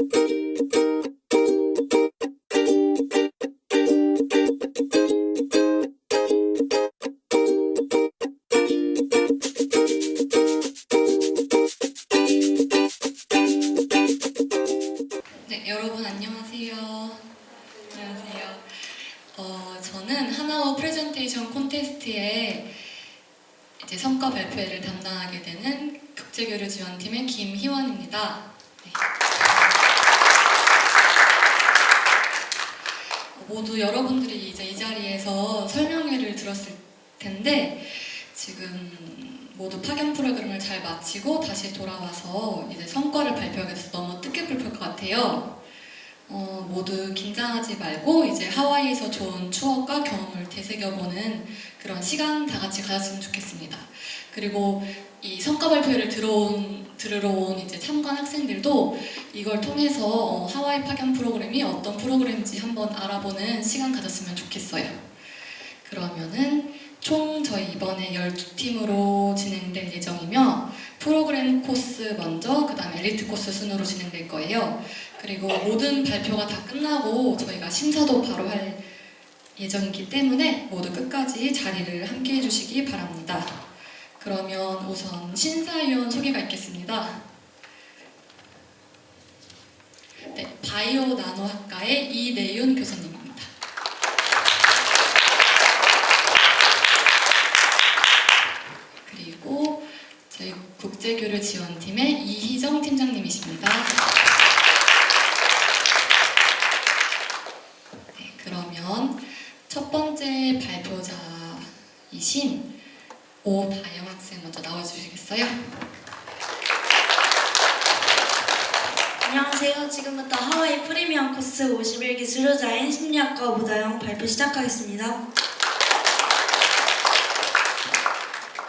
네, 여러분 안녕하세요. 안녕하세요. 저는 하나원 프레젠테이션 콘테스트에 이제 성과 발표회를 담당하게 되는 국제교류 지원팀의 김희원입니다. 네. 모두 여러분들이 이제 이 자리에서 설명회를 들었을 텐데 지금 모두 파견 프로그램을 잘 마치고 다시 돌아와서 이제 성과를 발표하게 돼서 너무 뜻깊을 것 같아요. 모두 긴장하지 말고 이제 하와이에서 좋은 추억과 경험을 되새겨보는 그런 시간 다 같이 가졌으면 좋겠습니다. 그리고 이 성과 발표를 들으러 온 이제 참관 학생들도 이걸 통해서 하와이 파견 프로그램이 어떤 프로그램인지 한번 알아보는 시간 가졌으면 좋겠어요. 그러면은 총 저희 이번에 12팀으로 진행될 예정이며 프로그램 코스 먼저 그 다음에 엘리트 코스 순으로 진행될 거예요. 그리고 모든 발표가 다 끝나고 저희가 심사도 바로 할 예정이기 때문에 모두 끝까지 자리를 함께 해주시기 바랍니다. 그러면 우선 심사위원 소개가 있겠습니다. 네, 바이오 나노학과의 이내윤 교수님입니다. 그리고 저희 국제교류 지원팀의 이희정 팀장님이십니다. 네, 그러면 첫 번째 발표자이신 오다영 학생 먼저 나와주시겠어요? 안녕하세요. 지금부터 하와이 프리미엄 코스 51기 수료자인 심리학과 오다영 발표 시작하겠습니다.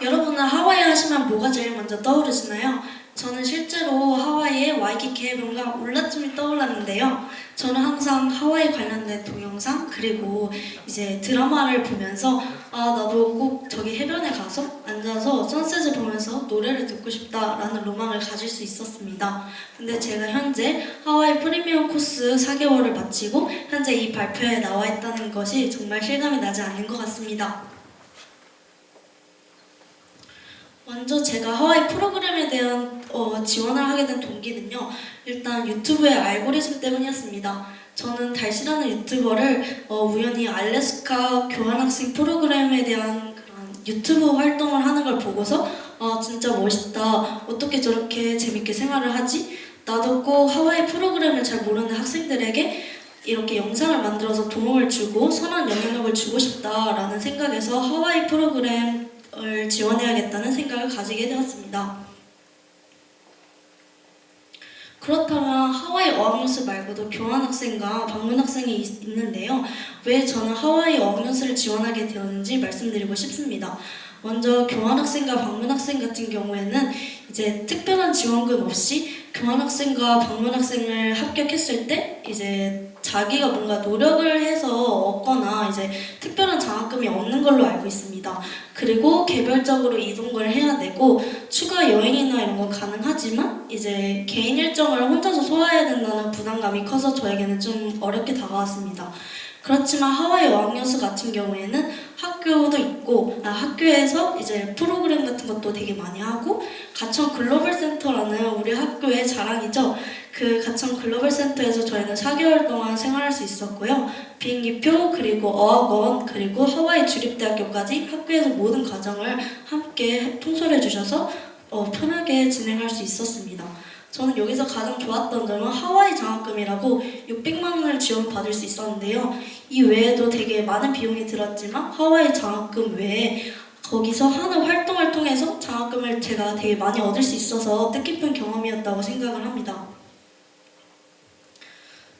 여러분은 하와이 하시면 뭐가 제일 먼저 떠오르시나요? 저는 실제로 하와이의 와이키키 해변과 울라툼이 떠올랐는데요. 저는 항상 하와이 관련된 동영상 그리고 이제 드라마를 보면서 나도 꼭 저기 해변에 가서 앉아서 선셋을 보면서 노래를 듣고 싶다라는 로망을 가질 수 있었습니다. 근데 제가 현재 하와이 프리미엄 코스 4개월을 마치고 현재 이 발표에 나와 있다는 것이 정말 실감이 나지 않는 것 같습니다. 먼저 제가 하와이 프로그램에 대한 지원을 하게 된 동기는요. 일단 유튜브의 알고리즘 때문이었습니다. 저는 달씨라는 유튜버를 우연히 알래스카 교환학생 프로그램에 대한 그런 유튜브 활동을 하는 걸 보고서 진짜 멋있다. 어떻게 저렇게 재밌게 생활을 하지? 나도 꼭 하와이 프로그램을 잘 모르는 학생들에게 이렇게 영상을 만들어서 도움을 주고 선한 영향력을 주고 싶다라는 생각에서 하와이 프로그램을 지원해야겠다는 생각을 가지게 되었습니다. 그렇다면 하와이 어학연수 말고도 교환학생과 방문학생이 있는데요. 왜 저는 하와이 어학연수를 지원하게 되었는지 말씀드리고 싶습니다. 먼저 교환학생과 방문학생 같은 경우에는 이제 특별한 지원금 없이 교환학생과 방문학생을 합격했을 때 이제 자기가 뭔가 노력을 해서 얻거나 이제 특별한 장학금이 없는 걸로 알고 있습니다. 그리고 개별적으로 이동을 해야 되고 추가 여행이나 이런 건 가능하지만 이제 개인 일정을 혼자서 소화해야 된다는 부담감이 커서 저에게는 좀 어렵게 다가왔습니다. 그렇지만 하와이 어학연수 같은 경우에는 학교도 있고 학교에서 이제 프로그램 같은 것도 되게 많이 하고 가천 글로벌 센터라는 우리 학교의 자랑이죠. 그 가천 글로벌 센터에서 저희는 4개월 동안 생활할 수 있었고요. 비행기표 그리고 어학원 그리고 하와이 주립대학교까지 학교에서 모든 과정을 함께 통솔해 주셔서 편하게 진행할 수 있었습니다. 저는 여기서 가장 좋았던 점은 하와이 장학금이라고 600만 원을 지원받을 수 있었는데요. 이 외에도 되게 많은 비용이 들었지만 하와이 장학금 외에 거기서 하는 활동을 통해서 장학금을 제가 되게 많이 얻을 수 있어서 뜻깊은 경험이었다고 생각을 합니다.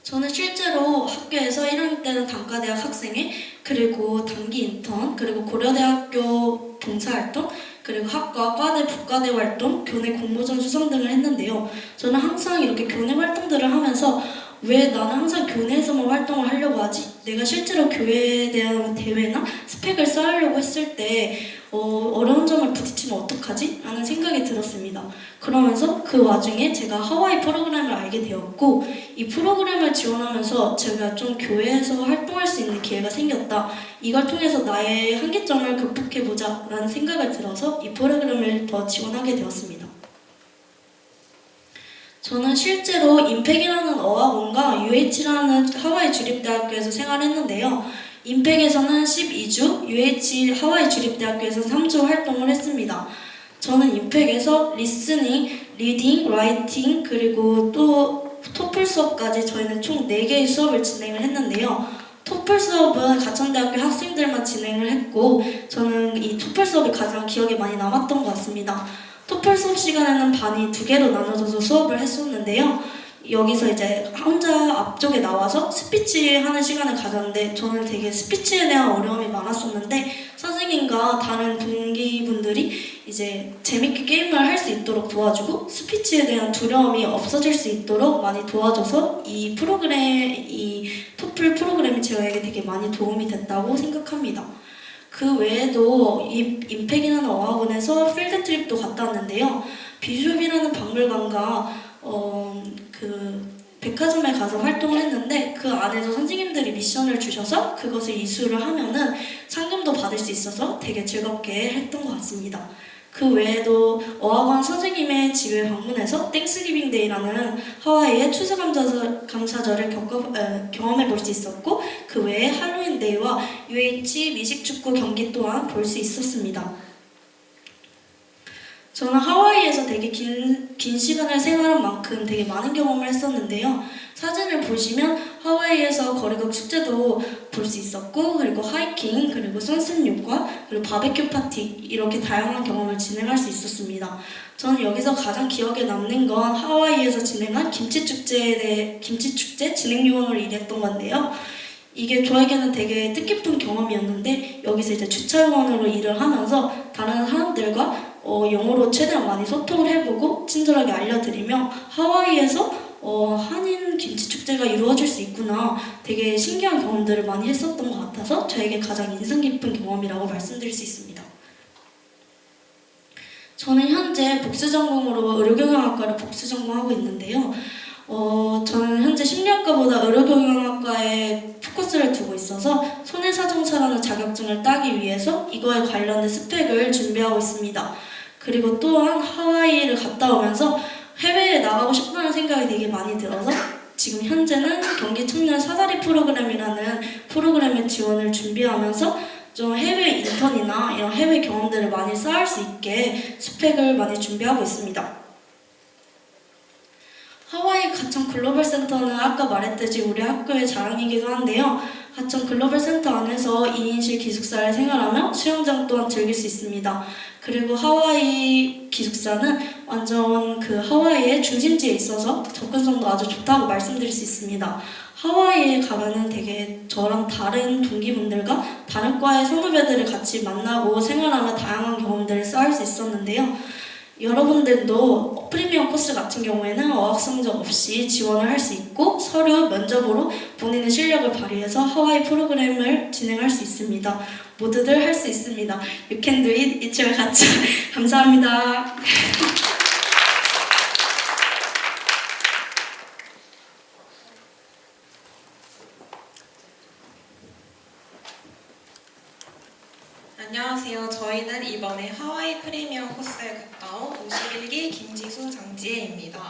저는 실제로 학교에서 1학년 때는 단과대학 학생회 그리고 단기 인턴 그리고 고려대학교 봉사활동 그리고 학과, 과대, 부과대 활동, 교내 공모전 수상 등을 했는데요. 저는 항상 이렇게 교내 활동들을 하면서 왜 나는 항상 교내에서만 활동을 하려고 하지? 내가 실제로 교회에 대한 대회나 스펙을 쌓으려고 했을 때 어려운 점을 부딪히면 어떡하지? 라는 생각이 들었습니다. 그러면서 그 와중에 제가 하와이 프로그램을 알게 되었고 이 프로그램을 지원하면서 제가 좀 교회에서 활동할 수 있는 기회가 생겼다. 이걸 통해서 나의 한계점을 극복해보자 라는 생각을 들어서 이 프로그램을 더 지원하게 되었습니다. 저는 실제로 임팩이라는 어학원과 UH라는 하와이 주립대학교에서 생활했는데요. 임팩에서는 12주, UH 하와이 주립대학교에서 3주 활동을 했습니다. 저는 임팩에서 리스닝, 리딩, 라이팅, 그리고 또 토플 수업까지 저희는 총 4개의 수업을 진행을 했는데요. 토플 수업은 가천대학교 학생들만 진행을 했고 저는 이 토플 수업이 가장 기억에 많이 남았던 것 같습니다. 토플 수업 시간에는 반이 2개로 나눠져서 수업을 했었는데요. 여기서 이제 혼자 앞쪽에 나와서 스피치 하는 시간을 가졌는데 저는 되게 스피치에 대한 어려움이 많았었는데 선생님과 다른 동기분들이 이제 재밌게 게임을 할 수 있도록 도와주고 스피치에 대한 두려움이 없어질 수 있도록 많이 도와줘서 이 토플 프로그램이 저에게 되게 많이 도움이 됐다고 생각합니다. 그 외에도 임팩이라는 어학원에서 필드 트립도 갔다 왔는데요. 비숍이라는 박물관과 그 백화점에 가서 활동을 했는데 그 안에서 선생님들이 미션을 주셔서 그것을 이수를 하면은 상금도 받을 수 있어서 되게 즐겁게 했던 것 같습니다. 그 외에도 어학원 선생님의 집에 방문해서 땡스기빙 데이라는 하와이의 추수감사절을 경험해 볼 수 있었고 그 외에 할로윈 데이와 UH 미식축구 경기 또한 볼 수 있었습니다. 저는 하와이에서 되게 긴 시간을 생활한 만큼 되게 많은 경험을 했었는데요. 사진을 보시면 하와이에서 거리극 축제도 볼 수 있었고 그리고 하이킹, 그리고 선셋 요가, 그리고 바베큐 파티 이렇게 다양한 경험을 진행할 수 있었습니다. 저는 여기서 가장 기억에 남는 건 하와이에서 진행한 김치축제 진행 요원으로 일했던 건데요. 이게 저에게는 되게 뜻깊은 경험이었는데 여기서 이제 주차 요원으로 일을 하면서 다른 사람들과 영어로 최대한 많이 소통을 해보고 친절하게 알려드리며 하와이에서 한인 김치축제가 이루어질 수 있구나 되게 신기한 경험들을 많이 했었던 것 같아서 저에게 가장 인상 깊은 경험이라고 말씀드릴 수 있습니다. 저는 현재 복수전공으로 의료경영학과를 복수전공하고 있는데요. 저는 현재 심리학과보다 의료경영학과에 포커스를 두고 있어서 손해사정사라는 자격증을 따기 위해서 이거에 관련된 스펙을 준비하고 있습니다. 그리고 또한 하와이를 갔다 오면서 해외에 나가고 싶다는 생각이 되게 많이 들어서 지금 현재는 경기 청년 사다리 프로그램이라는 프로그램의 지원을 준비하면서 좀 해외 인턴이나 이런 해외 경험들을 많이 쌓을 수 있게 스펙을 많이 준비하고 있습니다. 하와이 가천 글로벌 센터는 아까 말했듯이 우리 학교의 자랑이기도 한데요. 가천 글로벌 센터 안에서 2인실 기숙사를 생활하며 수영장 또한 즐길 수 있습니다. 그리고 하와이 기숙사는 완전 그 하와이의 중심지에 있어서 접근성도 아주 좋다고 말씀드릴 수 있습니다. 하와이에 가면은 되게 저랑 다른 동기분들과 다른 과의 선후배들을 같이 만나고 생활하며 다양한 경험들을 쌓을 수 있었는데요. 여러분들도 프리미엄 코스 같은 경우에는 어학 성적 없이 지원을 할 수 있고 서류 면접으로 본인의 실력을 발휘해서 하와이 프로그램을 진행할 수 있습니다. 모두들 할 수 있습니다. You can do it. 이치와 같이 감사합니다. 안녕하세요. 저희는 이번에 하와이 프리미엄 코스에 갔다 온 51기 김지수 장지혜입니다.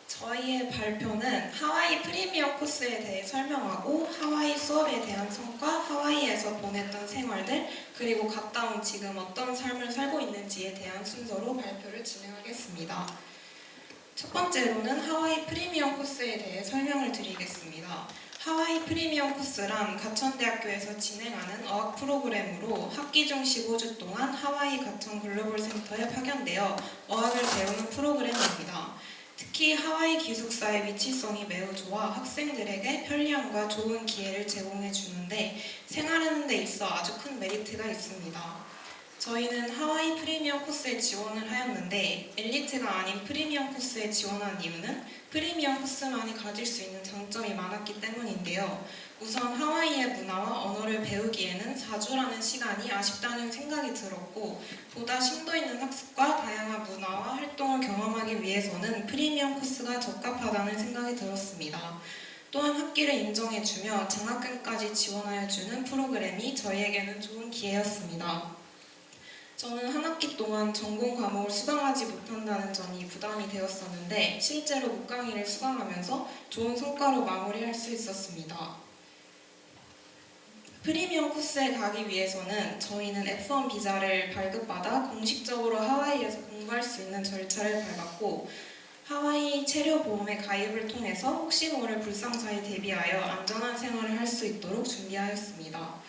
저희의 발표는 하와이 프리미엄 코스에 대해 설명하고 하와이 수업에 대한 성과, 하와이에서 보냈던 생활들, 그리고 갔다 온 지금 어떤 삶을 살고 있는지에 대한 순서로 발표를 진행하겠습니다. 첫 번째로는 하와이 프리미엄 코스에 대해 설명을 드리겠습니다. 하와이 프리미엄 코스란 가천대학교에서 진행하는 어학 프로그램으로 학기 중 15주 동안 하와이 가천 글로벌 센터에 파견되어 어학을 배우는 프로그램입니다. 특히 하와이 기숙사의 위치성이 매우 좋아 학생들에게 편리함과 좋은 기회를 제공해 주는데 생활하는 데 있어 아주 큰 메리트가 있습니다. 저희는 하와이 프리미엄 코스에 지원을 하였는데 엘리트가 아닌 프리미엄 코스에 지원한 이유는 프리미엄 코스만이 가질 수 있는 장점이 많았기 때문인데요. 우선 하와이의 문화와 언어를 배우기에는 4주라는 시간이 아쉽다는 생각이 들었고 보다 심도 있는 학습과 다양한 문화와 활동을 경험하기 위해서는 프리미엄 코스가 적합하다는 생각이 들었습니다. 또한 학기를 인정해주며 장학금까지 지원하여주는 프로그램이 저희에게는 좋은 기회였습니다. 저는 한 학기 동안 전공 과목을 수강하지 못한다는 점이 부담이 되었었는데 실제로 목강의를 수강하면서 좋은 성과로 마무리할 수 있었습니다. 프리미엄 코스에 가기 위해서는 저희는 F1 비자를 발급받아 공식적으로 하와이에서 공부할 수 있는 절차를 밟았고 하와이 체류보험에 가입을 통해서 혹시 모를 불상사에 대비하여 안전한 생활을 할 수 있도록 준비하였습니다.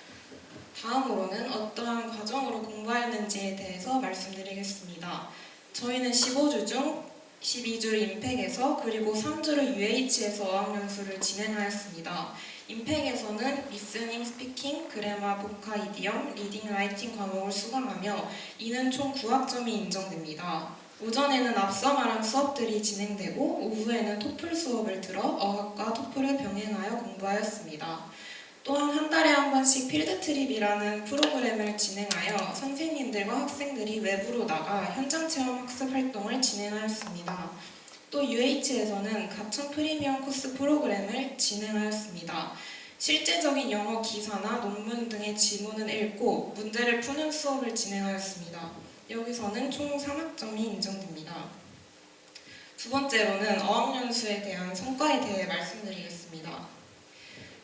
다음으로는 어떠한 과정으로 공부하였는지에 대해서 말씀드리겠습니다. 저희는 15주 중 12주를 임팩에서 그리고 3주를 UH에서 어학연수를 진행하였습니다. 임팩에서는 리스닝, 스피킹, 그래마, 보카, 이디엄, 리딩, 라이팅 과목을 수강하며 이는 총 9학점이 인정됩니다. 오전에는 앞서 말한 수업들이 진행되고 오후에는 토플 수업을 들어 어학과 토플을 병행하여 공부하였습니다. 또한 한 달에 한 번씩 필드트립이라는 프로그램을 진행하여 선생님들과 학생들이 외부로 나가 현장 체험 학습 활동을 진행하였습니다. 또 UH에서는 가천 프리미엄 코스 프로그램을 진행하였습니다. 실제적인 영어 기사나 논문 등의 지문을 읽고 문제를 푸는 수업을 진행하였습니다. 여기서는 총 3학점이 인정됩니다. 두 번째로는 어학연수에 대한 성과에 대해 말씀드리겠습니다.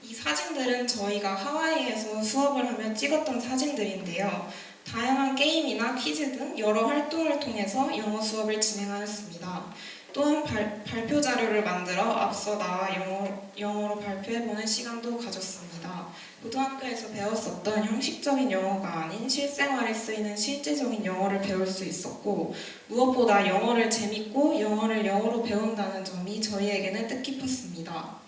이 사진들은 저희가 하와이에서 수업을 하며 찍었던 사진들인데요. 다양한 게임이나 퀴즈 등 여러 활동을 통해서 영어 수업을 진행하였습니다. 또한 발표 자료를 만들어 앞서 나와 영어로 발표해보는 시간도 가졌습니다. 고등학교에서 배웠었던 형식적인 영어가 아닌 실생활에 쓰이는 실제적인 영어를 배울 수 있었고 무엇보다 영어를 재밌고 영어를 영어로 배운다는 점이 저희에게는 뜻깊었습니다.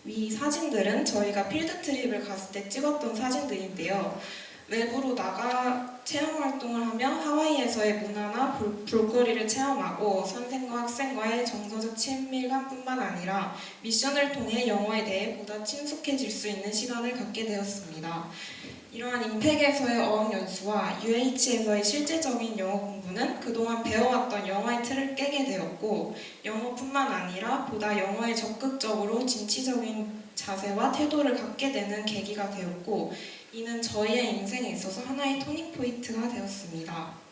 위 사진들은 저희가 필드트립을 갔을 때 찍었던 사진들인데요. 외부로 나가 체험활동을 하며 하와이에서의 문화나 볼거리를 체험하고 선생과 학생과의 정서적 친밀감뿐만 아니라 미션을 통해 영어에 대해 보다 친숙해질 수 있는 시간을 갖게 되었습니다. 이러한 임팩에서의 어학연수와 UH에서의 실제적인 영어 공부는 그동안 배워왔던 영어의 틀을 깨게 되었고 영어뿐만 아니라 보다 영어에 적극적으로 진취적인 자세와 태도를 갖게 되는 계기가 되었고 이는 저희의 인생에 있어서 하나의 터닝포인트가 되었습니다.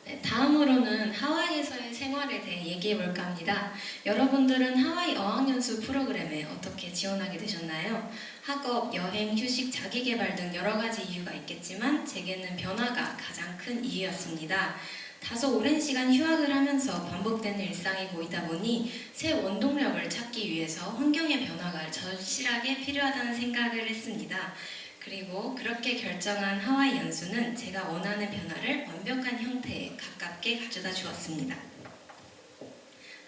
네, 다음으로는 하와이에서의 생활에 대해 얘기해볼까 합니다. 여러분들은 하와이 어학연수 프로그램에 어떻게 지원하게 되셨나요? 학업, 여행, 휴식, 자기개발 등 여러 가지 이유가 있겠지만 제게는 변화가 가장 큰 이유였습니다. 다소 오랜 시간 휴학을 하면서 반복되는 일상이 보이다 보니 새 원동력을 찾기 위해서 환경의 변화가 절실하게 필요하다는 생각을 했습니다. 그리고 그렇게 결정한 하와이 연수는 제가 원하는 변화를 완벽한 형태에 가깝게 가져다 주었습니다.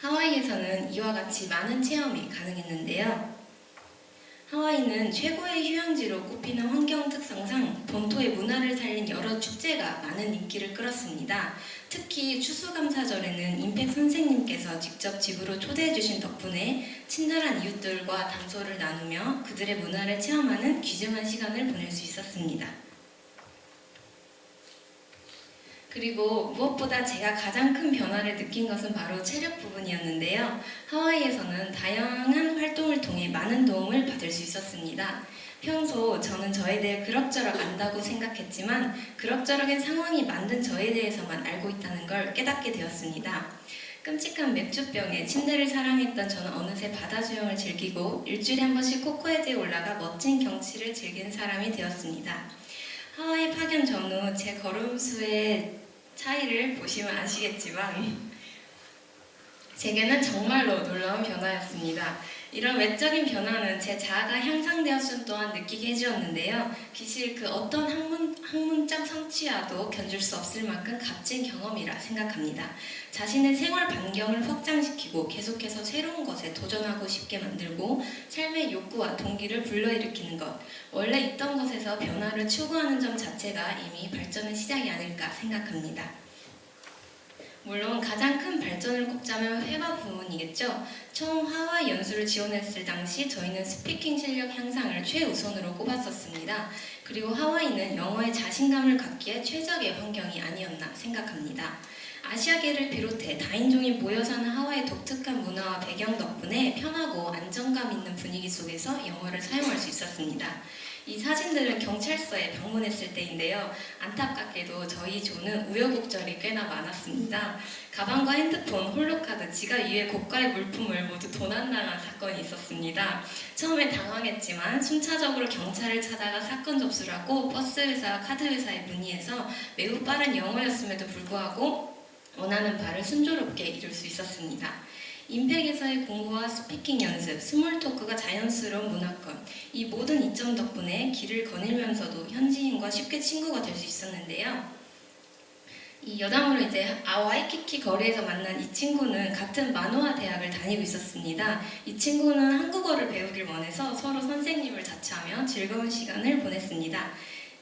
하와이에서는 이와 같이 많은 체험이 가능했는데요. 하와이는 최고의 휴양지로 꼽히는 환경 특성상 본토의 문화를 살린 여러 축제가 많은 인기를 끌었습니다. 특히 추수감사절에는 임팩 선생님께서 직접 집으로 초대해 주신 덕분에 친절한 이웃들과 담소를 나누며 그들의 문화를 체험하는 귀중한 시간을 보낼 수 있었습니다. 그리고 무엇보다 제가 가장 큰 변화를 느낀 것은 바로 체력 부분이었는데요. 하와이에서는 다양한 활동을 통해 많은 도움을 받을 수 있었습니다. 평소 저는 저에 대해 그럭저럭 안다고 생각했지만 그럭저럭인 상황이 만든 저에 대해서만 알고 있다는 걸 깨닫게 되었습니다. 끔찍한 맥주병에 침대를 사랑했던 저는 어느새 바다 수영을 즐기고 일주일에 한 번씩 코코헤드에 올라가 멋진 경치를 즐기는 사람이 되었습니다. 하와이 파견 전후 제 걸음수의 차이를 보시면 아시겠지만 제게는 정말로 놀라운 변화였습니다. 이런 외적인 변화는 제 자아가 향상되었음 또한 느끼게 해주었는데요. 기실 그 어떤 학문적 성취와도 견줄 수 없을 만큼 값진 경험이라 생각합니다. 자신의 생활 반경을 확장시키고 계속해서 새로운 것에 도전하고 싶게 만들고 삶의 욕구와 동기를 불러일으키는 것, 원래 있던 것에서 변화를 추구하는 점 자체가 이미 발전의 시작이 아닐까 생각합니다. 물론 가장 큰 발전을 꼽자면 회화 부문이겠죠. 처음 하와이 연수를 지원했을 당시 저희는 스피킹 실력 향상을 최우선으로 꼽았었습니다. 그리고 하와이는 영어에 자신감을 갖기에 최적의 환경이 아니었나 생각합니다. 아시아계를 비롯해 다인종이 모여 사는 하와이의 독특한 문화와 배경 덕분에 편하고 안정감 있는 분위기 속에서 영어를 사용할 수 있었습니다. 이 사진들은 경찰서에 방문했을 때인데요. 안타깝게도 저희 조는 우여곡절이 꽤나 많았습니다. 가방과 핸드폰, 홀로카드, 지갑 이외 고가의 물품을 모두 도난당한 사건이 있었습니다. 처음엔 당황했지만 순차적으로 경찰을 찾아가 사건 접수를 하고 버스회사, 카드회사에 문의해서 매우 빠른 영어였음에도 불구하고 원하는 바를 순조롭게 이룰 수 있었습니다. 임팩에서의 공부와 스피킹 연습, 스몰 토크가 자연스러운 문화권, 이 모든 이점 덕분에 길을 거닐면서도 현지인과 쉽게 친구가 될 수 있었는데요. 이 여담으로 이제 와이키키 거리에서 만난 이 친구는 같은 만호아 대학을 다니고 있었습니다. 이 친구는 한국어를 배우길 원해서 서로 선생님을 자처하며 즐거운 시간을 보냈습니다.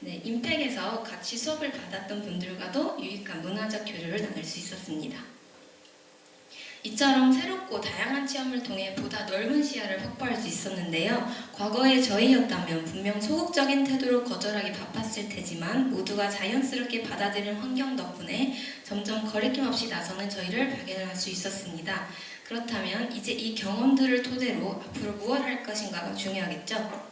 네, 임팩에서 같이 수업을 받았던 분들과도 유익한 문화적 교류를 나눌 수 있었습니다. 이처럼 새롭고 다양한 체험을 통해 보다 넓은 시야를 확보할 수 있었는데요. 과거의 저희였다면 분명 소극적인 태도로 거절하기 바빴을 테지만 모두가 자연스럽게 받아들이는 환경 덕분에 점점 거리낌 없이 나서는 저희를 발견할 수 있었습니다. 그렇다면 이제 이 경험들을 토대로 앞으로 무엇 할 것인가가 중요하겠죠.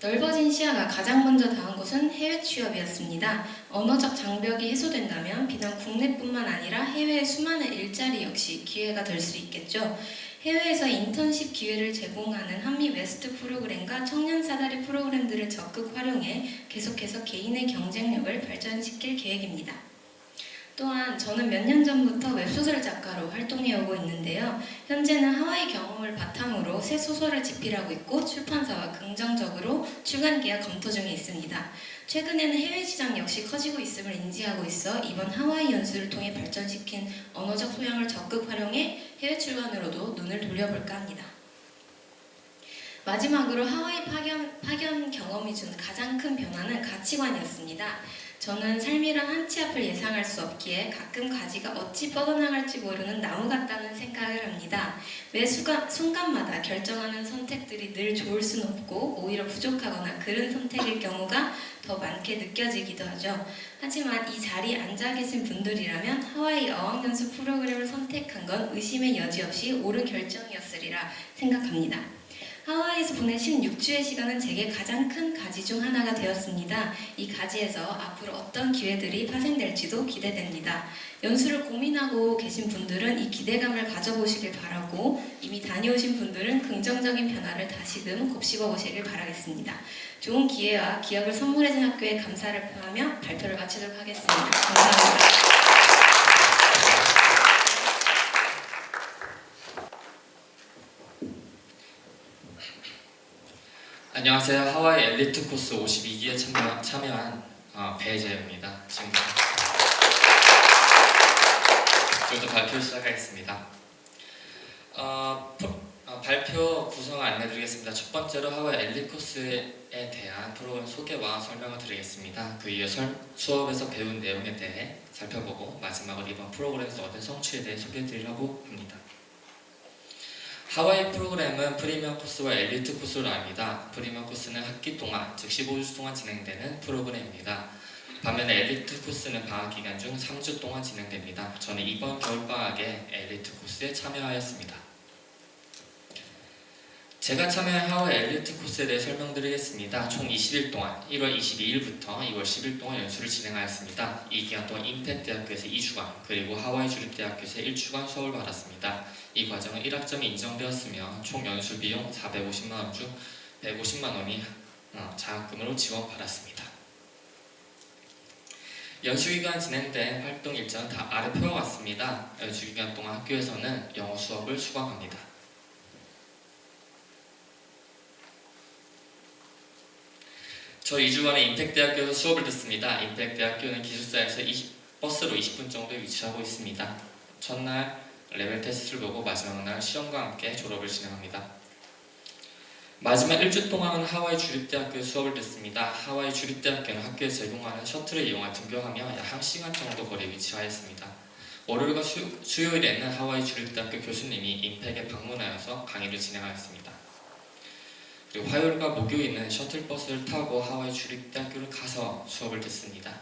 넓어진 시야가 가장 먼저 닿은 곳은 해외 취업이었습니다. 언어적 장벽이 해소된다면 비단 국내뿐만 아니라 해외의 수많은 일자리 역시 기회가 될 수 있겠죠. 해외에서 인턴십 기회를 제공하는 한미 웨스트 프로그램과 청년 사다리 프로그램들을 적극 활용해 계속해서 개인의 경쟁력을 발전시킬 계획입니다. 또한 저는 몇 년 전부터 웹소설 작가로 활동해오고 있는데요. 현재는 하와이 경험을 바탕으로 새 소설을 집필하고 있고 출판사와 긍정적으로 출간 계약 검토 중에 있습니다. 최근에는 해외 시장 역시 커지고 있음을 인지하고 있어 이번 하와이 연수를 통해 발전시킨 언어적 소양을 적극 활용해 해외 출간으로도 눈을 돌려볼까 합니다. 마지막으로 하와이 파견 경험이 준 가장 큰 변화는 가치관이었습니다. 저는 삶이란 한 치 앞을 예상할 수 없기에 가끔 가지가 어찌 뻗어나갈지 모르는 나무 같다는 생각을 합니다. 매 순간마다 결정하는 선택들이 늘 좋을 수는 없고 오히려 부족하거나 그른 선택일 경우가 더 많게 느껴지기도 하죠. 하지만 이 자리에 앉아 계신 분들이라면 하와이 어학연수 프로그램을 선택한 건 의심의 여지 없이 옳은 결정이었으리라 생각합니다. 하와이에서 보낸 16주의 시간은 제게 가장 큰 가지 중 하나가 되었습니다. 이 가지에서 앞으로 어떤 기회들이 파생될지도 기대됩니다. 연수를 고민하고 계신 분들은 이 기대감을 가져보시길 바라고 이미 다녀오신 분들은 긍정적인 변화를 다시금 곱씹어 보시길 바라겠습니다. 좋은 기회와 기억을 선물해준 학교에 감사를 표하며 발표를 마치도록 하겠습니다. 감사합니다. 안녕하세요. 하와이 엘리트 코스 52기에 참여한 배재입니다. 지금부터 발표 시작하겠습니다. 발표 구성을 안내드리겠습니다. 첫 번째로 하와이 엘리트 코스에 대한 프로그램 소개와 설명을 드리겠습니다. 그 이후 수업에서 배운 내용에 대해 살펴보고 마지막으로 이번 프로그램에서 얻은 성취에 대해 소개해드리려고 합니다. 하와이 프로그램은 프리미엄 코스와 엘리트 코스로 나뉩니다. 프리미엄 코스는 학기 동안, 즉 15주 동안 진행되는 프로그램입니다. 반면에 엘리트 코스는 방학 기간 중 3주 동안 진행됩니다. 저는 이번 겨울방학에 엘리트 코스에 참여하였습니다. 제가 참여한 하와이 엘리트 코스에 대해 설명드리겠습니다. 총 20일 동안 1월 22일부터 2월 10일 동안 연수를 진행하였습니다. 이 기간 동안 임팩 대학교에서 2주간 그리고 하와이 주립대학교에서 1주간 수업을 받았습니다. 이 과정은 1학점이 인정되었으며 총 연수 비용 450만 원 중 150만 원이 장학금으로 지원받았습니다. 연수기간 진행된 활동 일정은 다 아래 표와 같습니다. 연수기간 동안 학교에서는 영어 수업을 수강합니다. 저 2주 만에 임팩트대학교에서 수업을 듣습니다. 임팩트대학교는 기숙사에서 버스로 20분 정도에 위치하고 있습니다. 첫날 레벨 테스트를 보고 마지막 날 시험과 함께 졸업을 진행합니다. 마지막 1주 동안은 하와이 주립대학교에 수업을 듣습니다. 하와이 주립대학교는 학교에 제공하는 셔틀을 이용해 등교하며 약 1시간 정도 거리에 위치하였습니다. 월요일과 수요일에는 하와이 주립대학교 교수님이 임팩에 방문하여서 강의를 진행하였습니다. 그리고 화요일과 목요일은 셔틀버스를 타고 하와이 주립대학교를 가서 수업을 듣습니다.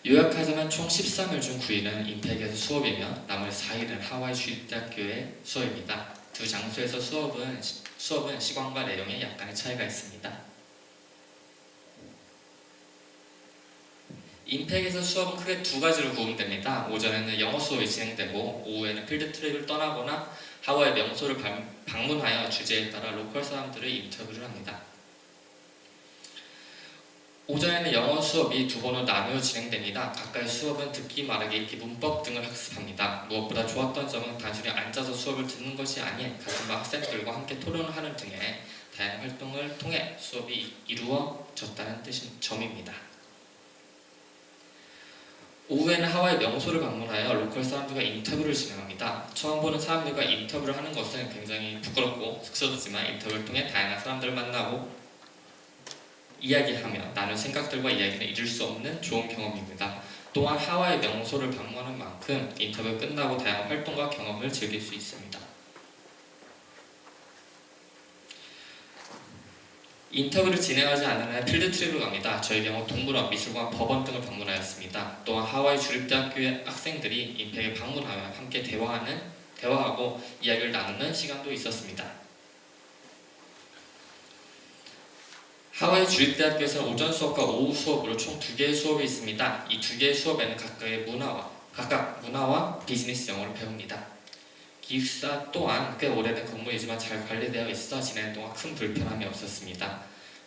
요약하자면 총 13일 중 9일은 임팩에서 수업이며 나머지 4일은 하와이 주립대학교의 수업입니다. 두 장소에서 수업은 시간과 내용에 약간의 차이가 있습니다. 임팩에서 수업은 크게 두 가지로 구분됩니다. 오전에는 영어 수업이 진행되고 오후에는 필드 트립을 떠나거나 하와이 명소를 방문하여 주제에 따라 로컬 사람들을 인터뷰를 합니다. 오전에는 영어 수업이 두 번으로 나누어 진행됩니다. 각각의 수업은 듣기, 말하기, 읽기, 문법 등을 학습합니다. 무엇보다 좋았던 점은 단순히 앉아서 수업을 듣는 것이 아닌 같은 반 학생들과 함께 토론을 하는 등의 다양한 활동을 통해 수업이 이루어졌다는 점입니다. 오후에는 하와이 명소를 방문하여 로컬 사람들과 인터뷰를 진행합니다. 처음 보는 사람들과 인터뷰를 하는 것은 굉장히 부끄럽고 쑥스럽지만 인터뷰를 통해 다양한 사람들을 만나고 이야기하며 나눌 생각들과 이야기는 잊을 수 없는 좋은 경험입니다. 또한 하와이 명소를 방문하는 만큼 인터뷰 끝나고 다양한 활동과 경험을 즐길 수 있습니다. 인터뷰를 진행하지 않는 날 필드 트립을 갑니다. 저희 경우 동물원, 미술관, 법원 등을 방문하였습니다. 또한 하와이 주립대학교의 학생들이 임팩에 방문하며 함께 대화하고 이야기를 나누는 시간도 있었습니다. 하와이 주립대학교에서는 오전 수업과 오후 수업으로 총 2개의 수업이 있습니다. 이 2개의 수업에는 각각 문화와 비즈니스 영어를 배웁니다. 기숙사 또한 꽤 오래된 건물이지만 잘 관리되어 있어 지내는 동안 큰 불편함이 없었습니다.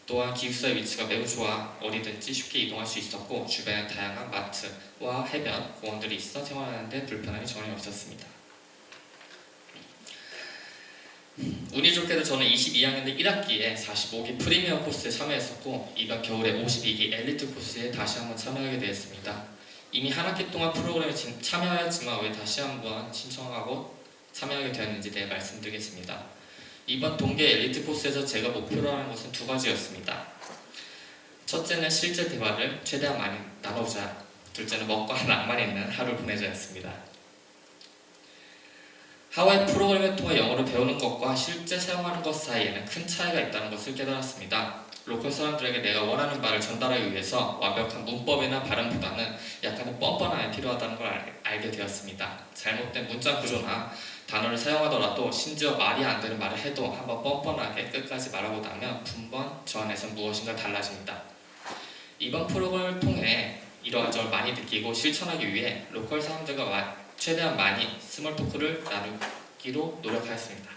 또한 기숙사의 위치가 매우 좋아 어디든지 쉽게 이동할 수 있었고 주변에 다양한 마트와 해변, 공원들이 있어 생활하는 데 불편함이 전혀 없었습니다. 운이 좋게도 저는 22학년 1학기에 45기 프리미어 코스에 참여했었고 이번 겨울에 52기 엘리트 코스에 다시 한번 참여하게 되었습니다. 이미 한 학기 동안 프로그램에 참여하였지만 왜 다시 한번 신청하고 참여하게 되었는지 대해 말씀드리겠습니다. 이번 동계 엘리트 코스에서 제가 목표로 하는 것은 2가지였습니다. 첫째는 실제 대화를 최대한 많이 나누자, 둘째는 먹고 낭만 있는 하루를 보내자였습니다. 하와이 프로그램을 통해 영어를 배우는 것과 실제 사용하는 것 사이에는 큰 차이가 있다는 것을 깨달았습니다. 로컬 사람들에게 내가 원하는 말을 전달하기 위해서 완벽한 문법이나 발음보다는 약간의 뻔뻔함이 필요하다는 걸 알게 되었습니다. 잘못된 문장 구조나 단어를 사용하더라도 심지어 말이 안 되는 말을 해도 한번 뻔뻔하게 끝까지 말하고 나면 분번 저 안에서 무엇인가 달라집니다. 이번 프로그램을 통해 이러한 점을 많이 느끼고 실천하기 위해 로컬 사람들과 최대한 많이 스몰 토크를 나누기로 노력하였습니다.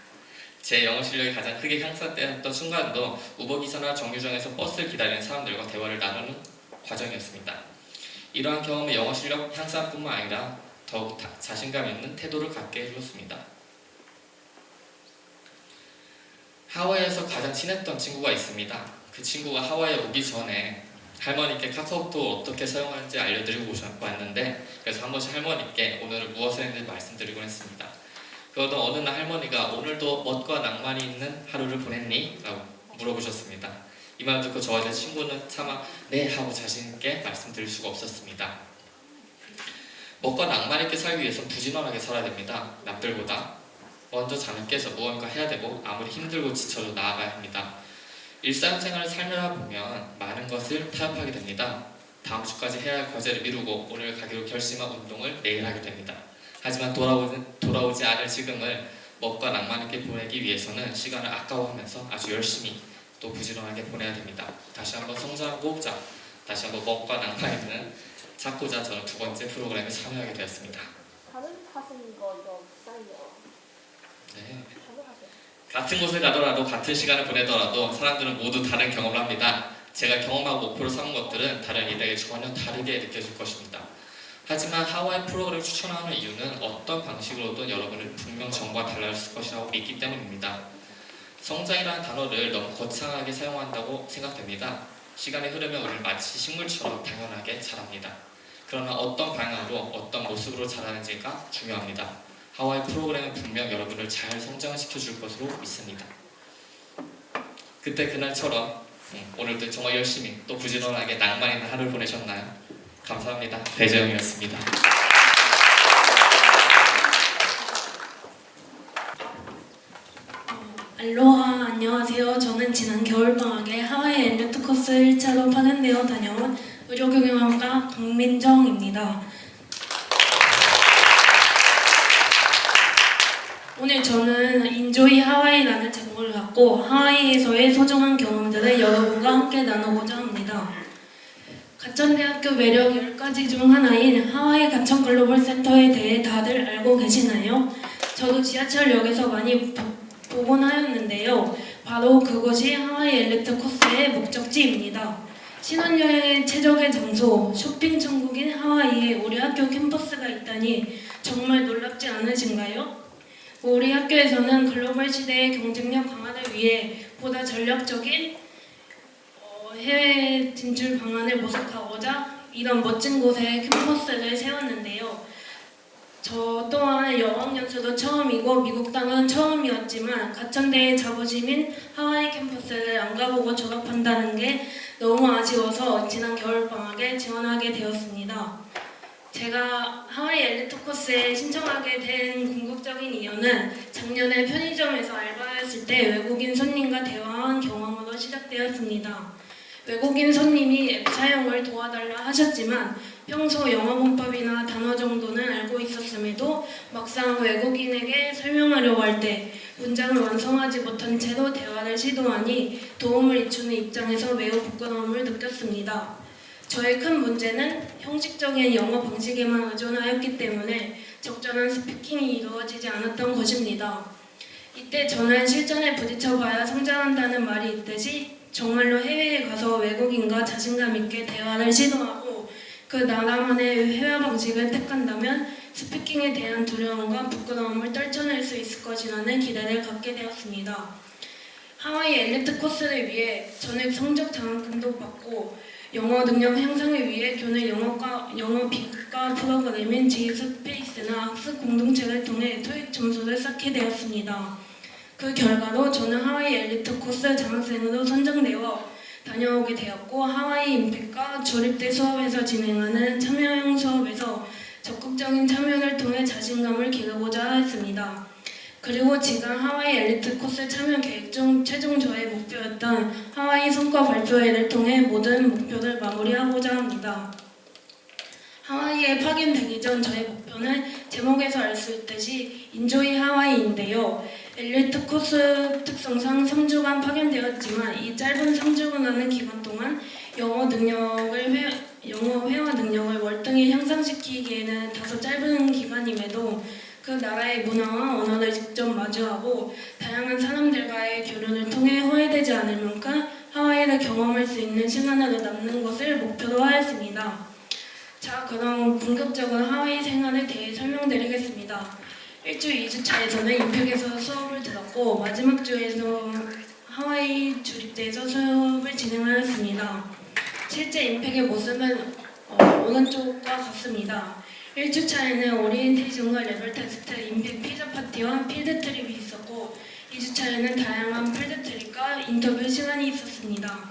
제 영어 실력이 가장 크게 향상되었던 순간도 우버기사나 정류장에서 버스를 기다리는 사람들과 대화를 나누는 과정이었습니다. 이러한 경험은 영어 실력 향상뿐만 아니라 더욱 자신감 있는 태도를 갖게 해주었습니다. 하와이에서 가장 친했던 친구가 있습니다. 그 친구가 하와이에 오기 전에 할머니께 카카오톡 어떻게 사용하는지 알려드리고 왔는데 그래서 한 번씩 할머니께 오늘은 무엇을 했는지 말씀드리곤 했습니다. 그러던 어느 날 할머니가 오늘도 멋과 낭만이 있는 하루를 보냈니? 라고 물어보셨습니다. 이 말을 듣고 저와 제 친구는 차마 네 하고 자신있게 말씀드릴 수가 없었습니다. 멋과 낭만 있게 살기 위해서 부지런하게 살아야 됩니다. 남들보다 먼저 잠을 깨서 무언가 해야 되고 아무리 힘들고 지쳐도 나아가야 합니다. 일상생활을 살다 보면 많은 것을 타협하게 됩니다. 다음 주까지 해야 할 과제를 미루고 오늘 가기로 결심한 운동을 내일 하게 됩니다. 하지만 돌아오지 않을 지금을 멋과 낭만 있게 보내기 위해서는 시간을 아까워하면서 아주 열심히 또 부지런하게 보내야 됩니다. 다시 한번 성장하고 다시 한번 멋과 낭만 있는 찾고자 저는 2번째 프로그램에 참여하게 되었습니다. 다른 하시는 거 이거 쌓이요. 네. 다른 하세요. 같은 곳을 가더라도 같은 시간을 보내더라도 사람들은 모두 다른 경험을 합니다. 제가 경험하고 목표로 삼은 것들은 다른 이들에게 전혀 다르게 느껴질 것입니다. 하지만 하와이 프로그램을 추천하는 이유는 어떤 방식으로든 여러분을 분명 전과 달라질 것이라고 믿기 때문입니다. 성장이라는 단어를 너무 거창하게 사용한다고 생각됩니다. 시간이 흐르면 우리는 마치 식물처럼 당연하게 자랍니다. 그러나 어떤 방향으로 어떤 모습으로 자라는지가 중요합니다. 하와이 프로그램은 분명 여러분을 잘 성장시켜줄 것으로 믿습니다. 그때 그날처럼 오늘도 정말 열심히 또 부지런하게 낭만 있는 하루를 보내셨나요? 감사합니다. 배재영이었습니다. 알로하, 안녕하세요. 저는 지난 겨울방학에 하와이 엘리트 코스 1차로 파견되어 다녀온 의료경영학과 강민정입니다. 오늘 저는 인조이 하와이라는 제목을 갖고 하와이에서의 소중한 경험들을 여러분과 함께 나누고자 합니다. 가천대학교 매력 10가지 중 하나인 하와이 가천 글로벌 센터에 대해 다들 알고 계시나요? 저도 지하철역에서 많이 보곤 하였는데요. 바로 그곳이 하와이 엘리트 코스의 목적지입니다. 신혼여행의 최적의 장소, 쇼핑 천국인 하와이에 우리 학교 캠퍼스가 있다니 정말 놀랍지 않으신가요? 우리 학교에서는 글로벌 시대의 경쟁력 강화를 위해 보다 전략적인 해외 진출 방안을 모색하고자 이런 멋진 곳에 캠퍼스를 세웠는데요. 저 또한 여학연수도 처음이고 미국 땅은 처음이었지만 가천대의 자부심인 하와이 캠퍼스를 안 가보고 졸업한다는 게 너무 아쉬워서 지난 겨울방학에 지원하게 되었습니다. 제가 하와이 엘리트 코스에 신청하게 된 궁극적인 이유는 작년에 편의점에서 알바했을 때 외국인 손님과 대화한 경험으로 시작되었습니다. 외국인 손님이 앱 사용을 도와달라 하셨지만 평소 영어 문법이나 단어 정도는 알고 있었음에도 막상 외국인에게 설명하려고 할 때 문장을 완성하지 못한 채로 대화를 시도하니 도움을 이추는 입장에서 매우 부끄러움을 느꼈습니다. 저의 큰 문제는 형식적인 영어 방식에만 의존하였기 때문에 적절한 스피킹이 이루어지지 않았던 것입니다. 이때 저는 실전에 부딪혀봐야 성장한다는 말이 있듯이 정말로 해외에 가서 외국인과 자신감 있게 대화를 시도하고 그 나라만의 회화 방식을 택한다면 스피킹에 대한 두려움과 부끄러움을 떨쳐낼 수 있을 것이라는 기대를 갖게 되었습니다. 하와이 엘리트 코스를 위해 전액 성적 장학금도 받고 영어 능력 향상을 위해 교내 영어 비과 프로그램인 G스페이스나 학습 공동체를 통해 토익 점수를 쌓게 되었습니다. 그 결과로 저는 하와이 엘리트 코스 장학생으로 선정되어 다녀오게 되었고 하와이 임팩과 조립대 수업에서 진행하는 참여형 수업에서 적극적인 참여를 통해 자신감을 기르고자 했습니다. 그리고 지금 하와이 엘리트 코스 참여 계획 중 최종 저의 목표였던 하와이 성과 발표회를 통해 모든 목표를 마무리하고자 합니다. 하와이에 파견되기 전 저의 목표는 제목에서 알 수 있듯이 인조이 하와이인데요. 엘리트 코스 특성상 3주간 파견되었지만 이 짧은 3주간이라는 기간 동안 영어 회화 능력을 월등히 향상시키기에는 다소 짧은 기간임에도 그 나라의 문화와 언어를 직접 마주하고 다양한 사람들과의 교류를 통해 후회되지 않을 만큼 하와이를 경험할 수 있는 시간으로 남는 것을 목표로 하였습니다. 자, 그럼 본격적으로 하와이 생활에 대해 설명드리겠습니다. 1주, 2주차에서는 임팩에서 수업을 들었고 마지막 주에서 하와이 주립대에서 수업을 진행하였습니다. 실제 임팩의 모습은 오른쪽과 같습니다. 1주차에는 오리엔테이션과 레벨 테스트, 임팩 피자 파티와 필드 트립이 있었고 2주차에는 다양한 필드 트립과 인터뷰 시간이 있었습니다.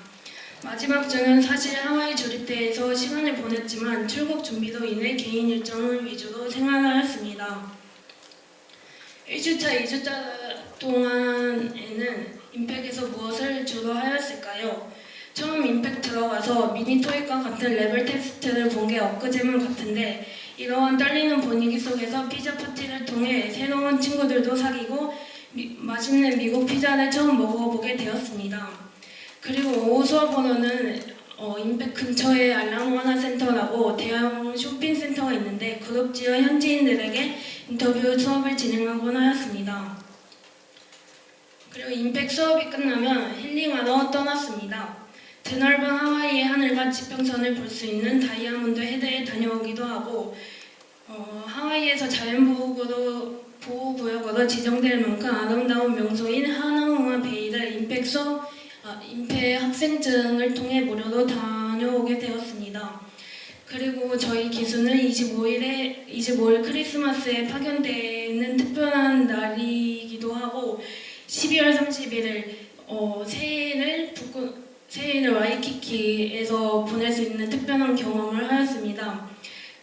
마지막 주는 사실 하와이 조립대에서 시간을 보냈지만 출국 준비로 인해 개인 일정을 위주로 생활하였습니다. 1주차, 2주차 동안에는 임팩에서 무엇을 주로 하였을까요? 처음 임팩 들어가서 미니 토익과 같은 레벨 테스트를 본 게 엊그제만 같은데 이러한 떨리는 분위기 속에서 피자 파티를 통해 새로운 친구들도 사귀고 맛있는 미국 피자를 처음 먹어보게 되었습니다. 그리고 오후 수업으로는 임팩 근처에 알라모아나 센터라고 대형 쇼핑센터가 있는데 그룹 지어 현지인들에게 인터뷰 수업을 진행하곤 하였습니다. 그리고 임팩 수업이 끝나면 힐링하러 떠났습니다. 드넓은 하와이의 하늘과 지평선을 볼 수 있는 다이아몬드 헤드에 다녀오기도 하고 하와이에서 자연보호구역으로 지정될 만큼 아름다운 명소인 하나우마 베이 장기를 임팩 학생증을 통해 무료로 다녀오게 되었습니다. 그리고 저희 기수는 25일 크리스마스에 파견되는 특별한 날이기도 하고 12월 31일 새해를 와이키키에서 보낼 수 있는 특별한 경험을 하였습니다.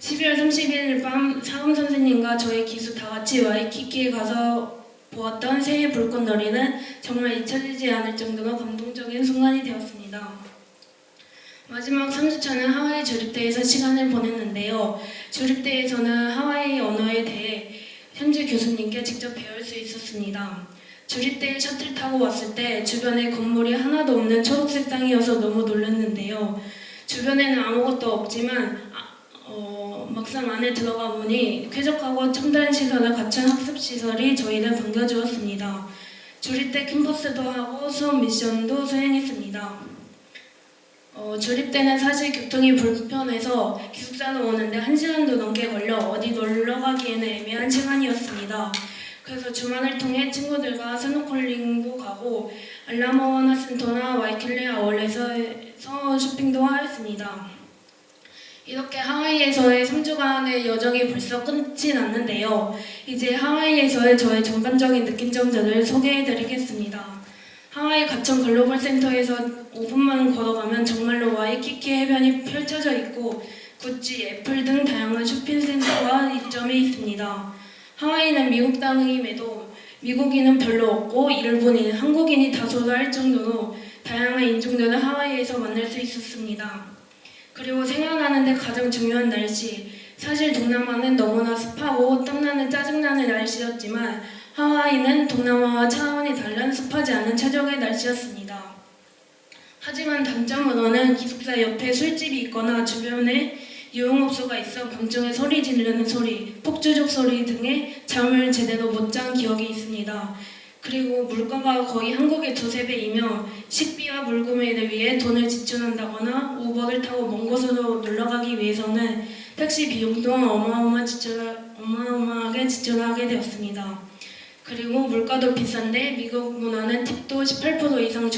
12월 31일 밤 사감 선생님과 저희 기수 다 같이 와이키키에 가서 보았던 새해 불꽃놀이는 정말 잊혀지지 않을 정도로 감동적인 순간이 되었습니다. 마지막 3주차는 하와이 주립대에서 시간을 보냈는데요. 주립대에서는 하와이 언어에 대해 현지 교수님께 직접 배울 수 있었습니다. 주립대에 셔틀 타고 왔을 때 주변에 건물이 하나도 없는 초록색 땅이어서 너무 놀랐는데요. 주변에는 아무것도 없지만 막상 안에 들어가 보니 쾌적하고 첨단 시설을 갖춘 학습 시설이 저희를 반겨주었습니다. 주립대 캠퍼스도 하고 수업 미션도 수행했습니다. 주립대는 사실 교통이 불편해서 기숙사로 오는데 1시간도 넘게 걸려 어디 놀러 가기에는 애매한 시간이었습니다. 그래서 주말을 통해 친구들과 스노클링도 가고 알라모아나 센터나 와이킬레 아울렛에서 쇼핑도 하였습니다. 이렇게 하와이에서의 3주간의 여정이 벌써 끝이 났는데요. 이제 하와이에서의 저의 전반적인 느낀점들을 소개해드리겠습니다. 하와이 가천 글로벌 센터에서 5분만 걸어가면 정말로 와이키키 해변이 펼쳐져 있고 구찌, 애플 등 다양한 쇼핑센터와 입점이 있습니다. 하와이는 미국 땅임에도 미국인은 별로 없고 일본인, 한국인이 다소도 할 정도로 다양한 인종들을 하와이에서 만날 수 있었습니다. 그리고 생활하는데 가장 중요한 날씨. 사실 동남아는 너무나 습하고 땀나는 짜증나는 날씨였지만 하와이는 동남아와 차원이 다른 습하지 않은 최적의 날씨였습니다. 하지만 단점으로는 기숙사 옆에 술집이 있거나 주변에 유흥업소가 있어 밤중에 소리 지르는 소리, 폭주족 소리 등의 잠을 제대로 못 잔 기억이 있습니다. 그리고 물가가 거의 한국의 2~3배이며 식비와 물구매를 위해 돈을 지출한다거나 우버를 타고 먼 곳으로 놀러가기 위해서는 택시 비용 또한 어마어마하게 지출하게 되었습니다. 그리고 물가도 비싼데 미국 문화는 팁도 18% 이상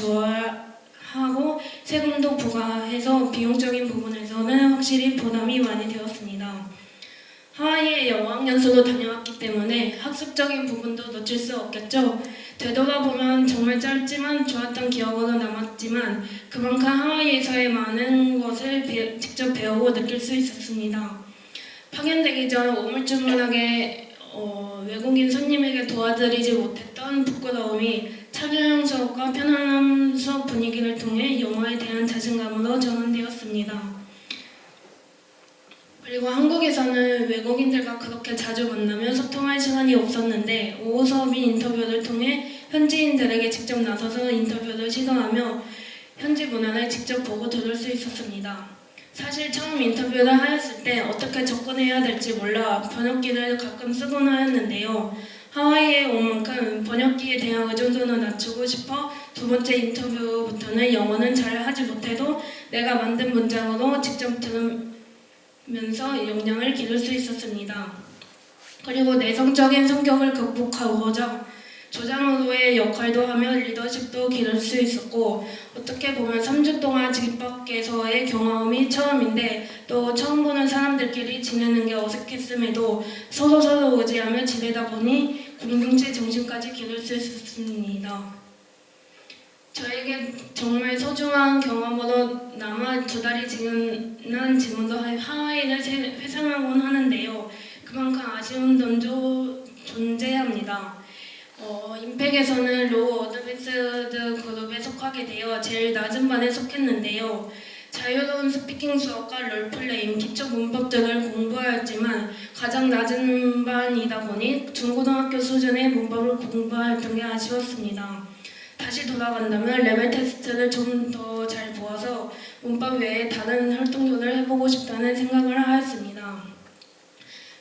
하고 세금도 부과해서 비용적인 부분에서는 확실히 부담이 많이 되었습니다. 하와이에 여학연수도 다녀왔기 때문에 학습적인 부분도 놓칠 수 없겠죠. 되돌아보면 정말 짧지만 좋았던 기억으로 남았지만 그만큼 하와이에서의 많은 것을 직접 배우고 느낄 수 있었습니다. 파견되기 전 우물쭈물하게 외국인 손님에게 도와드리지 못했던 부끄러움이 참여형 수업과 편안한 수업 분위기를 통해 영어에 대한 자신감으로 전환되었습니다. 그리고 한국에서는 외국인들과 그렇게 자주 만나며 소통할 시간이 없었는데 오후 수업인 인터뷰를 통해 현지인들에게 직접 나서서 인터뷰를 시도하며 현지 문화를 직접 보고 들을 수 있었습니다. 사실 처음 인터뷰를 하였을 때 어떻게 접근해야 될지 몰라 번역기를 가끔 쓰곤 하였는데요. 하와이에 온 만큼 번역기에 대한 의존도는 낮추고 싶어 두 번째 인터뷰부터는 영어는 잘 하지 못해도 내가 만든 문장으로 직접 들으면서 역량을 기를 수 있었습니다. 그리고 내성적인 성격을 극복하고자 조장으로의 역할도 하며 리더십도 기를 수 있었고 어떻게 보면 3주 동안 집 밖에서의 경험이 처음인데 또 처음 보는 사람들끼리 지내는 게 어색했음에도 서로 의지하며 지내다 보니 공동체 정신까지 기를 수 있었습니다. 저에게 정말 소중한 경험으로 남아 2달이 지난 지금도 하와이를 회상하곤 하는데요. 그만큼 아쉬운 점도 존재합니다. 임팩에서는 로우 어드밴스드 그룹에 속하게 되어 제일 낮은 반에 속했는데요. 자유로운 스피킹 수업과 롤플레잉, 기초 문법들을 공부하였지만 가장 낮은 반이다 보니 중고등학교 수준의 문법을 공부하였던 게 아쉬웠습니다. 다시 돌아간다면 레벨 테스트를 좀 더 잘 보아서 문법 외에 다른 활동들을 해보고 싶다는 생각을 하였습니다.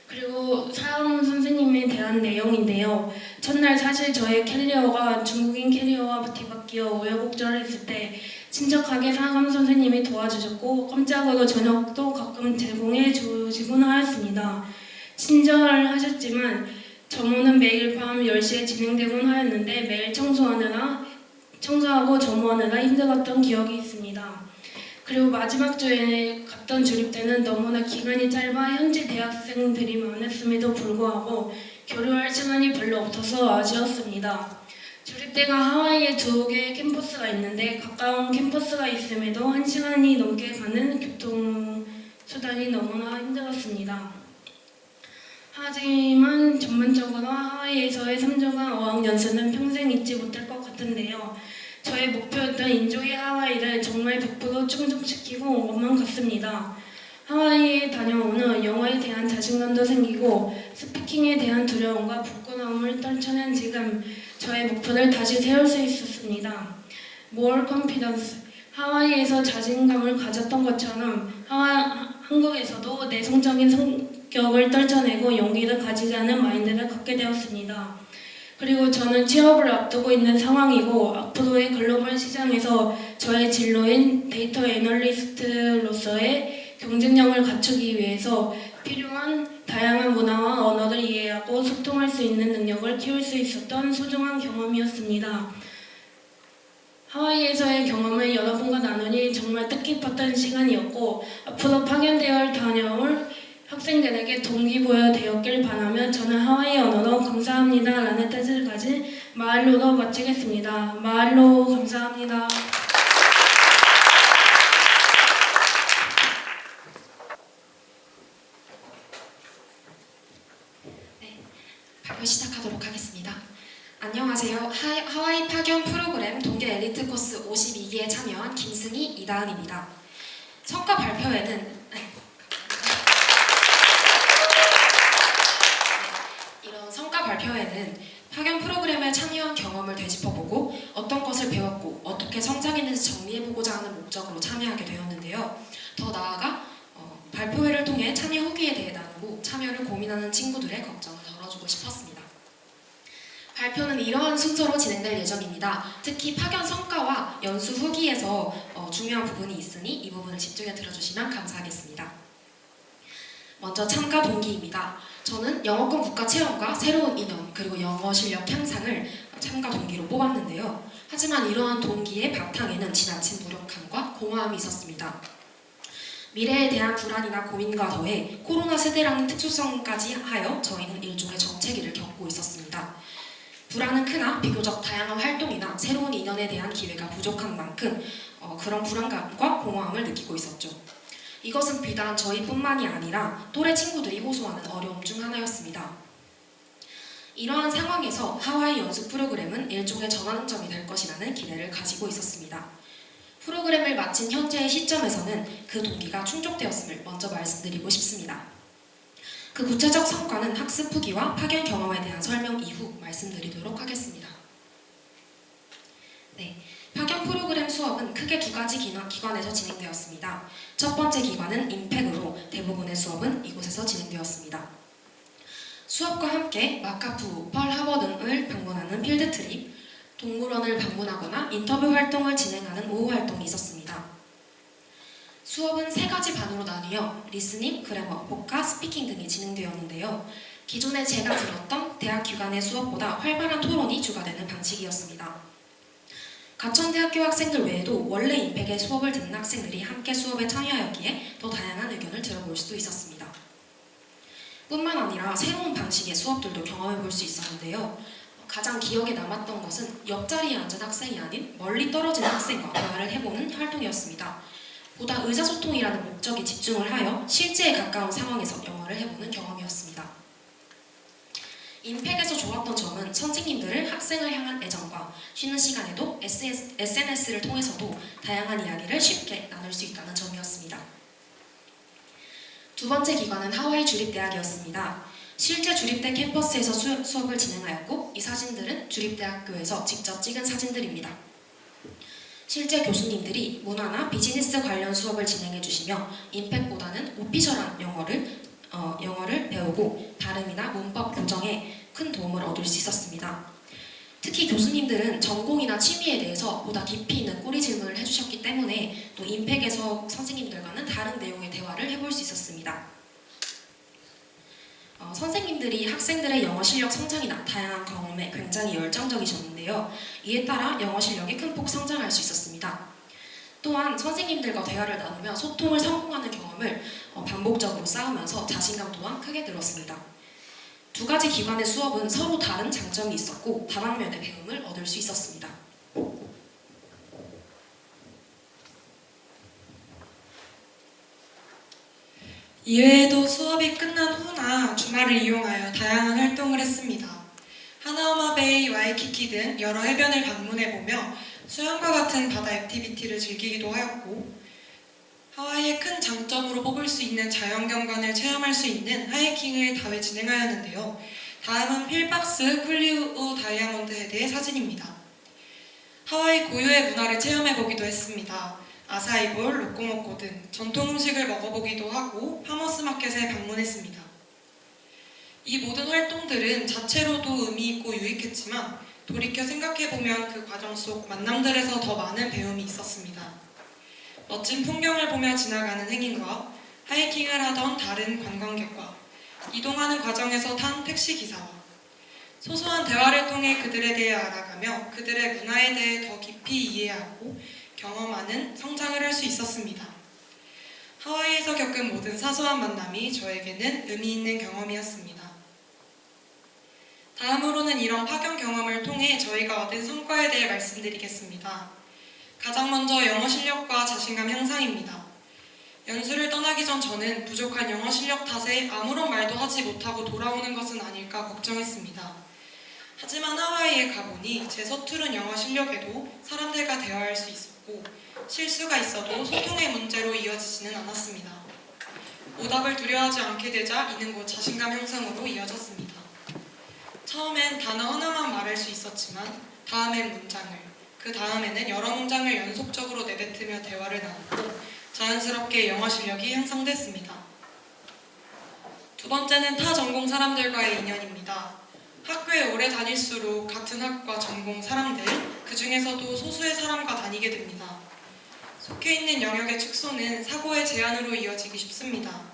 그리고 사람 선생님에 대한 내용인데요. 첫날 사실 저의 캐리어가 중국인 캐리어와 뒤바뀌어 우여곡절했을 때 친절하게 사감 선생님이 도와주셨고 깜짝으로 저녁도 가끔 제공해 주시곤 하였습니다. 친절하셨지만 점호는 매일 밤 10시에 진행되곤 하였는데 매일 청소하느라 청소하고 점호하느라 힘들었던 기억이 있습니다. 그리고 마지막 주에 갔던 주립대는 너무나 기간이 짧아 현지 대학생들이 많았음에도 불구하고 교류할 시간이 별로 없어서 아쉬웠습니다. 주립대가 하와이에 2개의 캠퍼스가 있는데 가까운 캠퍼스가 있음에도 1시간이 넘게 가는 교통수단이 너무나 힘들었습니다. 하지만 전반적으로 하와이에서의 3주간 어학연수는 평생 잊지 못할 것 같은데요. 저의 목표였던 인조이 하와이를 정말 100% 충족시키고 온 것만 같습니다. 하와이에 다녀온 후 영어에 대한 자신감도 생기고 스피킹에 대한 두려움과 부끄러움을 떨쳐낸 지금 저의 목표를 다시 세울 수 있었습니다. More confidence. 하와이에서 자신감을 가졌던 것처럼 한국에서도 내성적인 성격을 떨쳐내고 용기를 가지자는 마인드를 갖게 되었습니다. 그리고 저는 취업을 앞두고 있는 상황이고 앞으로의 글로벌 시장에서 저의 진로인 데이터 애널리스트로서의 경쟁력을 갖추기 위해서 필요한 다양한 문화와 언어를 이해하고 소통할 수 있는 능력을 키울 수 있었던 소중한 경험이었습니다. 하와이에서의 경험을 여러분과 나누니 정말 뜻깊었던 시간이었고 앞으로 파견대학을 다녀올 학생들에게 동기부여 되었길 바라며 저는 하와이 언어로 감사합니다 라는 뜻을 가진 마할로로 마치겠습니다. 마할로 감사합니다. 발표 시작하도록 하겠습니다. 안녕하세요. 하와이 파견 프로그램 동계 엘리트 코스 52기에 참여한 김승희, 이다은입니다. 성과 발표회는 이런 성과 발표회는 파견 프로그램에 참여한 경험을 되짚어보고 어떤 것을 배웠고 어떻게 성장했는지 정리해보고자 하는 목적으로 참여하게 되었는데요. 더 나아가 발표회를 통해 참여 후기에 대해 나누고 참여를 고민하는 친구들의 걱정을 덜어주고 싶었습니다. 발표는 이러한 순서로 진행될 예정입니다. 특히 파견 성과와 연수 후기에서 중요한 부분이 있으니 이 부분을 집중해 들어주시면 감사하겠습니다. 먼저 참가 동기입니다. 저는 영어권 국가 체험과 새로운 인연 그리고 영어 실력 향상을 참가 동기로 뽑았는데요. 하지만 이러한 동기의 바탕에는 지나친 무력함과 공허함이 있었습니다. 미래에 대한 불안이나 고민과 더해 코로나 세대라는 특수성까지 하여 저희는 일종의 정체기를 겪고 있었습니다. 불안은 크나 비교적 다양한 활동이나 새로운 인연에 대한 기회가 부족한 만큼 그런 불안감과 공허함을 느끼고 있었죠. 이것은 비단 저희뿐만이 아니라 또래 친구들이 호소하는 어려움 중 하나였습니다. 이러한 상황에서 하와이 연수 프로그램은 일종의 전환점이 될 것이라는 기대를 가지고 있었습니다. 프로그램을 마친 현재의 시점에서는 그 동기가 충족되었음을 먼저 말씀드리고 싶습니다. 그 구체적 성과는 학습 후기와 파견 경험에 대한 설명 이후 말씀드리도록 하겠습니다. 파견 프로그램 수업은 크게 2가지 기관에서 진행되었습니다. 첫 번째 기관은 임팩으로 대부분의 수업은 이곳에서 진행되었습니다. 수업과 함께 마카푸, 펄하버 등을 방문하는 필드 트립, 동물원을 방문하거나 인터뷰 활동을 진행하는 오후 활동이 있었습니다. 수업은 3가지 반으로 나뉘어 리스닝, 그래머, 복화, 스피킹 등이 진행되었는데요. 기존에 제가 들었던 대학 기관의 수업보다 활발한 토론이 주가 되는 방식이었습니다. 가천대학교 학생들 외에도 원래 임팩의 수업을 듣는 학생들이 함께 수업에 참여하였기에 더 다양한 의견을 들어볼 수도 있었습니다. 뿐만 아니라 새로운 방식의 수업들도 경험해볼 수 있었는데요. 가장 기억에 남았던 것은 옆자리에 앉은 학생이 아닌 멀리 떨어진 학생과 대화를 해보는 활동이었습니다. 보다 의사소통이라는 목적에 집중을 하여 실제에 가까운 상황에서 영어를 해보는 경험이었습니다. 임팩에서 좋았던 점은 선생님들을 학생을 향한 애정과 쉬는 시간에도 SNS를 통해서도 다양한 이야기를 쉽게 나눌 수 있다는 점이었습니다. 2번째 기관은 하와이 주립대학이었습니다. 실제 주립대 캠퍼스에서 수업을 진행하였고 이 사진들은 주립대학교에서 직접 찍은 사진들입니다. 실제 교수님들이 문화나 비즈니스 관련 수업을 진행해 주시며 임팩보다는 오피셜한 영어를 배우고 발음이나 문법 교정에 큰 도움을 얻을 수 있었습니다. 특히 교수님들은 전공이나 취미에 대해서 보다 깊이 있는 꼬리 질문을 해주셨기 때문에 또 임팩에서 선생님들과는 다른 내용의 대화를 해볼 수 있었습니다. 선생님들이 학생들의 영어 실력 성장이나 다양한 경험에 굉장히 열정적이셨는데요. 이에 따라 영어 실력이 큰 폭 성장할 수 있었습니다. 또한 선생님들과 대화를 나누며 소통을 성공하는 경험을 반복적으로 쌓으면서 자신감 또한 크게 늘었습니다. 두 가지 기관의 수업은 서로 다른 장점이 있었고 다방면의 배움을 얻을 수 있었습니다. 이외에도 수업이 끝난 후나 주말을 이용하여 다양한 활동을 했습니다. 하나오마베이, 와이키키 등 여러 해변을 방문해보며 수영과 같은 바다 액티비티를 즐기기도 하였고, 하와이의 큰 장점으로 뽑을 수 있는 자연경관을 체험할 수 있는 하이킹을 다회 진행하였는데요. 다음은 필박스 쿨리우 다이아몬드 헤드의 사진입니다. 하와이 고유의 문화를 체험해보기도 했습니다. 아사이볼, 로코모코 등 전통 음식을 먹어보기도 하고 파머스 마켓에 방문했습니다. 이 모든 활동들은 자체로도 의미 있고 유익했지만 돌이켜 생각해보면 그 과정 속 만남들에서 더 많은 배움이 있었습니다. 멋진 풍경을 보며 지나가는 행인과 하이킹을 하던 다른 관광객과 이동하는 과정에서 탄 택시기사와 소소한 대화를 통해 그들에 대해 알아가며 그들의 문화에 대해 더 깊이 이해하고 경험하는 성장을 할 수 있었습니다. 하와이에서 겪은 모든 사소한 만남이 저에게는 의미 있는 경험이었습니다. 다음으로는 이런 파견 경험을 통해 저희가 얻은 성과에 대해 말씀드리겠습니다. 가장 먼저 영어 실력과 자신감 향상입니다. 연수를 떠나기 전 저는 부족한 영어 실력 탓에 아무런 말도 하지 못하고 돌아오는 것은 아닐까 걱정했습니다. 하지만 하와이에 가보니 제 서투른 영어 실력에도 사람들과 대화할 수 있었고 실수가 있어도 소통의 문제로 이어지지는 않았습니다. 오답을 두려워하지 않게 되자 이는 곧 자신감 향상으로 이어졌습니다. 처음엔 단어 하나만 말할 수 있었지만 다음엔 문장을, 그 다음에는 여러 문장을 연속적으로 내뱉으며 대화를 나누고 자연스럽게 영어 실력이 향상됐습니다. 두 번째는 타 전공 사람들과의 인연입니다. 학교에 오래 다닐수록 같은 학과 전공 사람들, 그 중에서도 소수의 사람과 다니게 됩니다. 속해 있는 영역의 축소는 사고의 제한으로 이어지기 쉽습니다.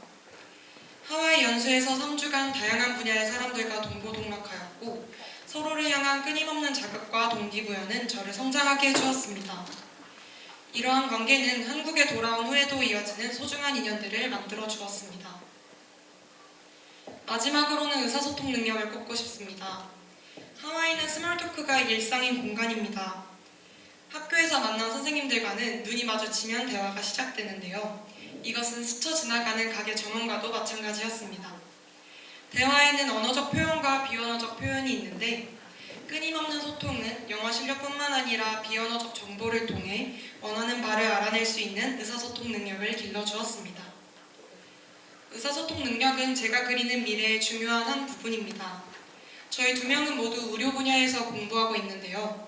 하와이 연수에서 3주간 다양한 분야의 사람들과 동고동락하였고 서로를 향한 끊임없는 자극과 동기부여는 저를 성장하게 해주었습니다. 이러한 관계는 한국에 돌아온 후에도 이어지는 소중한 인연들을 만들어 주었습니다. 마지막으로는 의사소통 능력을 꼽고 싶습니다. 하와이는 스몰 토크가 일상인 공간입니다. 학교에서 만난 선생님들과는 눈이 마주치면 대화가 시작되는데요. 이것은 스쳐 지나가는 가게 점원과도 마찬가지였습니다. 대화에는 언어적 표현과 비언어적 표현이 있는데 끊임없는 소통은 영어 실력뿐만 아니라 비언어적 정보를 통해 원하는 바를 알아낼 수 있는 의사소통 능력을 길러주었습니다. 의사소통 능력은 제가 그리는 미래의 중요한 한 부분입니다. 저희 두 명은 모두 의료 분야에서 공부하고 있는데요.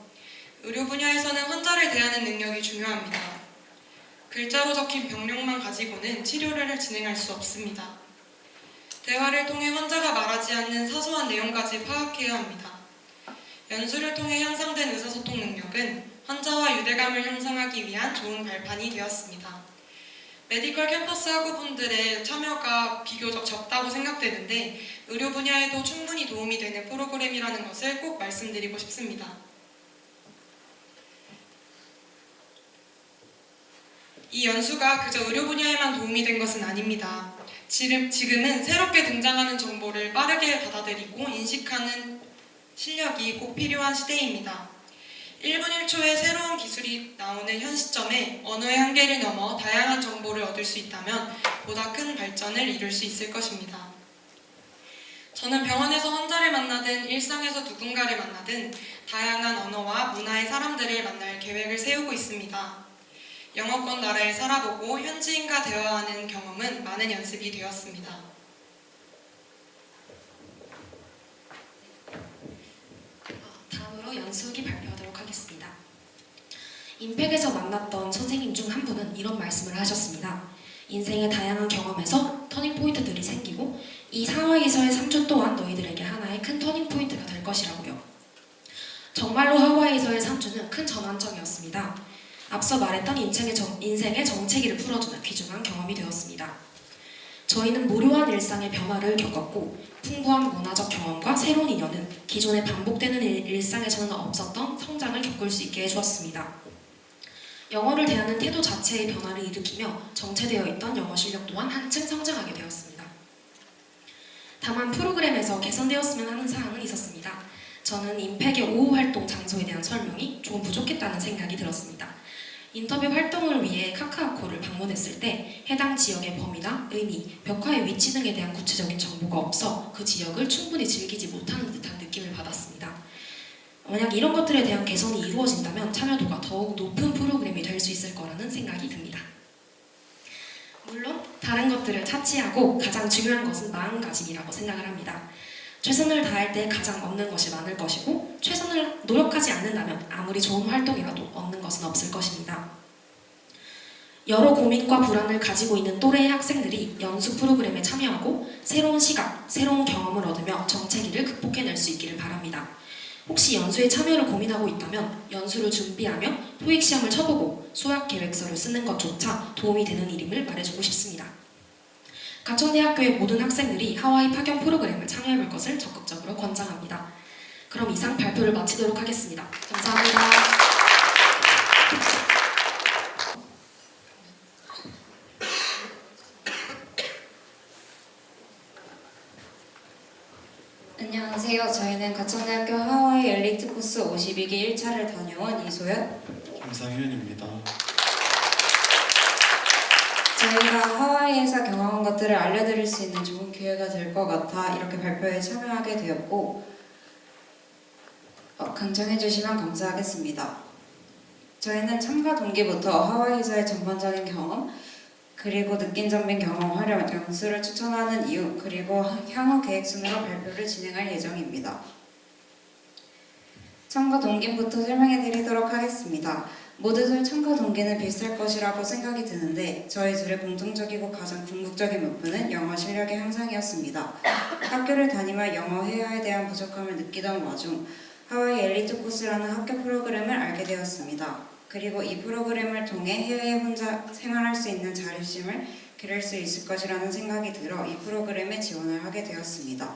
의료 분야에서는 환자를 대하는 능력이 중요합니다. 글자로 적힌 병력만 가지고는 치료를 진행할 수 없습니다. 대화를 통해 환자가 말하지 않는 사소한 내용까지 파악해야 합니다. 연수를 통해 향상된 의사소통 능력은 환자와 유대감을 형성하기 위한 좋은 발판이 되었습니다. 메디컬 캠퍼스 학우분들의 참여가 비교적 적다고 생각되는데 의료 분야에도 충분히 도움이 되는 프로그램이라는 것을 꼭 말씀드리고 싶습니다. 이 연수가 그저 의료 분야에만 도움이 된 것은 아닙니다. 지금은 새롭게 등장하는 정보를 빠르게 받아들이고 인식하는 실력이 꼭 필요한 시대입니다. 1분 1초에 새로운 기술이 나오는 현 시점에 언어의 한계를 넘어 다양한 정보를 얻을 수 있다면 보다 큰 발전을 이룰 수 있을 것입니다. 저는 병원에서 환자를 만나든 일상에서 누군가를 만나든 다양한 언어와 문화의 사람들을 만날 계획을 세우고 있습니다. 영어권 나라에 살아보고 현지인과 대화하는 경험은 많은 연습이 되었습니다. 다음으로 연수기 발표하도록 하겠습니다. 임팩에서 만났던 선생님 중 한 분은 이런 말씀을 하셨습니다. 인생의 다양한 경험에서 터닝포인트들이 생기고 이 하와이에서의 3주 또한 너희들에게 하나의 큰 터닝포인트가 될 것이라고요. 정말로 하와이에서의 3주는 큰 전환점이었습니다. 앞서 말했던 인생의 정체기를 풀어주는 귀중한 경험이 되었습니다. 저희는 무료한 일상의 변화를 겪었고 풍부한 문화적 경험과 새로운 인연은 기존에 반복되는 일상에서는 없었던 성장을 겪을 수 있게 해주었습니다. 영어를 대하는 태도 자체의 변화를 일으키며 정체되어 있던 영어 실력 또한 한층 성장하게 되었습니다. 다만 프로그램에서 개선되었으면 하는 사항은 있었습니다. 저는 임팩의 오후 활동 장소에 대한 설명이 조금 부족했다는 생각이 들었습니다. 인터뷰 활동을 위해 카카오콜을 방문했을 때 해당 지역의 범위나 의미, 벽화의 위치 등에 대한 구체적인 정보가 없어 그 지역을 충분히 즐기지 못하는 듯한 느낌을 받았습니다. 만약 이런 것들에 대한 개선이 이루어진다면 참여도가 더욱 높은 프로그램이 될 수 있을 거라는 생각이 듭니다. 물론 다른 것들을 차치하고 가장 중요한 것은 마음가짐이라고 생각을 합니다. 최선을 다할 때 가장 얻는 것이 많을 것이고 최선을 노력하지 않는다면 아무리 좋은 활동이라도 얻는 것은 없을 것입니다. 여러 고민과 불안을 가지고 있는 또래의 학생들이 연수 프로그램에 참여하고 새로운 시각, 새로운 경험을 얻으며 정체기를 극복해낼 수 있기를 바랍니다. 혹시 연수에 참여를 고민하고 있다면 연수를 준비하며 토익 시험을 쳐보고 수학 계획서를 쓰는 것조차 도움이 되는 일임을 말해주고 싶습니다. 가천대학교의 모든 학생들이 하와이 파견 프로그램을 참여해볼 것을 적극적으로 권장합니다. 그럼 이상 발표를 마치도록 하겠습니다. 감사합니다. 안녕하세요. 저희는 가천대학교 하와이 엘리트 코스 52기 1차를 다녀온 이소연, 김상현입니다. 저희가 하와이에서 경험한 것들을 알려드릴 수 있는 좋은 기회가 될 것 같아 이렇게 발표에 참여하게 되었고 강청해 주시면 감사하겠습니다. 저희는 참가 동기부터 하와이에서의 전반적인 경험, 그리고 느낀 점인 경험, 활용, 연수를 추천하는 이유, 그리고 향후 계획 순으로 발표를 진행할 예정입니다. 참가 동기부터 설명해 드리도록 하겠습니다. 모두들 참가 동기는 비슷할 것이라고 생각이 드는데 저희 둘의 공통적이고 가장 궁극적인 목표는 영어 실력의 향상이었습니다. 학교를 다니며 영어 회화에 대한 부족함을 느끼던 와중 하와이 엘리트 코스라는 학교 프로그램을 알게 되었습니다. 그리고 이 프로그램을 통해 해외에 혼자 생활할 수 있는 자립심을 기를 수 있을 것이라는 생각이 들어 이 프로그램에 지원을 하게 되었습니다.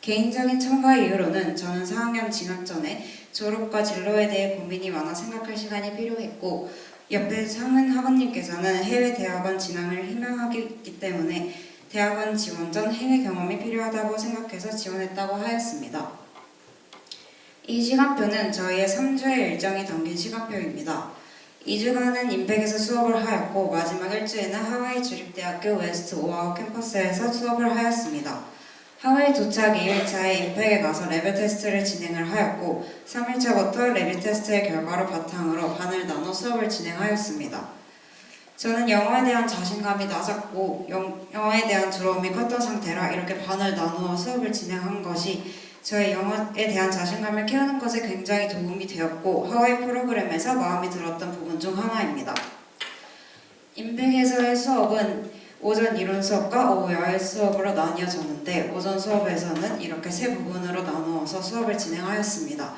개인적인 참가 이유로는 저는 4학년 진학 전에 졸업과 진로에 대해 고민이 많아 생각할 시간이 필요했고 옆에 상은 학원님께서는 해외 대학원 진학을 희망하기 때문에 대학원 지원 전 해외 경험이 필요하다고 생각해서 지원했다고 하였습니다. 이 시간표는 저희의 3주의 일정이 담긴 시간표입니다. 2주간은 임팩에서 수업을 하였고 마지막 일주에는 하와이 주립대학교 웨스트 오아후 캠퍼스에서 수업을 하였습니다. 하와이 도착 2일차에 임팩에 가서 레벨 테스트를 진행을 하였고 3일차부터 레벨 테스트의 결과를 바탕으로 반을 나눠 수업을 진행하였습니다. 저는 영어에 대한 자신감이 낮았고 영어에 대한 두려움이 컸던 상태라 이렇게 반을 나누어 수업을 진행한 것이 저의 영어에 대한 자신감을 키우는 것에 굉장히 도움이 되었고 하와이 프로그램에서 마음에 들었던 부분 중 하나입니다. 임팩에서의 수업은 오전 이론 수업과 오후 야외 수업으로 나뉘어졌는데 오전 수업에서는 이렇게 세 부분으로 나누어서 수업을 진행하였습니다.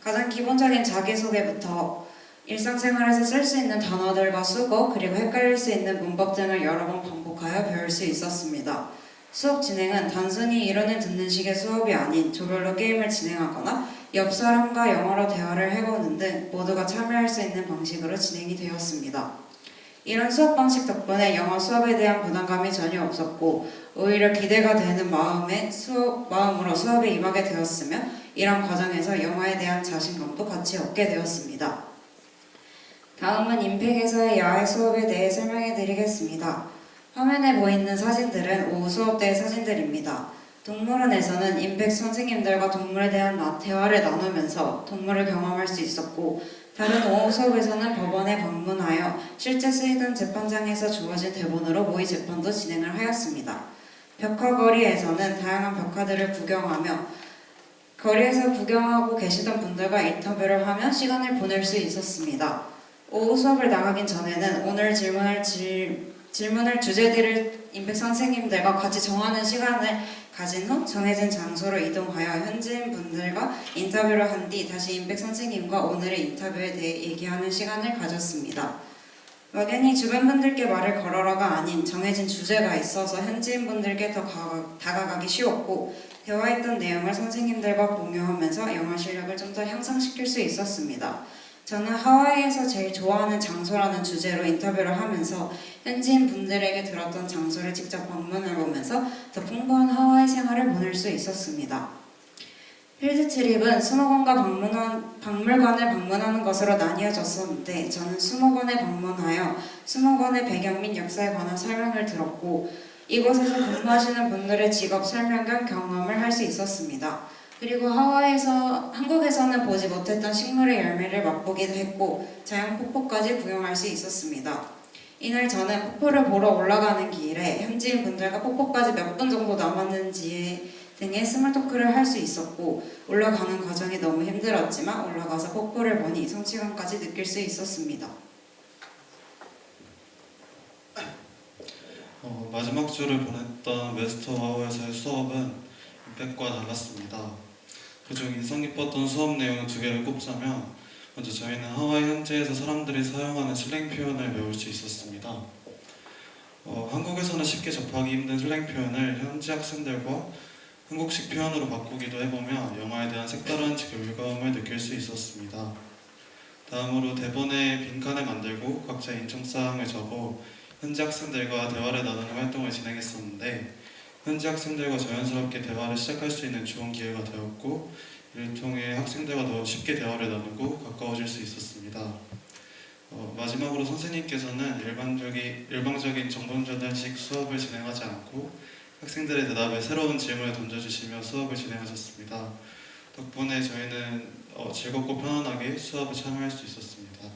가장 기본적인 자기소개부터 일상생활에서 쓸 수 있는 단어들과 수거 그리고 헷갈릴 수 있는 문법 등을 여러 번 반복하여 배울 수 있었습니다. 수업 진행은 단순히 이론을 듣는 식의 수업이 아닌 조별로 게임을 진행하거나 옆 사람과 영어로 대화를 해보는 등 모두가 참여할 수 있는 방식으로 진행이 되었습니다. 이런 수업 방식 덕분에 영어 수업에 대한 부담감이 전혀 없었고 오히려 기대가 되는 마음으로 수업에 임하게 되었으며 이런 과정에서 영어에 대한 자신감도 같이 얻게 되었습니다. 다음은 임팩에서의 야외 수업에 대해 설명해 드리겠습니다. 화면에 보이는 사진들은 오후 수업 때의 사진들입니다. 동물원에서는 임팩 선생님들과 동물에 대한 대화를 나누면서 동물을 경험할 수 있었고 다른 오후 수업에서는 법원에 방문하여 실제 쓰이던 재판장에서 주어진 대본으로 모의 재판도 진행을 하였습니다. 벽화거리에서는 다양한 벽화들을 구경하며 거리에서 구경하고 계시던 분들과 인터뷰를 하며 시간을 보낼 수 있었습니다. 오후 수업을 나가긴 전에는 오늘 질문할 주제들을 임팩 선생님들과 같이 정하는 시간을 가진 후 정해진 장소로 이동하여 현지인 분들과 인터뷰를 한 뒤 다시 임팩 선생님과 오늘의 인터뷰에 대해 얘기하는 시간을 가졌습니다. 막연히 주변 분들께 말을 걸어라가 아닌 정해진 주제가 있어서 현지인 분들께 더 다가가기 쉬웠고 대화했던 내용을 선생님들과 공유하면서 영어 실력을 좀 더 향상시킬 수 있었습니다. 저는 하와이에서 제일 좋아하는 장소라는 주제로 인터뷰를 하면서 현지인 분들에게 들었던 장소를 직접 방문해보면서 더 풍부한 하와이 생활을 보낼 수 있었습니다. 필드 트립은 수목원과 박물관을 방문하는 것으로 나뉘어졌었는데 저는 수목원에 방문하여 수목원의 배경 및 역사에 관한 설명을 들었고 이곳에서 근무하시는 분들의 직업 설명 겸 경험을 할 수 있었습니다. 그리고 한국에서는 보지 못했던 식물의 열매를 맛보기도 했고 자연 폭포까지 구경할 수 있었습니다. 이날 저는 폭포를 보러 올라가는 길에 현지인 분들과 폭포까지 몇 분 정도 남았는지 등의 스몰 토크를 할 수 있었고 올라가는 과정이 너무 힘들었지만 올라가서 폭포를 보니 성취감까지 느낄 수 있었습니다. 마지막 주를 보냈던 웨스트 하와이에서의 수업은 임팩과 달랐습니다. 그중 인상 깊었던 수업 내용 2개를 꼽자면 먼저 저희는 하와이 현지에서 사람들이 사용하는 슬랭 표현을 배울 수 있었습니다. 한국에서는 쉽게 접하기 힘든 슬랭 표현을 현지 학생들과 한국식 표현으로 바꾸기도 해보며 영어에 대한 색다른 교육감을 느낄 수 있었습니다. 다음으로 대본에 빈칸을 만들고 각자 인정사항을 적어 현지 학생들과 대화를 나누는 활동을 진행했었는데 현지 학생들과 자연스럽게 대화를 시작할 수 있는 좋은 기회가 되었고 이를 통해 학생들과 더 쉽게 대화를 나누고 가까워질 수 있었습니다. 마지막으로 선생님께서는 일방적인 정보 전달식 수업을 진행하지 않고 학생들의 대답에 새로운 질문을 던져주시며 수업을 진행하셨습니다. 덕분에 저희는 즐겁고 편안하게 수업에 참여할 수 있었습니다.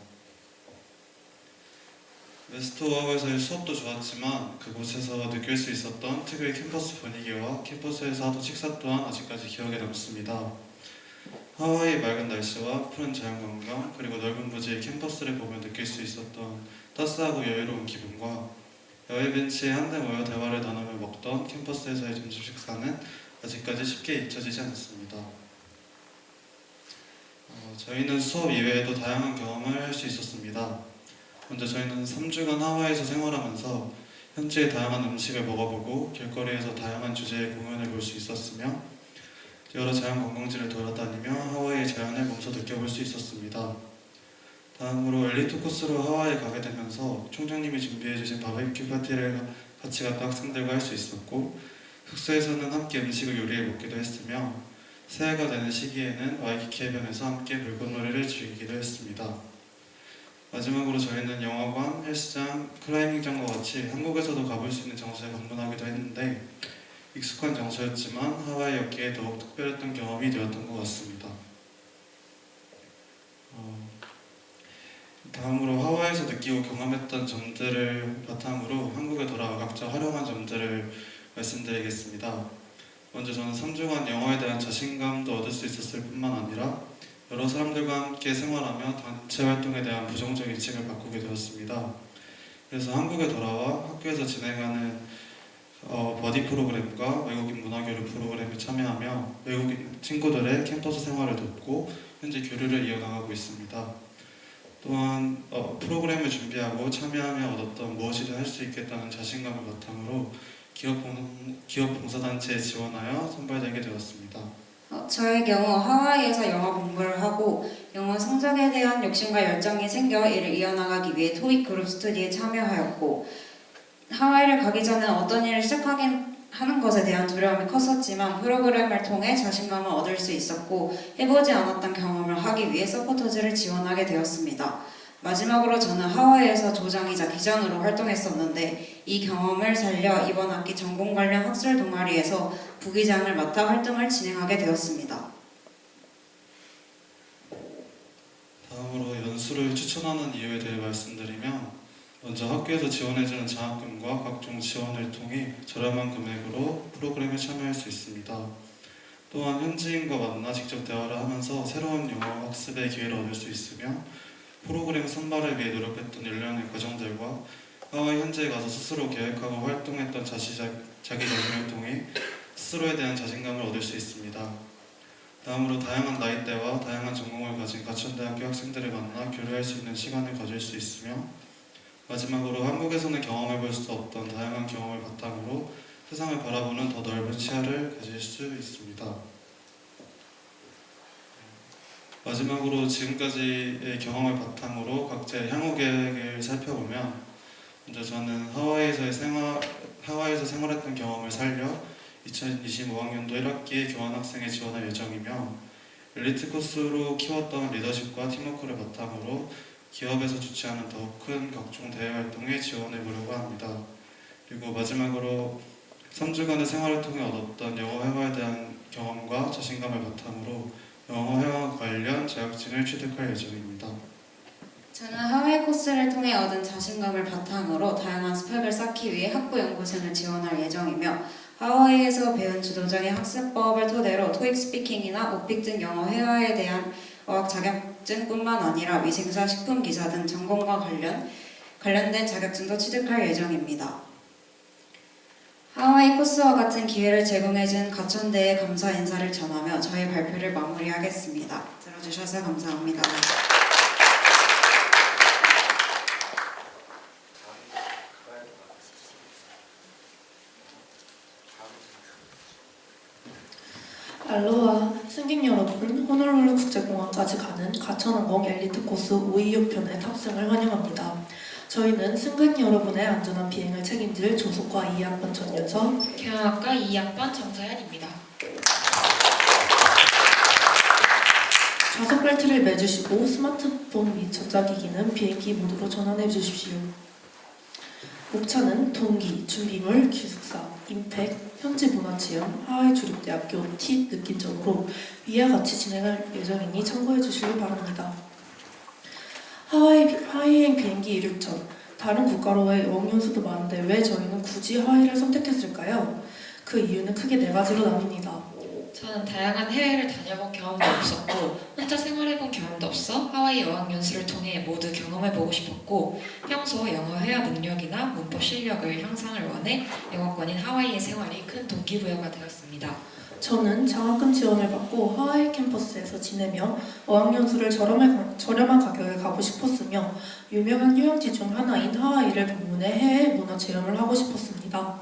웨스트 하와이에서의 수업도 좋았지만 그곳에서 느낄 수 있었던 특유의 캠퍼스 분위기와 캠퍼스에서 하던 식사 또한 아직까지 기억에 남습니다. 하와이의 맑은 날씨와 푸른 자연광경 그리고 넓은 부지의 캠퍼스를 보며 느낄 수 있었던 따스하고 여유로운 기분과 야외 벤치에 한데 모여 대화를 나누며 먹던 캠퍼스에서의 점심 식사는 아직까지 쉽게 잊혀지지 않습니다. 저희는 수업 이외에도 다양한 경험을 할 수 있었습니다. 먼저 저희는 3주간 하와이에서 생활하면서 현지의 다양한 음식을 먹어보고 길거리에서 다양한 주제의 공연을 볼 수 있었으며 여러 자연 관광지를 돌아다니며 하와이의 자연을 몸소 느껴볼 수 있었습니다. 다음으로 엘리트 코스로 하와이에 가게 되면서 총장님이 준비해주신 바베큐 파티를 같이 갔던 학생들과 할 수 있었고 숙소에서는 함께 음식을 요리해 먹기도 했으며 새해가 되는 시기에는 와이키키 해변에서 함께 물건놀이를 즐기기도 했습니다. 마지막으로 저희는 영화관, 헬스장, 클라이밍장과 같이 한국에서도 가볼 수 있는 장소에 방문하기도 했는데 익숙한 장소였지만 하와이였기에 더욱 특별했던 경험이 되었던 것 같습니다. 다음으로 하와이에서 느끼고 경험했던 점들을 바탕으로 한국에 돌아와 각자 활용한 점들을 말씀드리겠습니다. 먼저 저는 3주간 영어에 대한 자신감도 얻을 수 있었을 뿐만 아니라 여러 사람들과 함께 생활하며 단체 활동에 대한 부정적 인식을 바꾸게 되었습니다. 그래서 한국에 돌아와 학교에서 진행하는 버디 프로그램과 외국인 문화교류 프로그램에 참여하며 외국인 친구들의 캠퍼스 생활을 돕고 현재 교류를 이어나가고 있습니다. 또한 프로그램을 준비하고 참여하며 얻었던 무엇이든 할 수 있겠다는 자신감을 바탕으로 기업 봉사단체에 지원하여 선발되게 되었습니다. 저의 경우 하와이에서 영어 공부를 하고 영어 성적에 대한 욕심과 열정이 생겨 이를 이어나가기 위해 토익 그룹 스터디에 참여하였고 하와이를 가기 전에 어떤 일을 시작하는 것에 대한 두려움이 컸었지만 프로그램을 통해 자신감을 얻을 수 있었고 해보지 않았던 경험을 하기 위해 서포터즈를 지원하게 되었습니다. 마지막으로 저는 하와이에서 조장이자 기장으로 활동했었는데 이 경험을 살려 이번 학기 전공 관련 학술 동아리에서 부기장을 맡아 활동을 진행하게 되었습니다. 다음으로 연수를 추천하는 이유에 대해 말씀드리면 먼저 학교에서 지원해주는 장학금과 각종 지원을 통해 저렴한 금액으로 프로그램에 참여할 수 있습니다. 또한 현지인과 만나 직접 대화를 하면서 새로운 영어 학습의 기회를 얻을 수 있으며 프로그램 선발을 위해 노력했던 일련의 과정들과 하와이 현지에 가서 스스로 계획하고 활동했던 자기 적응을 통해 스스로에 대한 자신감을 얻을 수 있습니다. 다음으로 다양한 나이대와 다양한 전공을 가진 가천대학교 학생들을 만나 교류할 수 있는 시간을 가질 수 있으며 마지막으로 한국에서는 경험해 볼 수 없던 다양한 경험을 바탕으로 세상을 바라보는 더 넓은 시야를 가질 수 있습니다. 마지막으로 지금까지의 경험을 바탕으로 각자의 향후 계획을 살펴보면 먼저 저는 하와이에서 생활했던 경험을 살려 2025학년도 1학기에 교환학생에 지원할 예정이며 엘리트 코스로 키웠던 리더십과 팀워크를 바탕으로 기업에서 주최하는 더 큰 각종 대외 활동에 지원해 보려고 합니다. 그리고 마지막으로 3주간의 생활을 통해 얻었던 영어 회화에 대한 경험과 자신감을 바탕으로 영어 회화 관련 자격증을 취득할 예정입니다. 저는 하와이 코스를 통해 얻은 자신감을 바탕으로 다양한 스펙을 쌓기 위해 학부 연구생을 지원할 예정이며 하와이에서 배운 주도적인 학습법을 토대로 토익 스피킹이나 오픽 등 영어 회화에 대한 어학 자격증뿐만 아니라 위생사, 식품기사 등 전공과 관련된 자격증도 취득할 예정입니다. 하와이 코스와 같은 기회를 제공해준 가천대에 감사 인사를 전하며 저희 발표를 마무리하겠습니다. 들어주셔서 감사합니다. 알로하 승객 여러분, 호놀룰루 국제공항까지 가는 가천항공 엘리트 코스 526편에 탑승을 환영합니다. 저희는 승객 여러분의 안전한 비행을 책임질 조속과 2학번 전윤석, 경영학과 2학번 정서연입니다. 좌석 벨트를 매주시고 스마트폰 및 전자기기는 비행기 모드로 전환해 주십시오. 목차는 동기, 준비물, 기숙사, 임팩, 현지 문화체험, 하와이 주립대학교, 팁 느낀점으로 위와 같이 진행할 예정이니 참고해 주시기 바랍니다. 하와이행 비행기 이륙 전 다른 국가로의 어학연수도 많은데 왜 저희는 굳이 하와이를 선택했을까요? 그 이유는 크게 4가지로 나뉩니다. 저는 다양한 해외를 다녀본 경험도 없었고 혼자 생활해본 경험도 없어 하와이 어학연수를 통해 모두 경험해보고 싶었고 평소 영어 회화 능력이나 문법 실력을 향상을 원해 영어권인 하와이의 생활이 큰 동기부여가 되었습니다. 저는 장학금 지원을 받고 하와이 캠퍼스에서 지내며 어학연수를 저렴한 가격에 가고 싶었으며 유명한 휴양지 중 하나인 하와이를 방문해 해외 문화 체험을 하고 싶었습니다.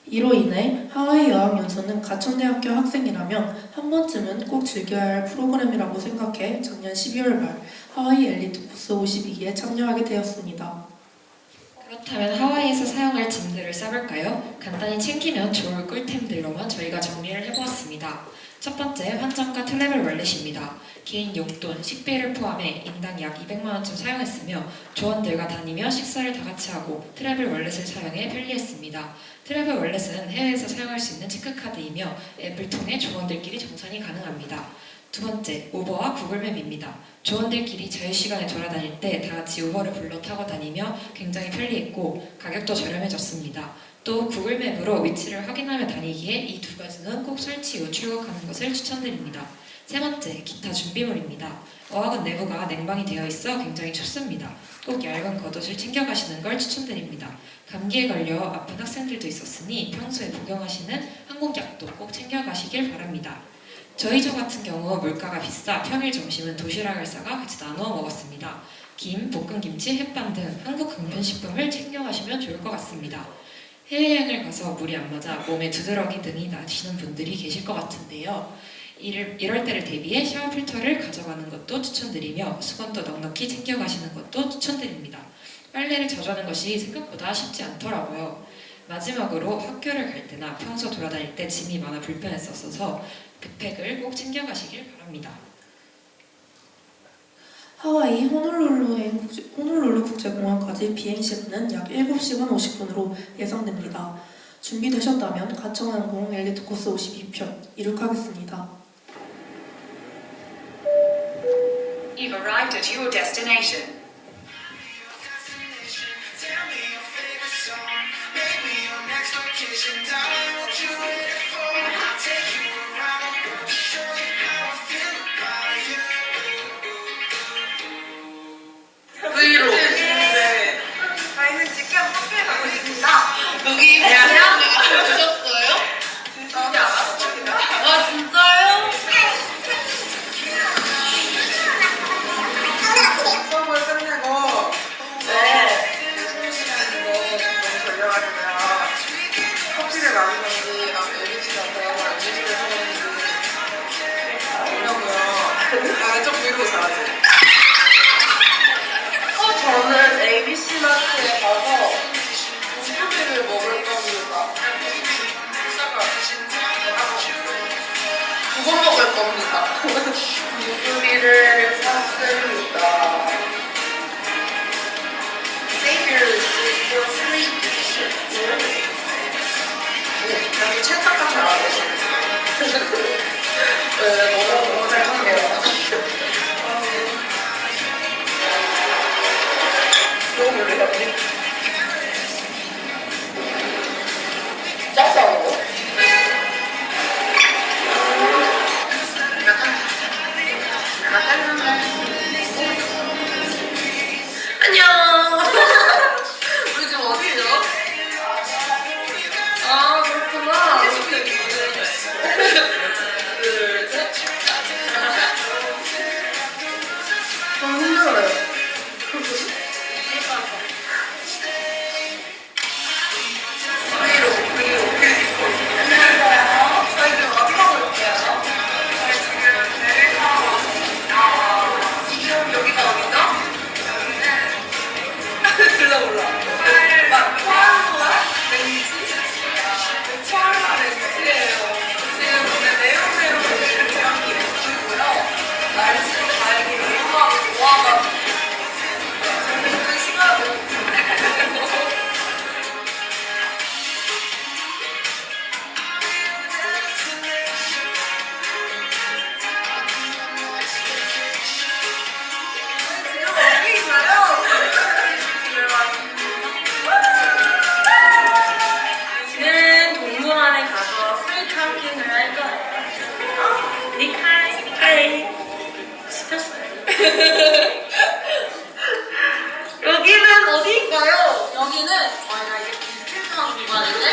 이로 인해 하와이 어학연수는 가천대학교 학생이라면 한 번쯤은 꼭 즐겨야 할 프로그램이라고 생각해 작년 12월 말 하와이 엘리트 코스 52기에 참여하게 되었습니다. 그렇다면 하와이에서 사용할 짐들을 싸볼까요? 간단히 챙기면 좋을 꿀템들로만 저희가 정리를 해보았습니다. 첫 번째, 환전과 트래블 월렛입니다. 개인 용돈, 식비를 포함해 인당 약 200만원쯤 사용했으며 조원들과 다니며 식사를 다 같이 하고 트래블 월렛을 사용해 편리했습니다. 트래블 월렛은 해외에서 사용할 수 있는 체크카드이며 앱을 통해 조원들끼리 정산이 가능합니다. 두 번째, 우버와 구글맵입니다. 조원들끼리 자유시간에 돌아다닐 때 다 같이 우버를 불러 타고 다니며 굉장히 편리했고 가격도 저렴해졌습니다. 또 구글맵으로 위치를 확인하며 다니기에 이 2가지는 꼭 설치 후 출국하는 것을 추천드립니다. 세 번째, 기타 준비물입니다. 어학원 내부가 냉방이 되어 있어 굉장히 춥습니다. 꼭 얇은 겉옷을 챙겨가시는 걸 추천드립니다. 감기에 걸려 아픈 학생들도 있었으니 평소에 복용하시는 항공약도 꼭 챙겨가시길 바랍니다. 저희 조 같은 경우 물가가 비싸 평일 점심은 도시락을 싸가 같이 나누어 먹었습니다. 김, 볶음김치, 햇반 등 한국 간편식품을 챙겨가시면 좋을 것 같습니다. 해외여행을 가서 물이 안 맞아 몸에 두드러기 등이 나시는 분들이 계실 것 같은데요. 이럴 때를 대비해 샤워 필터를 가져가는 것도 추천드리며 수건도 넉넉히 챙겨가시는 것도 추천드립니다. 빨래를 자주 하는 것이 생각보다 쉽지 않더라고요. 마지막으로 학교를 갈 때나 평소 돌아다닐 때 짐이 많아 불편했었어서 백팩을 꼭 챙겨가시길 바랍니다. 하와이 호놀룰루 국제공항까지 비행시간은 약 7시간 50분으로 예상됩니다. 준비되셨다면 가천항공 엘리트 코스 52편 이륙하겠습니다. You've arrived at your destination. 브이로그. 네. 저희는 지금 학교에 가고 있습니다. 여기 대학 오셨어요? 진짜 알았습니다. 아 진짜요? 수업을 끝내고 네. 어디죠? 아, 그렇구나. 둘, 셋. 너무 힘들어요. 저희 지금 어디 가고 있어요? 저희 지금 배를 타고 왔습니다. 지금 여기가 어디죠? 여기는 들러올라. 포항도와 렌지? 포항과 렌지예요. 지금 오늘 내용대로 대학이 예쁘고요. 날씨도 다행히 너무 좋아가지고 재밌는 시간을 저희는 동물원에 가서 프리카킹을 할 거예요. 니카이 시켰어요. 여기는 어디인가요? 여기는 저희가 이제 비슷한 공간인데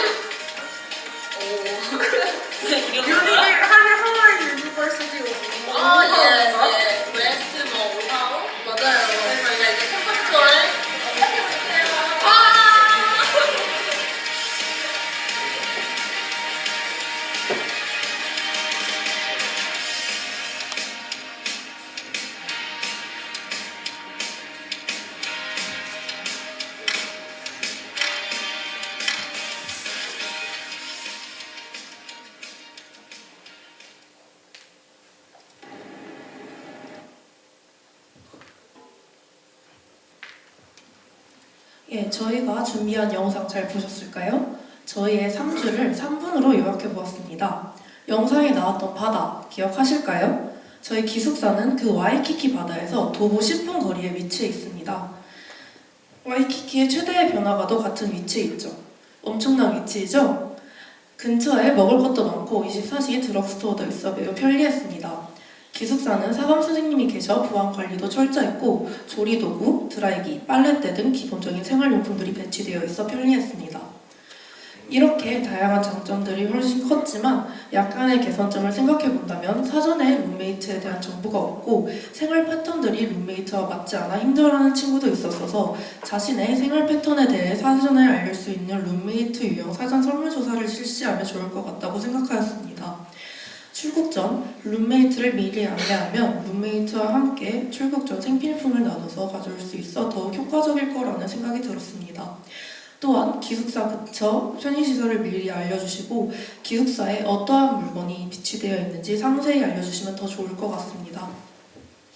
유니를 한해 하와이 유니버시티 예. 웨스트 뭐 오하우? 맞아요. 그래서 저희가 이제 캠퍼스를 예, 저희가 준비한 영상 잘 보셨을까요? 저희의 3주를 3분으로 요약해 보았습니다. 영상에 나왔던 바다 기억하실까요? 저희 기숙사는 그 와이키키 바다에서 도보 10분 거리에 위치해 있습니다. 와이키키의 최대의 변화가도 같은 위치에 있죠. 엄청난 위치이죠? 근처에 먹을 것도 많고 24시 드럭스토어도 있어 매우 편리했습니다. 기숙사는 사감 선생님이 계셔 보안 관리도 철저했고 조리도구, 드라이기, 빨랫대 등 기본적인 생활용품들이 배치되어 있어 편리했습니다. 이렇게 다양한 장점들이 훨씬 컸지만 약간의 개선점을 생각해 본다면 사전에 룸메이트에 대한 정보가 없고 생활 패턴들이 룸메이트와 맞지 않아 힘들어하는 친구도 있었어서 자신의 생활 패턴에 대해 사전에 알릴 수 있는 룸메이트 유형 사전 설문조사를 실시하면 좋을 것 같다고 생각하였습니다. 출국 전 룸메이트를 미리 안내하면 룸메이트와 함께 출국 전 생필품을 나눠서 가져올 수 있어 더욱 효과적일 거라는 생각이 들었습니다. 또한 기숙사 근처 편의시설을 미리 알려주시고 기숙사에 어떠한 물건이 비치되어 있는지 상세히 알려주시면 더 좋을 것 같습니다.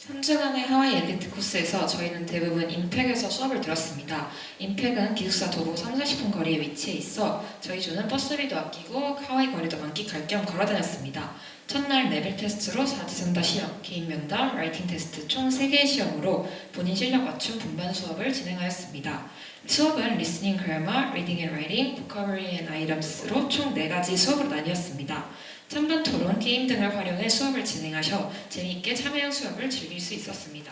3주간의 하와이 엘리트 코스에서 저희는 대부분 임팩에서 수업을 들었습니다. 임팩은 기숙사 도보 30-40분 거리에 위치해 있어 저희 조는 버스비도 아끼고 하와이 거리도 만끽할 겸 걸어다녔습니다. 첫날 레벨 테스트로 4지선다 시험, 개인 면담, 라이팅 테스트 총 3개의 시험으로 본인 실력 맞춤 분반 수업을 진행하였습니다. 수업은 리스닝 그래머, 리딩 앤 라이팅, 보커버리 앤 아이템스로 총 4가지 수업으로 나뉘었습니다. 찬반 토론, 게임 등을 활용해 수업을 진행하셔 재미있게 참여형 수업을 즐길 수 있었습니다.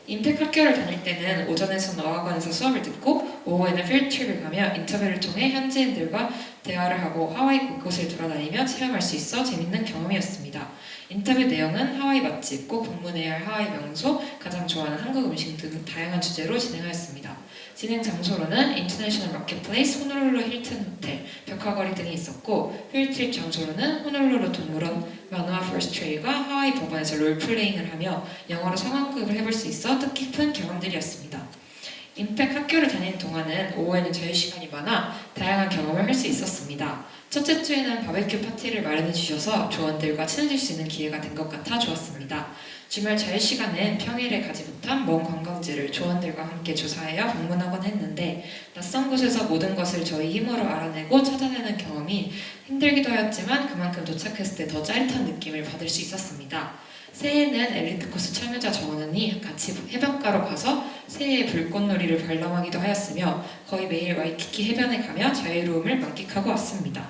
임팩 학교를 다닐 때는 오전에서는 어학원에서 수업을 듣고 오후에는 필드트립을 가며 인터뷰를 통해 현지인들과 대화를 하고 하와이 곳곳을 돌아다니며 체험할 수 있어 재밌는 경험이었습니다. 인터뷰 내용은 하와이 맛집, 꼭 방문해야 할 하와이 명소, 가장 좋아하는 한국 음식 등 다양한 주제로 진행하였습니다. 진행 장소로는 인터내셔널 마켓플레이스, 호놀룰루 힐튼 호텔, 벽화거리 등이 있었고 필드트립 장소로는 호놀룰루 동물원, 마누아 포레스트리가 하와이 법원에서 롤플레잉을 하며 영어로 상황극을 해볼 수 있어 뜻깊은 경험들이었습니다. 임팩 학교를 다니는 동안은 오후에는 자유시간이 많아 다양한 경험을 할 수 있었습니다. 첫째 주에는 바베큐 파티를 마련해 주셔서 조원들과 친해질 수 있는 기회가 된 것 같아 좋았습니다. 주말 자유시간엔 평일에 가지 못한 먼 관광지를 조원들과 함께 조사하여 방문하곤 했는데 낯선 곳에서 모든 것을 저희 힘으로 알아내고 찾아내는 경험이 힘들기도 하였지만 그만큼 도착했을 때 더 짜릿한 느낌을 받을 수 있었습니다. 새해에는 엘리트 코스 참여자 정원은이 같이 해변가로 가서 새해의 불꽃놀이를 관람하기도 하였으며 거의 매일 와이키키 해변에 가며 자유로움을 만끽하고 왔습니다.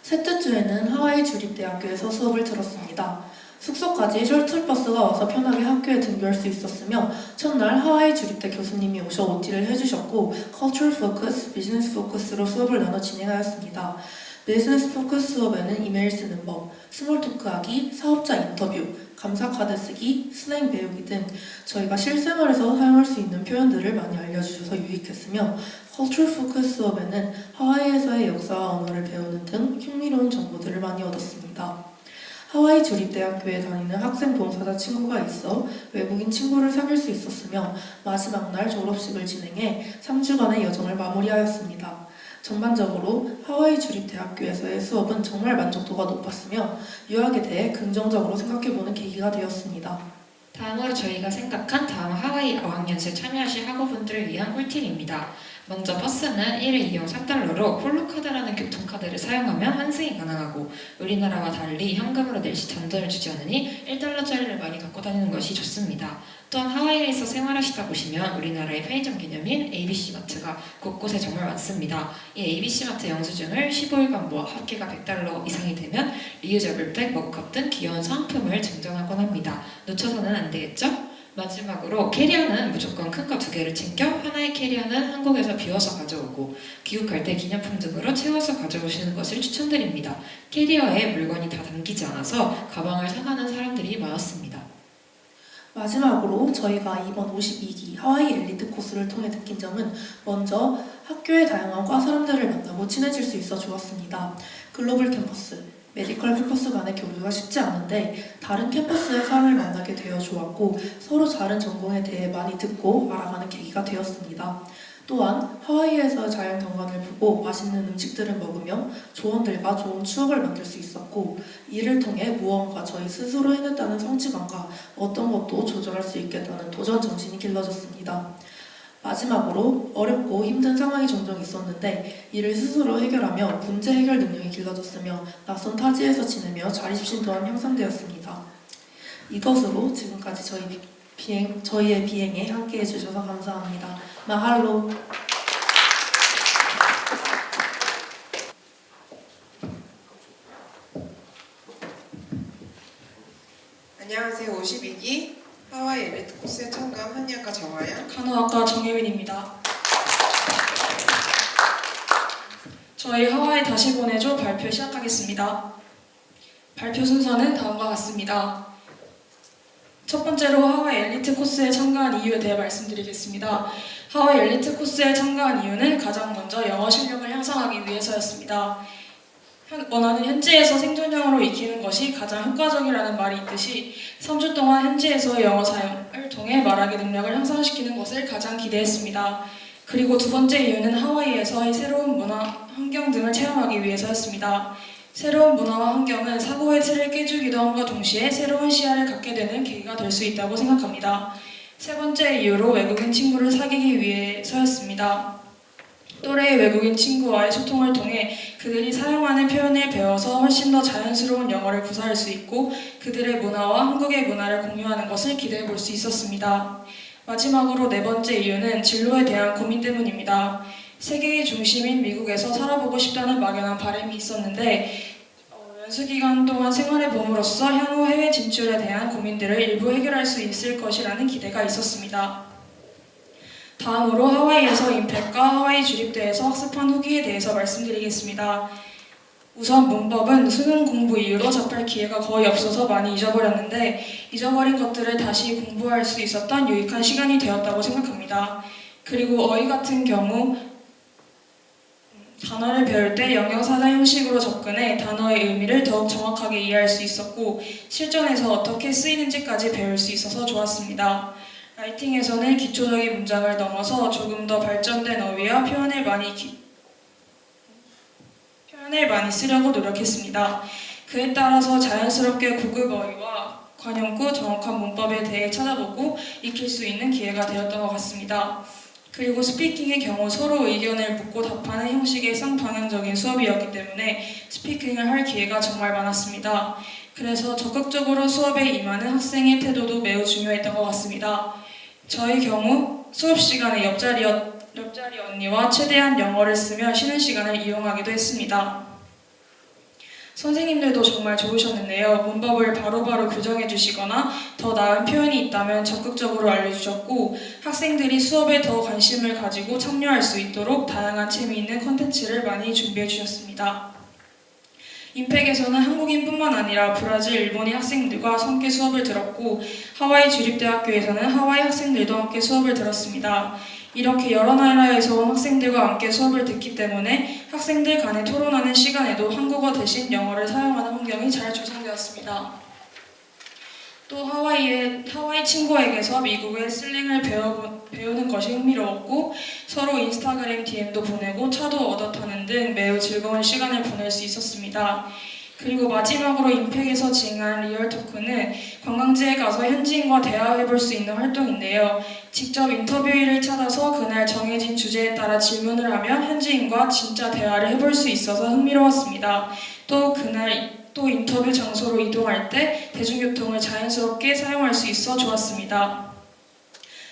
셋째 주에는 하와이 주립대학교에서 수업을 들었습니다. 숙소까지 셔틀버스가 와서 편하게 학교에 등교할 수 있었으며 첫날 하와이 주립대 교수님이 오셔 OT를 해주셨고 Cultural Focus, Business Focus로 수업을 나눠 진행하였습니다. 비즈니스 포커스 수업에는 이메일 쓰는 법, 스몰 토크하기, 사업자 인터뷰, 감사 카드 쓰기, 슬랭 배우기 등 저희가 실생활에서 사용할 수 있는 표현들을 많이 알려주셔서 유익했으며 Cultural Focus 수업에는 하와이에서의 역사와 언어를 배우는 등 흥미로운 정보들을 많이 얻었습니다. 하와이 주립대학교에 다니는 학생 봉사자 친구가 있어 외국인 친구를 사귈 수 있었으며 마지막 날 졸업식을 진행해 3주간의 여정을 마무리하였습니다. 전반적으로 하와이 주립대학교에서의 수업은 정말 만족도가 높았으며 유학에 대해 긍정적으로 생각해보는 계기가 되었습니다. 다음으로 저희가 생각한 다음 하와이 어학연수에 참여하실 학우분들을 위한 꿀팁입니다. 먼저 버스는 1회 이용 3달러로 홀로카드라는 교통카드를 사용하면 환승이 가능하고 우리나라와 달리 현금으로 낼 시 잔돈을 주지 않으니 1달러짜리를 많이 갖고 다니는 것이 좋습니다. 또한 하와이에서 생활하시다 보시면 우리나라의 편의점 개념인 ABC마트가 곳곳에 정말 많습니다. 이 ABC마트 영수증을 15일간 모아 합계가 100달러 이상이 되면 리유저블 백, 머그컵 등 귀여운 상품을 증정하곤 합니다. 놓쳐서는 안 되겠죠? 마지막으로 캐리어는 무조건 큰 거 2개를 챙겨 하나의 캐리어는 한국에서 비워서 가져오고 귀국할 때 기념품 등으로 채워서 가져오시는 것을 추천드립니다. 캐리어에 물건이 다 담기지 않아서 가방을 사가는 사람들이 많았습니다. 마지막으로 저희가 이번 52기 하와이 엘리트 코스를 통해 느낀 점은 먼저 학교의 다양한 과 사람들을 만나고 친해질 수 있어 좋았습니다. 글로벌 캠퍼스, 메디컬 캠퍼스 간의 교류가 쉽지 않은데 다른 캠퍼스의 사람을 만나게 되어 좋았고 서로 다른 전공에 대해 많이 듣고 알아가는 계기가 되었습니다. 또한 하와이에서 자연 경관을 보고 맛있는 음식들을 먹으며 조원들과 좋은 추억을 만들 수 있었고 이를 통해 무언가 저희 스스로 해냈다는 성취감과 어떤 것도 조절할 수 있겠다는 도전 정신이 길러졌습니다. 마지막으로 어렵고 힘든 상황이 종종 있었는데 이를 스스로 해결하며 문제 해결 능력이 길러졌으며 낯선 타지에서 지내며 자립심 또한 향상되었습니다. 이것으로 지금까지 저희의 비행에 함께해 주셔서 감사합니다. 마할로. 안녕하세요. 52기 하와이 엘리트 코스에 참가한 한의학과 정하연, 간호학과 정혜민입니다. 저희 하와이 다시 보내줘 발표 시작하겠습니다. 발표 순서는 다음과 같습니다. 첫 번째로 하와이 엘리트 코스에 참가한 이유에 대해 말씀드리겠습니다. 하와이 엘리트 코스에 참가한 이유는 가장 먼저 영어 실력을 향상하기 위해서였습니다. 원하는 현지에서 생존형으로 익히는 것이 가장 효과적이라는 말이 있듯이 3주 동안 현지에서의 영어 사용을 통해 말하기 능력을 향상시키는 것을 가장 기대했습니다. 그리고 두 번째 이유는 하와이에서의 새로운 문화, 환경 등을 체험하기 위해서였습니다. 새로운 문화와 환경은 사고의 틀을 깨주기도 함과 동시에 새로운 시야를 갖게 되는 계기가 될 수 있다고 생각합니다. 세 번째 이유로 외국인 친구를 사귀기 위해서였습니다. 또래의 외국인 친구와의 소통을 통해 그들이 사용하는 표현을 배워서 훨씬 더 자연스러운 영어를 구사할 수 있고 그들의 문화와 한국의 문화를 공유하는 것을 기대해 볼 수 있었습니다. 마지막으로 네 번째 이유는 진로에 대한 고민 때문입니다. 세계의 중심인 미국에서 살아보고 싶다는 막연한 바람이 있었는데 연수 기간 동안 생활해 봄으로써 향후 해외 진출에 대한 고민들을 일부 해결할 수 있을 것이라는 기대가 있었습니다. 다음으로 하와이에서 임팩과 하와이 주립대에서 학습한 후기에 대해서 말씀드리겠습니다. 우선 문법은 수능 공부 이후로 접할 기회가 거의 없어서 많이 잊어버렸는데 잊어버린 것들을 다시 공부할 수 있었던 유익한 시간이 되었다고 생각합니다. 그리고 어휘 같은 경우 단어를 배울 때 영역사전 형식으로 접근해 단어의 의미를 더욱 정확하게 이해할 수 있었고 실전에서 어떻게 쓰이는지까지 배울 수 있어서 좋았습니다. 라이팅에서는 기초적인 문장을 넘어서 조금 더 발전된 어휘와 표현을 많이 쓰려고 노력했습니다. 그에 따라서 자연스럽게 고급 어휘와 관용구, 정확한 문법에 대해 찾아보고 익힐 수 있는 기회가 되었던 것 같습니다. 그리고 스피킹의 경우 서로 의견을 묻고 답하는 형식의 쌍방향적인 수업이었기 때문에 스피킹을 할 기회가 정말 많았습니다. 그래서 적극적으로 수업에 임하는 학생의 태도도 매우 중요했던 것 같습니다. 저의 경우 수업 시간에 옆자리 언니와 최대한 영어를 쓰며 쉬는 시간을 이용하기도 했습니다. 선생님들도 정말 좋으셨는데요. 문법을 바로바로 교정해 주시거나 더 나은 표현이 있다면 적극적으로 알려주셨고 학생들이 수업에 더 관심을 가지고 참여할 수 있도록 다양한 재미있는 콘텐츠를 많이 준비해 주셨습니다. 임팩에서는 한국인뿐만 아니라 브라질, 일본인 학생들과 함께 수업을 들었고 하와이 주립대학교에서는 하와이 학생들도 함께 수업을 들었습니다. 이렇게 여러 나라에서 온 학생들과 함께 수업을 듣기 때문에 학생들 간에 토론하는 시간에도 한국어 대신 영어를 사용하는 환경이 잘 조성되었습니다. 또 하와이 친구에게서 미국의 슬랭을 배우는 것이 흥미로웠고 서로 인스타그램 DM도 보내고 차도 얻어 타는 등 매우 즐거운 시간을 보낼 수 있었습니다. 그리고 마지막으로 임팩에서 진행한 리얼 토크는 관광지에 가서 현지인과 대화해볼 수 있는 활동인데요. 직접 인터뷰를 찾아서 그날 정해진 주제에 따라 질문을 하며 현지인과 진짜 대화를 해볼 수 있어서 흥미로웠습니다. 또 그날 인터뷰 장소로 이동할 때 대중교통을 자연스럽게 사용할 수 있어 좋았습니다.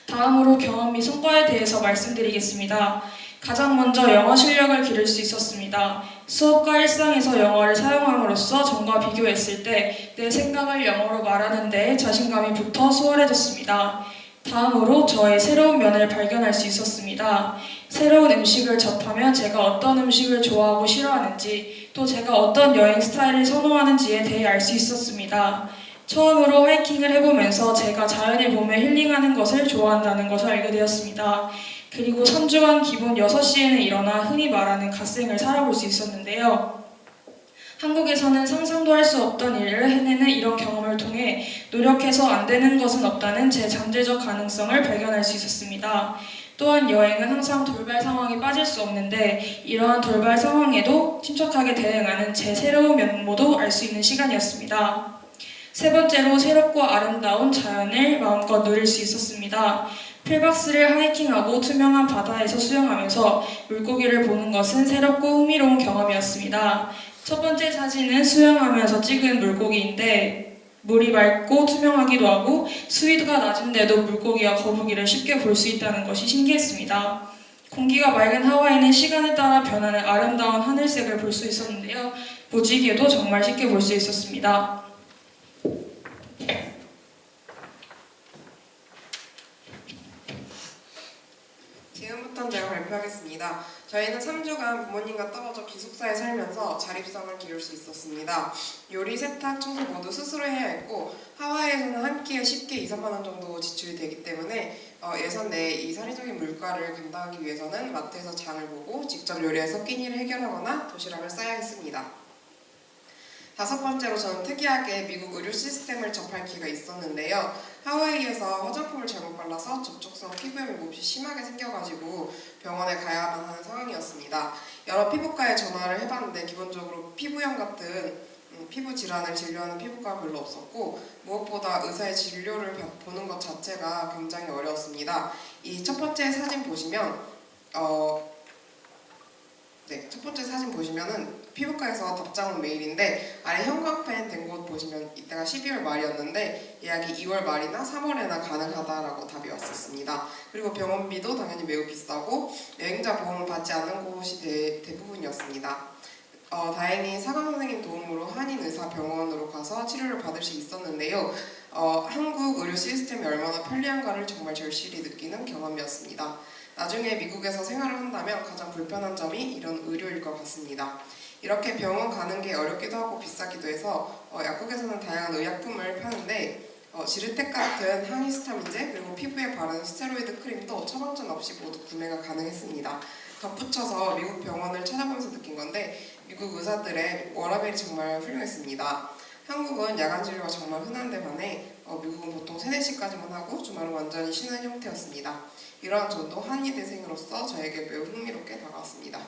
다음으로 경험 및 성과에 대해서 말씀드리겠습니다. 가장 먼저 영어 실력을 기를 수 있었습니다. 수업과 일상에서 영어를 사용함으로써 전과 비교했을 때 내 생각을 영어로 말하는 데 자신감이 붙어 수월해졌습니다. 다음으로 저의 새로운 면을 발견할 수 있었습니다. 새로운 음식을 접하면 제가 어떤 음식을 좋아하고 싫어하는지 또 제가 어떤 여행 스타일을 선호하는지에 대해 알 수 있었습니다. 처음으로 하이킹을 해보면서 제가 자연을 보며 힐링하는 것을 좋아한다는 것을 알게 되었습니다. 그리고 3주간 기본 6시에는 일어나 흔히 말하는 갓생을 살아볼 수 있었는데요. 한국에서는 상상도 할 수 없던 일을 해내는 이런 경험을 통해 노력해서 안 되는 것은 없다는 제 잠재적 가능성을 발견할 수 있었습니다. 또한 여행은 항상 돌발 상황에 빠질 수 없는데 이러한 돌발 상황에도 침착하게 대응하는 제 새로운 면모도 알 수 있는 시간이었습니다. 세 번째로 새롭고 아름다운 자연을 마음껏 누릴 수 있었습니다. 필박스를 하이킹하고 투명한 바다에서 수영하면서 물고기를 보는 것은 새롭고 흥미로운 경험이었습니다. 첫 번째 사진은 수영하면서 찍은 물고기인데 물이 맑고 투명하기도 하고 수위가 낮은데도 물고기와 거북이를 쉽게 볼 수 있다는 것이 신기했습니다. 공기가 맑은 하와이는 시간에 따라 변하는 아름다운 하늘색을 볼 수 있었는데요. 무지개도 정말 쉽게 볼 수 있었습니다. 지금부터 제가 발표하겠습니다. 저희는 3주간 부모님과 떨어져 기숙사에 살면서 자립성을 기를 수 있었습니다. 요리, 세탁, 청소 모두 스스로 해야 했고 하와이에서는 한 끼에 쉽게 2, 3만 원 정도 지출이 되기 때문에 예산 내에 이 살인적인 물가를 감당하기 위해서는 마트에서 장을 보고 직접 요리해서 끼니를 해결하거나 도시락을 싸야 했습니다. 다섯 번째로 저는 특이하게 미국 의료 시스템을 접할 기회가 있었는데요. 하와이에서 화장품을 잘못 발라서 접촉성 피부염이 몹시 심하게 생겨가지고 병원에 가야만 하는 상황이었습니다. 여러 피부과에 전화를 해봤는데 기본적으로 피부염 같은 피부 질환을 진료하는 피부과가 별로 없었고 무엇보다 의사의 진료를 보는 것 자체가 굉장히 어려웠습니다. 이 첫 번째 사진 보시면 첫 번째 사진 보시면은 피부과에서 답장 온 메일인데 아래 형광펜 된 곳 보시면 이때가 12월 말이었는데 예약이 2월 말이나 3월에나 가능하다라고 답이 왔었습니다. 그리고 병원비도 당연히 매우 비싸고 여행자 보험을 받지 않는 곳이 대부분이었습니다. 다행히 사관 선생님 도움으로 한인 의사 병원으로 가서 치료를 받을 수 있었는데요. 한국 의료 시스템이 얼마나 편리한가를 정말 절실히 느끼는 경험이었습니다. 나중에 미국에서 생활을 한다면 가장 불편한 점이 이런 의료일 것 같습니다. 이렇게 병원 가는 게 어렵기도 하고 비싸기도 해서 약국에서는 다양한 의약품을 파는데 지르텍 같은 항히스타민제 그리고 피부에 바르는 스테로이드 크림도 처방전 없이 모두 구매가 가능했습니다. 덧붙여서 미국 병원을 찾아보면서 느낀 건데 미국 의사들의 워라밸이 정말 훌륭했습니다. 한국은 야간 진료가 정말 흔한데 반해 미국은 보통 3, 4시까지만 하고 주말은 완전히 쉬는 형태였습니다. 이러한 점도 한의대생으로서 저에게 매우 흥미롭게 다가왔습니다.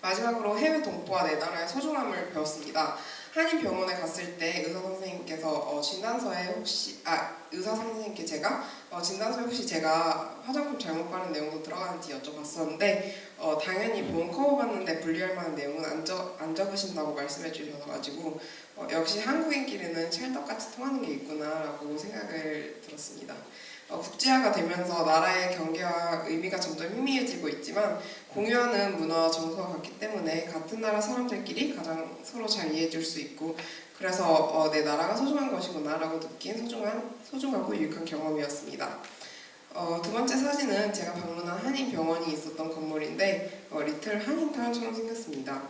마지막으로 해외 동포와 내 나라의 소중함을 배웠습니다. 한인 병원에 갔을 때 의사 선생님께서 진단서에 혹시 진단서에 혹시 제가 화장품 잘못 바른 내용도 들어가는지 여쭤봤었는데 당연히 보험 커버 받는데 분리할 만한 내용은 안 적으신다고 말씀해 주셔가지고 역시 한국인끼리는 찰떡같이 통하는 게 있구나라고 생각을 들었습니다. 국제화가 되면서 나라의 경계와 의미가 점점 희미해지고 있지만 공유하는 문화와 정서가 같기 때문에 같은 나라 사람들끼리 가장 서로 잘 이해해 줄 수 있고 그래서 내 나라가 소중한 것이구나 라고 느낀 소중하고 유익한 경험이었습니다. 두 번째 사진은 제가 방문한 한인병원이 있었던 건물인데 리틀 한인타운처럼 생겼습니다.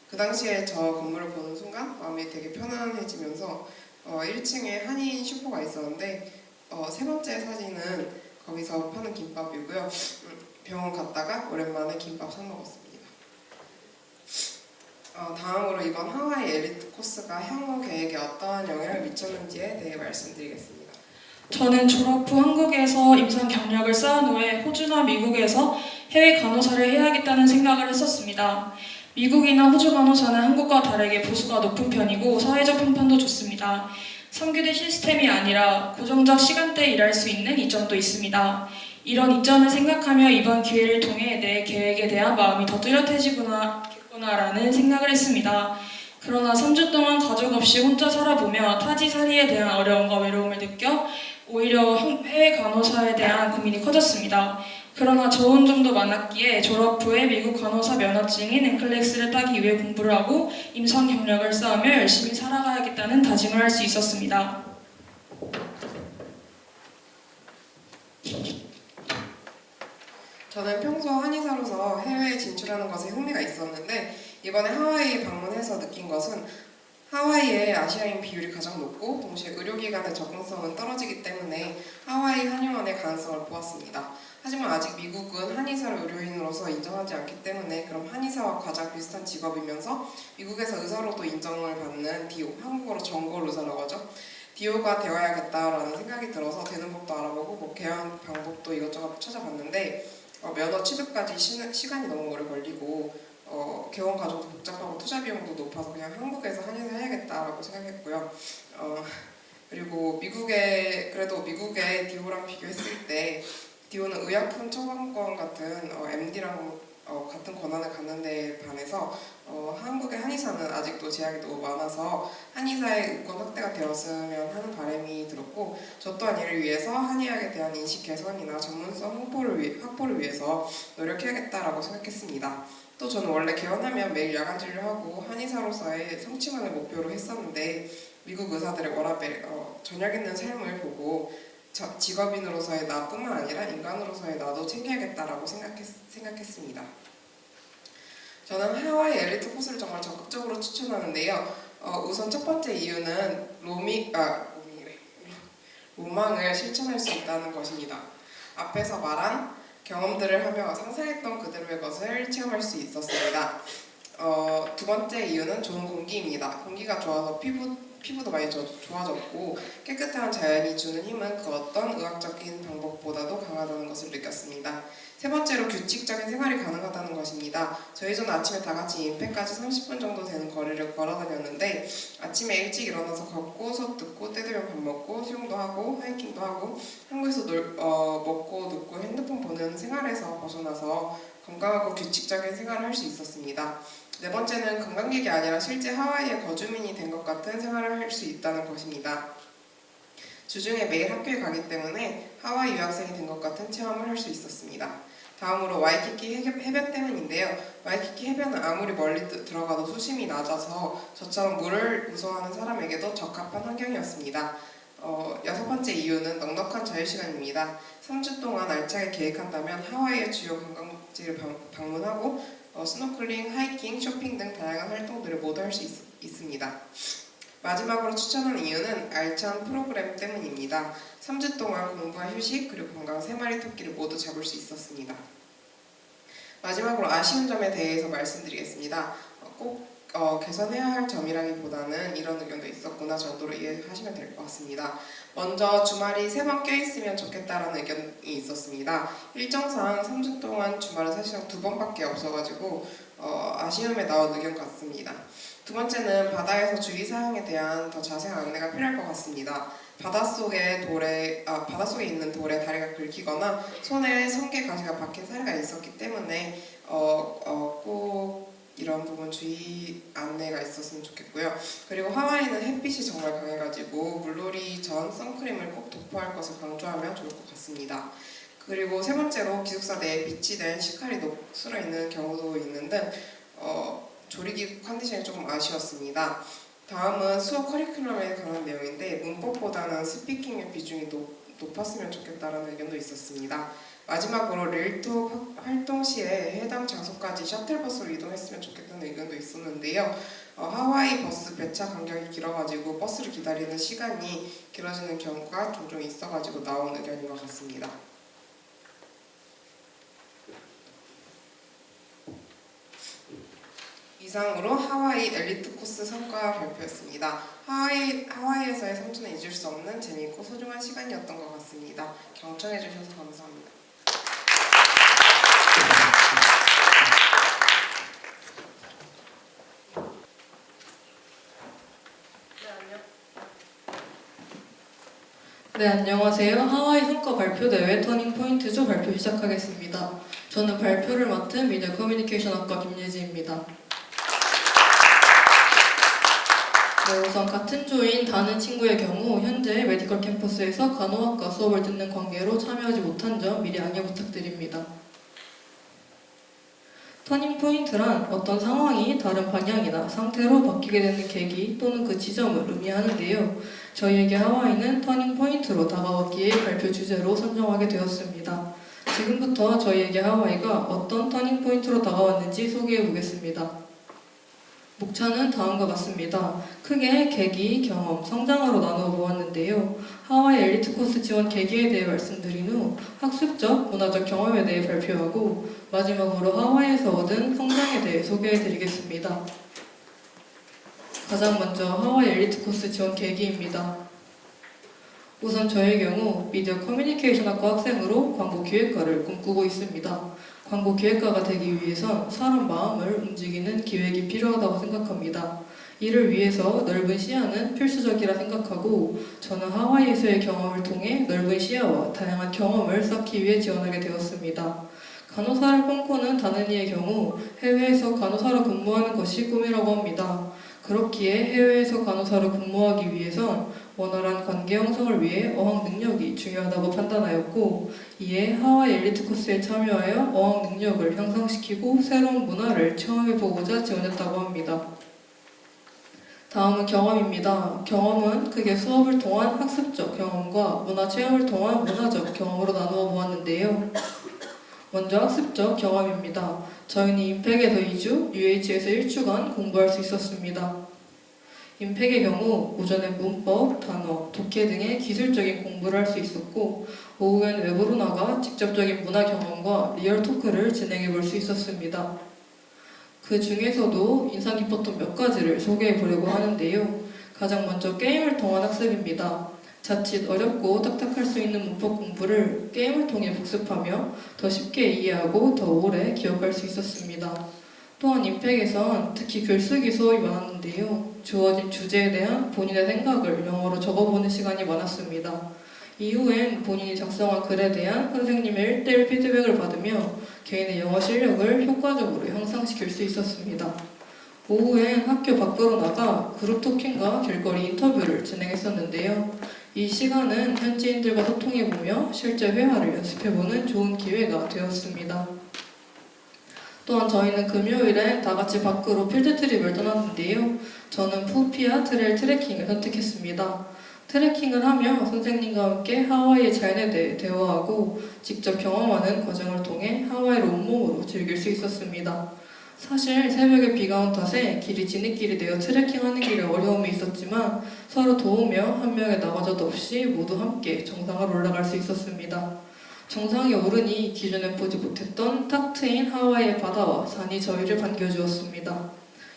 그 당시에 저 건물을 보는 순간 마음이 되게 편안해지면서 1층에 한인 슈퍼가 있었는데 세 번째 사진은 거기서 파는 김밥이고요. 병원 갔다가 오랜만에 김밥 사 먹었습니다. 다음으로 이번 하와이 엘리트 코스가 향후 계획에 어떠한 영향을 미쳤는지에 대해 말씀드리겠습니다. 저는 졸업 후 한국에서 임상 경력을 쌓은 후에 호주나 미국에서 해외 간호사를 해야겠다는 생각을 했었습니다. 미국이나 호주 간호사는 한국과 다르게 보수가 높은 편이고 사회적 평판도 좋습니다. 3교대 시스템이 아니라 고정적 시간대에 일할 수 있는 이점도 있습니다. 이런 이점을 생각하며 이번 기회를 통해 내 계획에 대한 마음이 더 뚜렷해지구나라는 생각을 했습니다. 그러나 3주 동안 가족 없이 혼자 살아보며 타지살이에 대한 어려움과 외로움을 느껴 오히려 해외 간호사에 대한 고민이 커졌습니다. 그러나 좋은 점도 많았기에 졸업 후에 미국 간호사 면허증인 NCLEX를 따기 위해 공부를 하고 임상 경력을 쌓으며 열심히 살아가야겠다는 다짐을 할 수 있었습니다. 저는 평소 한의사로서 해외에 진출하는 것에 흥미가 있었는데 이번에 하와이 방문해서 느낀 것은 하와이의 아시아인 비율이 가장 높고 동시에 의료기관의 접근성은 떨어지기 때문에 하와이 한의원의 가능성을 보았습니다. 하지만 아직 미국은 한의사를 의료인으로서 인정하지 않기 때문에 그럼 한의사와 가장 비슷한 직업이면서 미국에서 의사로도 인정을 받는 DO, 한국어로 전골 의사라고 하죠. DO가 되어야겠다라는 생각이 들어서 되는 법도 알아보고 개원 방법도 이것저것 찾아봤는데 면허 취득까지 시간이 너무 오래 걸리고 개원 과정도 복잡하고 투자 비용도 높아서 그냥 한국에서 한의사 해야겠다라고 생각했고요. 그리고 미국의 DO랑 비교했을 때 DO는 의약품 처방권 같은 MD랑 같은 권한을 갖는 데에 반해서 한국의 한의사는 아직도 제약이 너무 많아서 한의사의 의권 확대가 되었으면 하는 바람이 들었고 저 또한 이를 위해서 한의학에 대한 인식 개선이나 전문성 확보를 위해서 노력해야겠다라고 생각했습니다. 또 저는 원래 개원하면 매일 야간 진료하고 한의사로서의 성취만을 목표로 했었는데 미국 의사들의 워라밸, 저녁 있는 삶을 보고 직업인으로서의 나뿐만 아니라 인간으로서의 나도 챙겨야겠다라고 생각했습니다. 저는 하와이 엘리트 코스를 정말 적극적으로 추천하는데요. 우선 첫 번째 이유는 로망을 실천할 수 있다는 것입니다. 앞에서 말한 경험들을 하며 상상했던 그대로의 것을 체험할 수 있었습니다. 두 번째 이유는 좋은 공기입니다. 공기가 좋아서 피부도 많이 좋아졌고 깨끗한 자연이 주는 힘은 그 어떤 의학적인 방법보다도 강하다는 것을 느꼈습니다. 세 번째로 규칙적인 생활이 가능하다는 것입니다. 저희 전 아침에 다 같이 임팩까지 30분 정도 되는 거리를 걸어 다녔는데 아침에 일찍 일어나서 걷고 수업 듣고 때 되면 밥 먹고 수영도 하고 하이킹도 하고 한국에서 먹고 눕고 핸드폰 보는 생활에서 벗어나서 건강하고 규칙적인 생활을 할 수 있었습니다. 네 번째는 관광객이 아니라 실제 하와이의 거주민이 된 것 같은 생활을 할 수 있다는 것입니다. 주중에 매일 학교에 가기 때문에 하와이 유학생이 된 것 같은 체험을 할 수 있었습니다. 다음으로 와이키키 해변 때문인데요. 와이키키 해변은 아무리 멀리 들어가도 수심이 낮아서 저처럼 물을 무서워하는 사람에게도 적합한 환경이었습니다. 여섯 번째 이유는 넉넉한 자유시간입니다. 3주 동안 알차게 계획한다면 하와이의 주요 관광지를 방문하고 스노클링, 하이킹, 쇼핑 등 다양한 활동들을 모두 할 수 있습니다. 마지막으로 추천하는 이유는 알찬 프로그램 때문입니다. 3주 동안 공부와 휴식 그리고 건강 3마리 토끼를 모두 잡을 수 있었습니다. 마지막으로 아쉬운 점에 대해서 말씀드리겠습니다. 꼭 개선해야 할 점이라기보다는 이런 의견도 있었구나 정도로 이해하시면 될 것 같습니다. 먼저 주말이 3번 껴있으면 좋겠다라는 의견이 있었습니다. 일정상 3주 동안 주말은 사실상 2번밖에 없어가지고 아쉬움에 나온 의견 같습니다. 두 번째는 바다에서 주의사항에 대한 더 자세한 안내가 필요할 것 같습니다. 바닷속에 있는 돌에 다리가 긁히거나 손에 성게 가시가 박힌 사례가 있었기 때문에 꼭 이런 부분 주의 안내가 있었으면 좋겠고요. 그리고 하와이는 햇빛이 정말 강해가지고 물놀이 전 선크림을 꼭 도포할 것을 강조하면 좋을 것 같습니다. 그리고 세 번째로 기숙사 내에 비치된 시칼이 녹슬어 있는 경우도 있는 등 조리기 컨디션이 조금 아쉬웠습니다. 다음은 수업 커리큘럼에 관한 내용인데 문법보다는 스피킹의 비중이 높았으면 좋겠다는 의견도 있었습니다. 마지막으로 릴톡 활동 시에 해당 장소까지 셔틀버스로 이동했으면 좋겠다는 의견도 있었는데요. 하와이 버스 배차 간격이 길어가지고 버스를 기다리는 시간이 길어지는 경우가 종종 있어가지고 나온 의견인 것 같습니다. 이상으로 하와이 엘리트 코스 성과 발표였습니다. 하와이에서의 삼촌은 잊을 수 없는 재미있고 소중한 시간이었던 것 같습니다. 경청해 주셔서 감사합니다. 네, 안녕하세요. 하와이 성과 발표 대회 터닝 포인트조 발표 시작하겠습니다. 저는 발표를 맡은 미디어 커뮤니케이션 학과 김예지입니다. 네, 우선 같은 조인 다른 친구의 경우 현재 메디컬 캠퍼스에서 간호학과 수업을 듣는 관계로 참여하지 못한 점 미리 양해 부탁드립니다. 터닝 포인트란 어떤 상황이 다른 방향이나 상태로 바뀌게 되는 계기 또는 그 지점을 의미하는데요. 저희에게 하와이는 터닝 포인트로 다가왔기에 발표 주제로 선정하게 되었습니다. 지금부터 저희에게 하와이가 어떤 터닝 포인트로 다가왔는지 소개해 보겠습니다. 목차는 다음과 같습니다. 크게 계기, 경험, 성장으로 나누어 보았는데요. 하와이 엘리트 코스 지원 계기에 대해 말씀드린 후 학습적, 문화적 경험에 대해 발표하고 마지막으로 하와이에서 얻은 성장에 대해 소개해 드리겠습니다. 가장 먼저 하와이 엘리트 코스 지원 계기입니다. 우선 저의 경우 미디어 커뮤니케이션 학과 학생으로 광고 기획가를 꿈꾸고 있습니다. 광고 기획가가 되기 위해선 사람 마음을 움직이는 기획이 필요하다고 생각합니다. 이를 위해서 넓은 시야는 필수적이라 생각하고 저는 하와이에서의 경험을 통해 넓은 시야와 다양한 경험을 쌓기 위해 지원하게 되었습니다. 간호사를 꿈꾸는 다른 이의 경우 해외에서 간호사로 근무하는 것이 꿈이라고 합니다. 그렇기에 해외에서 간호사로 근무하기 위해선 원활한 관계 형성을 위해 어학 능력이 중요하다고 판단하였고 이에 하와이 엘리트 코스에 참여하여 어학 능력을 향상시키고 새로운 문화를 체험해보고자 지원했다고 합니다. 다음은 경험입니다. 경험은 크게 수업을 통한 학습적 경험과 문화 체험을 통한 문화적 경험으로 나누어 보았는데요. 먼저 학습적 경험입니다. 저희는 임팩에서 2주, UH에서 1주간 공부할 수 있었습니다. 임팩의 경우 오전에 문법, 단어, 독해 등의 기술적인 공부를 할 수 있었고 오후엔 외부로 나가 직접적인 문화 경험과 리얼 토크를 진행해 볼 수 있었습니다. 그 중에서도 인상 깊었던 몇 가지를 소개해 보려고 하는데요. 가장 먼저 게임을 통한 학습입니다. 자칫 어렵고 딱딱할 수 있는 문법 공부를 게임을 통해 복습하며 더 쉽게 이해하고 더 오래 기억할 수 있었습니다. 또한 임팩에선 특히 글쓰기 수업이 많았는데요. 주어진 주제에 대한 본인의 생각을 영어로 적어보는 시간이 많았습니다. 이후엔 본인이 작성한 글에 대한 선생님의 1대1 피드백을 받으며 개인의 영어 실력을 효과적으로 향상시킬 수 있었습니다. 오후엔 학교 밖으로 나가 그룹 토킹과 길거리 인터뷰를 진행했었는데요. 이 시간은 현지인들과 소통해보며 실제 회화를 연습해보는 좋은 기회가 되었습니다. 또한 저희는 금요일에 다같이 밖으로 필드트립을 떠났는데요. 저는 푸피아 트레일 트레킹을 선택했습니다. 트레킹을 하며 선생님과 함께 하와이의 자연에 대해 대화하고 직접 경험하는 과정을 통해 하와이를 온몸으로 즐길 수 있었습니다. 사실 새벽에 비가 온 탓에 길이 지느길이 되어 트레킹하는 길에 어려움이 있었지만 서로 도우며 한 명의 나가자도 없이 모두 함께 정상을 올라갈 수 있었습니다. 정상에 오르니 기존에 보지 못했던 탁 트인 하와이의 바다와 산이 저희를 반겨주었습니다.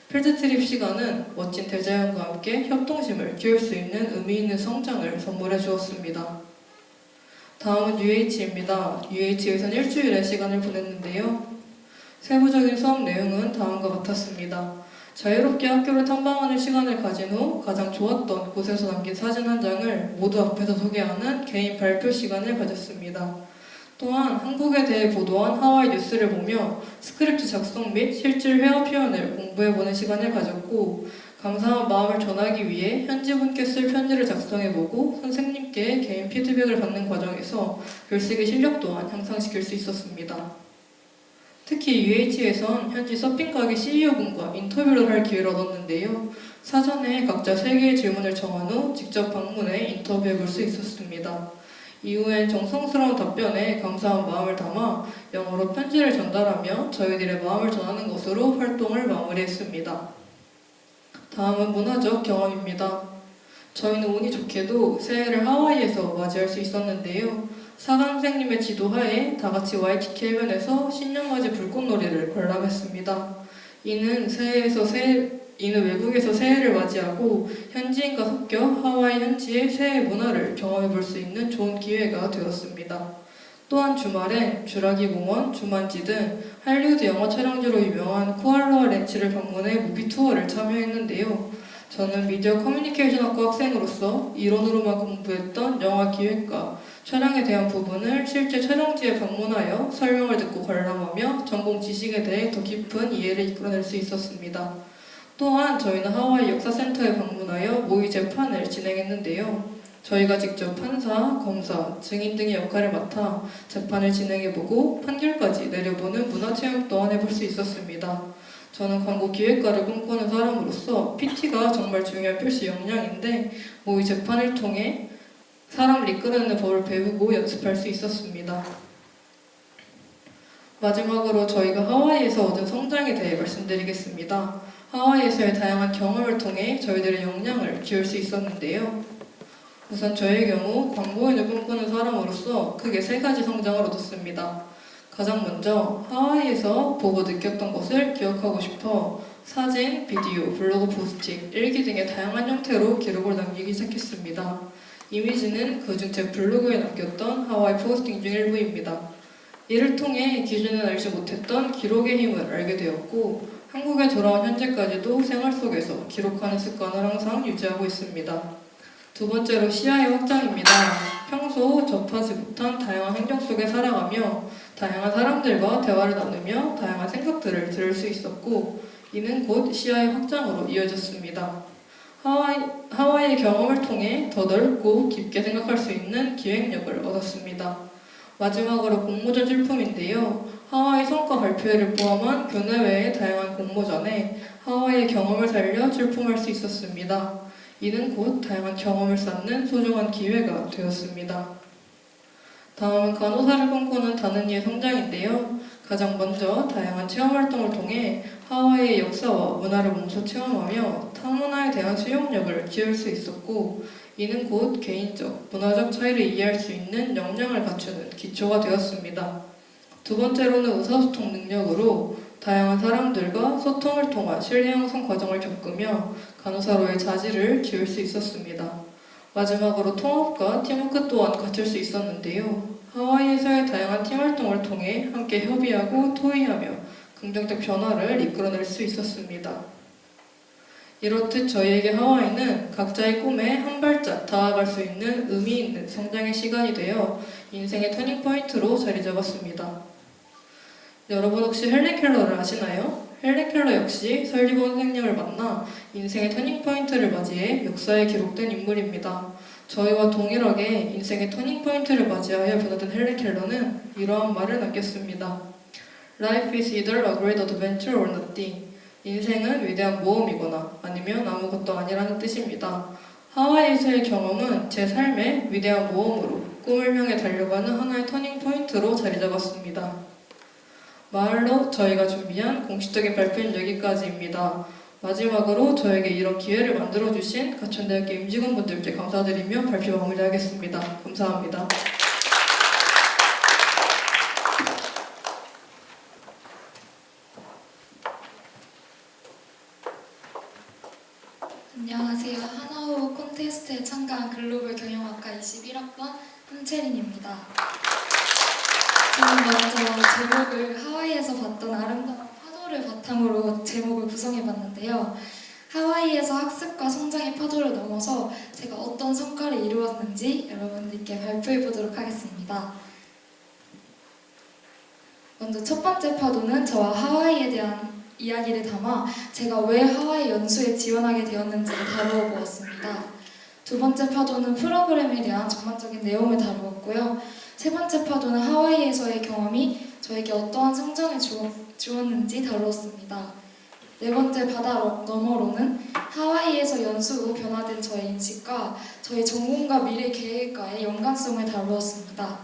필드트립 시간은 멋진 대자연과 함께 협동심을 키울 수 있는 의미 있는 성장을 선물해 주었습니다. 다음은 UH입니다. UH에선 일주일의 시간을 보냈는데요. 세부적인 수업 내용은 다음과 같았습니다. 자유롭게 학교를 탐방하는 시간을 가진 후 가장 좋았던 곳에서 남긴 사진 한 장을 모두 앞에서 소개하는 개인 발표 시간을 가졌습니다. 또한 한국에 대해 보도한 하와이 뉴스를 보며 스크립트 작성 및 실질 회화 표현을 공부해보는 시간을 가졌고, 감사한 마음을 전하기 위해 현지분께 쓸 편지를 작성해보고 선생님께 개인 피드백을 받는 과정에서 글쓰기 실력 또한 향상시킬 수 있었습니다. 특히 UH에선 현지 서핑 가게 CEO분과 인터뷰를 할 기회를 얻었는데요. 사전에 각자 3개의 질문을 정한 후 직접 방문해 인터뷰해볼 수 있었습니다. 이후엔 정성스러운 답변에 감사한 마음을 담아 영어로 편지를 전달하며 저희들의 마음을 전하는 것으로 활동을 마무리했습니다. 다음은 문화적 경험입니다. 저희는 운이 좋게도 새해를 하와이에서 맞이할 수 있었는데요. 사감 선생님의 지도하에 다같이 와이키키 해변에서 신년맞이 불꽃놀이를 관람했습니다. 이는 외국에서 새해를 맞이하고 현지인과 섞여 하와이 현지의 새해 문화를 경험해볼 수 있는 좋은 기회가 되었습니다. 또한 주말에 주라기 공원, 주만지 등 할리우드 영화 촬영지로 유명한 쿠알로아 렌치를 방문해 무비 투어를 참여했는데요. 저는 미디어 커뮤니케이션학과 학생으로서 이론으로만 공부했던 영화 기획과 촬영에 대한 부분을 실제 촬영지에 방문하여 설명을 듣고 관람하며 전공 지식에 대해 더 깊은 이해를 이끌어낼 수 있었습니다. 또한 저희는 하와이 역사센터에 방문하여 모의 재판을 진행했는데요. 저희가 직접 판사, 검사, 증인 등의 역할을 맡아 재판을 진행해보고 판결까지 내려보는 문화체험 또한 해볼 수 있었습니다. 저는 광고 기획과를 꿈꾸는 사람으로서 PT가 정말 중요한 필수 역량인데 모의 재판을 통해 사람을 이끌어내는 법을 배우고 연습할 수 있었습니다. 마지막으로 저희가 하와이에서 얻은 성장에 대해 말씀드리겠습니다. 하와이에서의 다양한 경험을 통해 저희들의 역량을 키울 수 있었는데요. 우선 저의 경우 광고인을 꿈꾸는 사람으로서 크게 3가지 성장을 얻었습니다. 가장 먼저 하와이에서 보고 느꼈던 것을 기억하고 싶어 사진, 비디오, 블로그 포스팅, 일기 등의 다양한 형태로 기록을 남기기 시작했습니다. 이미지는 그중 제 블로그에 남겼던 하와이 포스팅 중 일부입니다. 이를 통해 기존에 알지 못했던 기록의 힘을 알게 되었고 한국에 돌아온 현재까지도 생활 속에서 기록하는 습관을 항상 유지하고 있습니다. 두 번째로 시야의 확장입니다. 평소 접하지 못한 다양한 환경 속에 살아가며 다양한 사람들과 대화를 나누며 다양한 생각들을 들을 수 있었고 이는 곧 시야의 확장으로 이어졌습니다. 하와이의 경험을 통해 더 넓고 깊게 생각할 수 있는 기획력을 얻었습니다. 마지막으로 공모전 출품인데요. 하와이 성과 발표회를 포함한 교내외의 다양한 공모전에 하와이의 경험을 살려 출품할 수 있었습니다. 이는 곧 다양한 경험을 쌓는 소중한 기회가 되었습니다. 다음은 간호사를 꿈꾸는 다는 이의 성장인데요. 가장 먼저 다양한 체험활동을 통해 하와이의 역사와 문화를 몸소 체험하며 타문화에 대한 수용력을 키울 수 있었고 이는 곧 개인적, 문화적 차이를 이해할 수 있는 역량을 갖추는 기초가 되었습니다. 두 번째로는 의사소통 능력으로 다양한 사람들과 소통을 통한 신뢰 형성 과정을 겪으며 간호사로의 자질을 키울 수 있었습니다. 마지막으로 통합과 팀워크 또한 갖출 수 있었는데요. 하와이에서의 다양한 팀활동을 통해 함께 협의하고 토의하며 긍정적 변화를 이끌어낼 수 있었습니다. 이렇듯 저희에게 하와이는 각자의 꿈에 한 발짝 다가갈 수 있는 의미 있는 성장의 시간이 되어 인생의 터닝포인트로 자리 잡았습니다. 여러분 혹시 헬렌 켈러를 아시나요? 헬렌 켈러 역시 설리번 선생님을 만나 인생의 터닝포인트를 맞이해 역사에 기록된 인물입니다. 저희와 동일하게 인생의 터닝포인트를 맞이하여 변화된 헬렌 켈러는 이러한 말을 남겼습니다. Life is either a great adventure or nothing. 인생은 위대한 모험이거나 아니면 아무것도 아니라는 뜻입니다. 하와이에서의 경험은 제 삶의 위대한 모험으로 꿈을 향해 달려가는 하나의 터닝포인트로 자리 잡았습니다. 마을로 저희가 준비한 공식적인 발표는 여기까지입니다. 마지막으로 저에게 이런 기회를 만들어주신 가천대학교 임직원분들께 감사드리며 발표 마무리하겠습니다. 감사합니다. 안녕하세요. 하나호 콘테스트에 참가한 글로벌 경영학과 21학번 함채린입니다. 저는 먼저 제목을 하와이에서 봤던 아름다운 파도 사우를 바탕으로 제목을 구성해봤는데요. 하와이에서 학습과 성장의 파도를 넘어서 제가 어떤 성과를 이루었는지 여러분들께 발표해보도록 하겠습니다. 먼저 첫 번째 파도는 저와 하와이에 대한 이야기를 담아 제가 왜 하와이 연수에 지원하게 되었는지를 다루어 보았습니다. 두 번째 파도는 프로그램에 대한 전반적인 내용을 다루었고요. 세 번째 파도는 하와이에서의 경험이 저에게 어떠한 성장을 주었는지 다루었습니다. 네 번째 바다 너머로는 하와이에서 연수 후 변화된 저의 인식과 저희 전공과 미래 계획과의 연관성을 다루었습니다.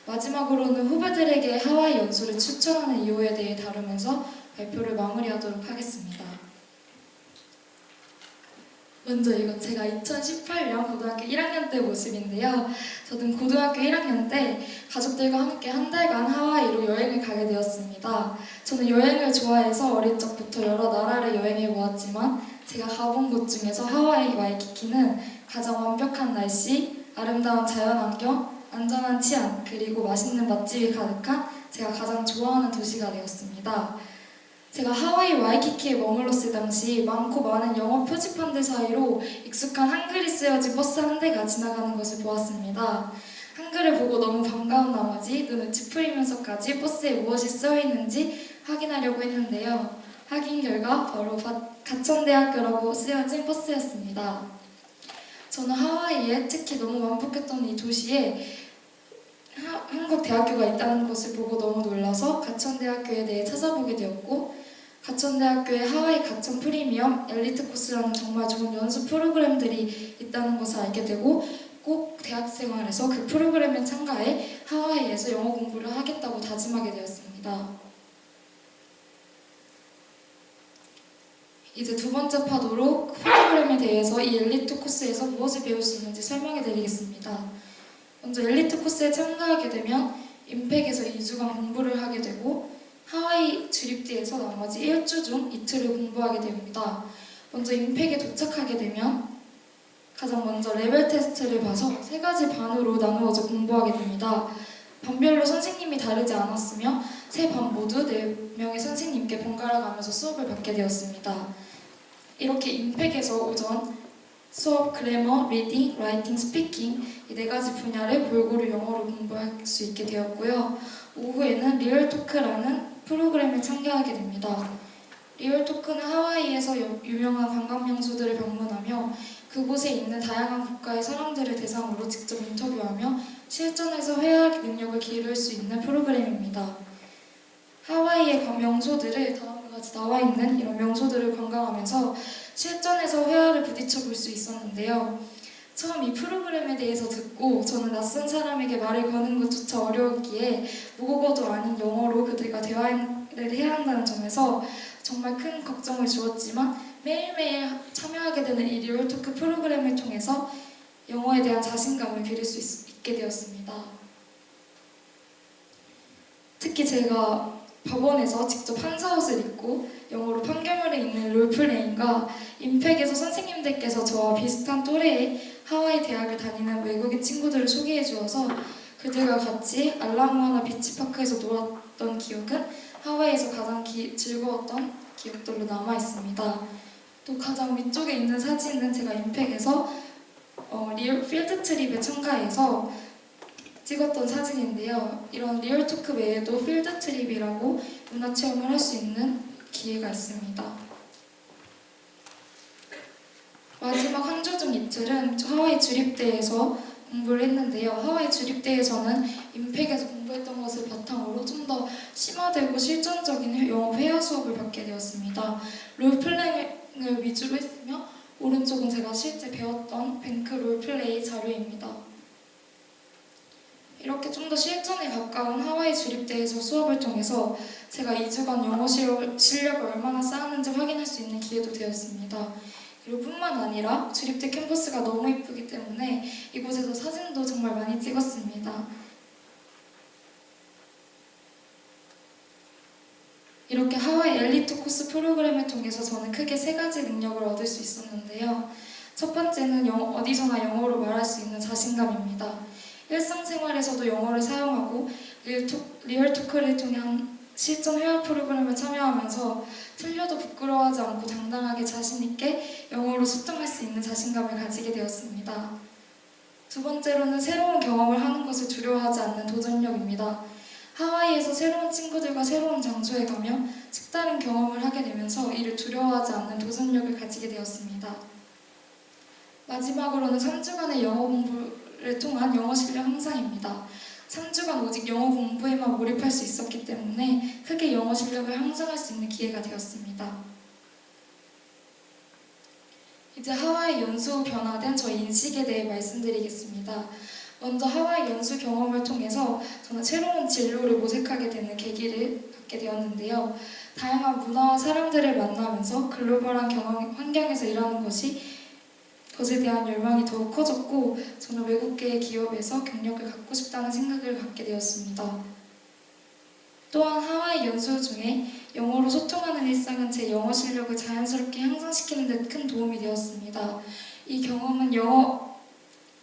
마지막으로는 후배들에게 하와이 연수를 추천하는 이유에 대해 다루면서 발표를 마무리하도록 하겠습니다. 먼저 이건 제가 2018년 고등학교 1학년 때 모습인데요. 저는 고등학교 1학년 때 가족들과 함께 한 달간 하와이로 여행을 가게 되었습니다. 저는 여행을 좋아해서 어릴 적부터 여러 나라를 여행해 보았지만 제가 가본 곳 중에서 하와이 와이키키는 가장 완벽한 날씨, 아름다운 자연환경, 안전한 치안, 그리고 맛있는 맛집이 가득한 제가 가장 좋아하는 도시가 되었습니다. 제가 하와이 와이키키에 머물렀을 당시 많고 많은 영어 표지판들 사이로 익숙한 한글이 쓰여진 버스 한 대가 지나가는 것을 보았습니다. 한글을 보고 너무 반가운 나머지 눈을 찌푸리면서까지 버스에 무엇이 쓰여있는지 확인하려고 했는데요. 확인 결과 바로 가천대학교라고 쓰여진 버스였습니다. 저는 하와이에 특히 너무 완벽했던 이 도시에 한국 대학교가 있다는 것을 보고 너무 놀라서 가천대학교에 대해 찾아보게 되었고, 가천대학교에 하와이 가천 프리미엄 엘리트 코스라는 정말 좋은 연수 프로그램들이 있다는 것을 알게 되고 꼭 대학생활에서 그 프로그램에 참가해 하와이에서 영어 공부를 하겠다고 다짐하게 되었습니다. 이제 두 번째 파도로 프로그램에 대해서 이 엘리트 코스에서 무엇을 배울 수 있는지 설명해 드리겠습니다. 먼저 엘리트 코스에 참가하게 되면 임팩에서 2주간 공부를 하게 되고 하와이 주립대에서 나머지 1주 중 이틀을 공부하게 됩니다. 먼저 임팩에 도착하게 되면 가장 먼저 레벨 테스트를 봐서 3가지 반으로 나누어져 공부하게 됩니다. 반별로 선생님이 다르지 않았으며 3반 모두 4명의 선생님께 번갈아 가면서 수업을 받게 되었습니다. 이렇게 임팩에서 오전 수업, 그래머, 리딩, 라이팅, 스피킹 이 4가지 분야를 골고루 영어로 공부할 수 있게 되었고요. 오후에는 리얼 토크라는 프로그램에 참가하게 됩니다. 리얼 토크는 하와이에서 유명한 관광 명소들을 방문하며 그곳에 있는 다양한 국가의 사람들을 대상으로 직접 인터뷰하며 실전에서 회화 능력을 기를 수 있는 프로그램입니다. 하와이의 명소들을 다음과 같이 나와 있는 이런 명소들을 관광하면서 실전에서 회화를 부딪혀 볼 수 있었는데요. 처음 이 프로그램에 대해서 듣고 저는 낯선 사람에게 말을 거는 것조차 어려웠기에 모국어도 아닌 영어로 그들과 대화를 해야 한다는 점에서 정말 큰 걱정을 주었지만 매일매일 참여하게 되는 이 리얼 토크 프로그램을 통해서 영어에 대한 자신감을 기를 수 있게 되었습니다. 특히 제가 법원에서 직접 한사옷을 입고 영어로 판결문을 읽는 롤플레잉과 임팩에서 선생님들께서 저와 비슷한 또래의 하와이 대학을 다니는 외국인 친구들을 소개해 주어서 그들과 같이 알라모아나 비치파크에서 놀았던 기억은 하와이에서 가장 즐거웠던 기억들로 남아 있습니다. 또 가장 위쪽에 있는 사진은 제가 임팩에서 리얼 필드 트립에 참가해서 찍었던 사진인데요. 이런 리얼 토크 외에도 필드 트립이라고 문화 체험을 할 수 있는 기회가 있습니다. 마지막 한 주 중 이틀은 하와이 주립대에서 공부를 했는데요. 하와이 주립대에서는 임팩에서 공부했던 것을 바탕으로 좀 더 심화되고 실전적인 영어 회화 수업을 받게 되었습니다. 롤플레이를 위주로 했으며 오른쪽은 제가 실제 배웠던 뱅크 롤플레이 자료입니다. 이렇게 좀 더 실전에 가까운 하와이 주립대에서 수업을 통해서 제가 2주간 영어 실력을 얼마나 쌓았는지 확인할 수 있는 기회도 되었습니다. 그리고 뿐만 아니라 주립대 캠퍼스가 너무 예쁘기 때문에 이곳에서 사진도 정말 많이 찍었습니다. 이렇게 하와이 엘리트 코스 프로그램을 통해서 저는 크게 3가지 능력을 얻을 수 있었는데요. 첫 번째는 어디서나 영어로 말할 수 있는 자신감입니다. 일상생활에서도 영어를 사용하고 리얼 토크를 통한 실전 회화 프로그램을 참여하면서 많아서 틀려도 부끄러워하지 않고 당당하게 자신 있게 영어로 소통할 수 있는 자신감을 가지게 되었습니다. 두 번째로는 새로운 경험을 하는 것을 두려워하지 않는 도전력입니다. 하와이에서 새로운 친구들과 새로운 장소에 가며 색다른 경험을 하게 되면서 이를 두려워하지 않는 도전력을 가지게 되었습니다. 마지막으로는 3주간의 영어 공부를 통한 영어 실력 향상입니다. 3주간 오직 영어 공부에만 몰입할 수 있었기 때문에 크게 영어 실력을 향상할 수 있는 기회가 되었습니다. 이제 하와이 연수 후 변화된 저의 인식에 대해 말씀드리겠습니다. 먼저 하와이 연수 경험을 통해서 저는 새로운 진로를 모색하게 되는 계기를 갖게 되었는데요. 다양한 문화와 사람들을 만나면서 글로벌한 환경에서 일하는 것에 대한 열망이 더욱 커졌고 저는 외국계 기업에서 경력을 갖고 싶다는 생각을 갖게 되었습니다. 또한 하와이 연수 중에 영어로 소통하는 일상은 제 영어 실력을 자연스럽게 향상시키는 데 큰 도움이 되었습니다. 이 경험은 영어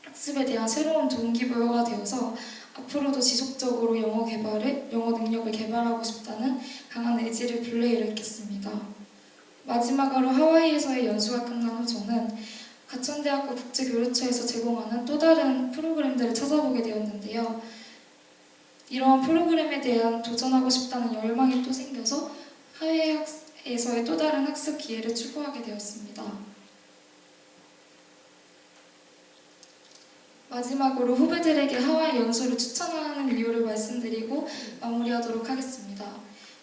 학습에 대한 새로운 동기부여가 되어서 앞으로도 지속적으로 영어 능력을 개발하고 싶다는 강한 의지를 불러일으켰습니다. 마지막으로 하와이에서의 연수가 끝난 후 저는 가천대학교 국제교류처에서 제공하는 또 다른 프로그램들을 찾아보게 되었는데요. 이러한 프로그램에 대한 도전하고 싶다는 열망이 또 생겨서 하와이에서의 또 다른 학습 기회를 추구하게 되었습니다. 마지막으로 후배들에게 하와이 연수를 추천하는 이유를 말씀드리고 마무리하도록 하겠습니다.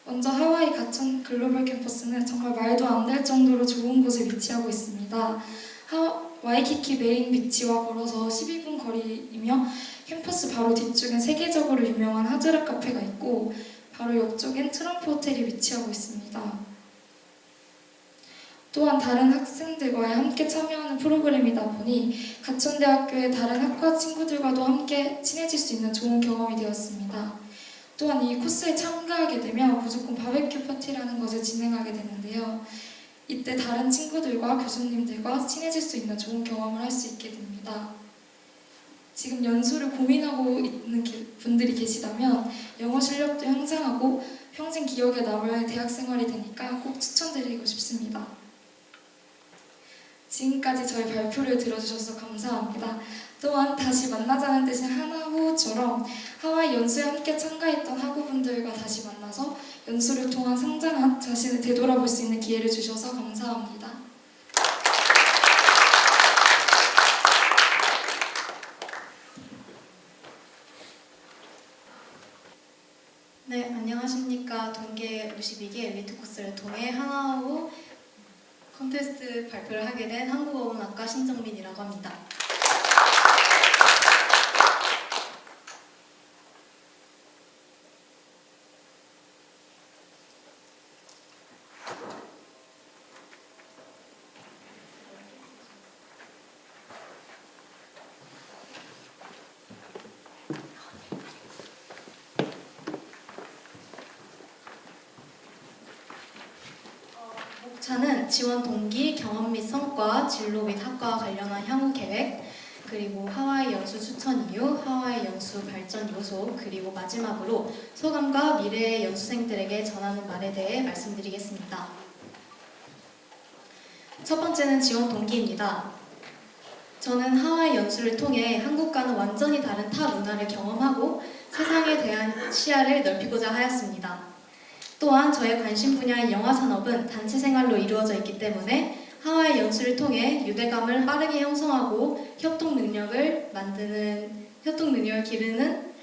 먼저 하와이 가천 글로벌 캠퍼스는 정말 말도 안 될 정도로 좋은 곳에 위치하고 있습니다. 와이키키 메인 비치와 걸어서 12분 거리이며 캠퍼스 바로 뒤쪽엔 세계적으로 유명한 하즈락 카페가 있고 바로 옆쪽엔 트럼프 호텔이 위치하고 있습니다. 또한 다른 학생들과 함께 참여하는 프로그램이다 보니 가천대학교의 다른 학과 친구들과도 함께 친해질 수 있는 좋은 경험이 되었습니다. 또한 이 코스에 참가하게 되면 무조건 바베큐 파티라는 것을 진행하게 되는데요. 이때 다른 친구들과 교수님들과 친해질 수 있는 좋은 경험을 할 수 있게 됩니다. 지금 연수를 고민하고 있는 분들이 계시다면 영어 실력도 향상하고 평생 기억에 남을 대학 생활이 되니까 꼭 추천드리고 싶습니다. 지금까지 저희 발표를 들어주셔서 감사합니다. 또한 다시 만나자는 뜻인 하나호처럼 하와이 연수에 함께 참가했던 학우분들과 다시 만나서 연수를 통한 성장한 자신을 되돌아볼 수 있는 기회를 주셔서 감사합니다. 네, 안녕하십니까. 동계 52개 엘리트 코스를 통해 하나호 콘테스트 발표를 하게 된 한국어문학과 신정민이라고 합니다. 목차는 지원 동기, 경험 및 성과, 진로 및 학과와 관련한 향후 계획, 그리고 하와이 연수 추천 이유, 하와이 연수 발전 요소, 그리고 마지막으로 소감과 미래의 연수생들에게 전하는 말에 대해 말씀드리겠습니다. 첫 번째는 지원 동기입니다. 저는 하와이 연수를 통해 한국과는 완전히 다른 타 문화를 경험하고 세상에 대한 시야를 넓히고자 하였습니다. 또한 저의 관심 분야인 영화 산업은 단체 생활로 이루어져 있기 때문에 하와이 연수를 통해 유대감을 빠르게 형성하고 협동 능력을 기르는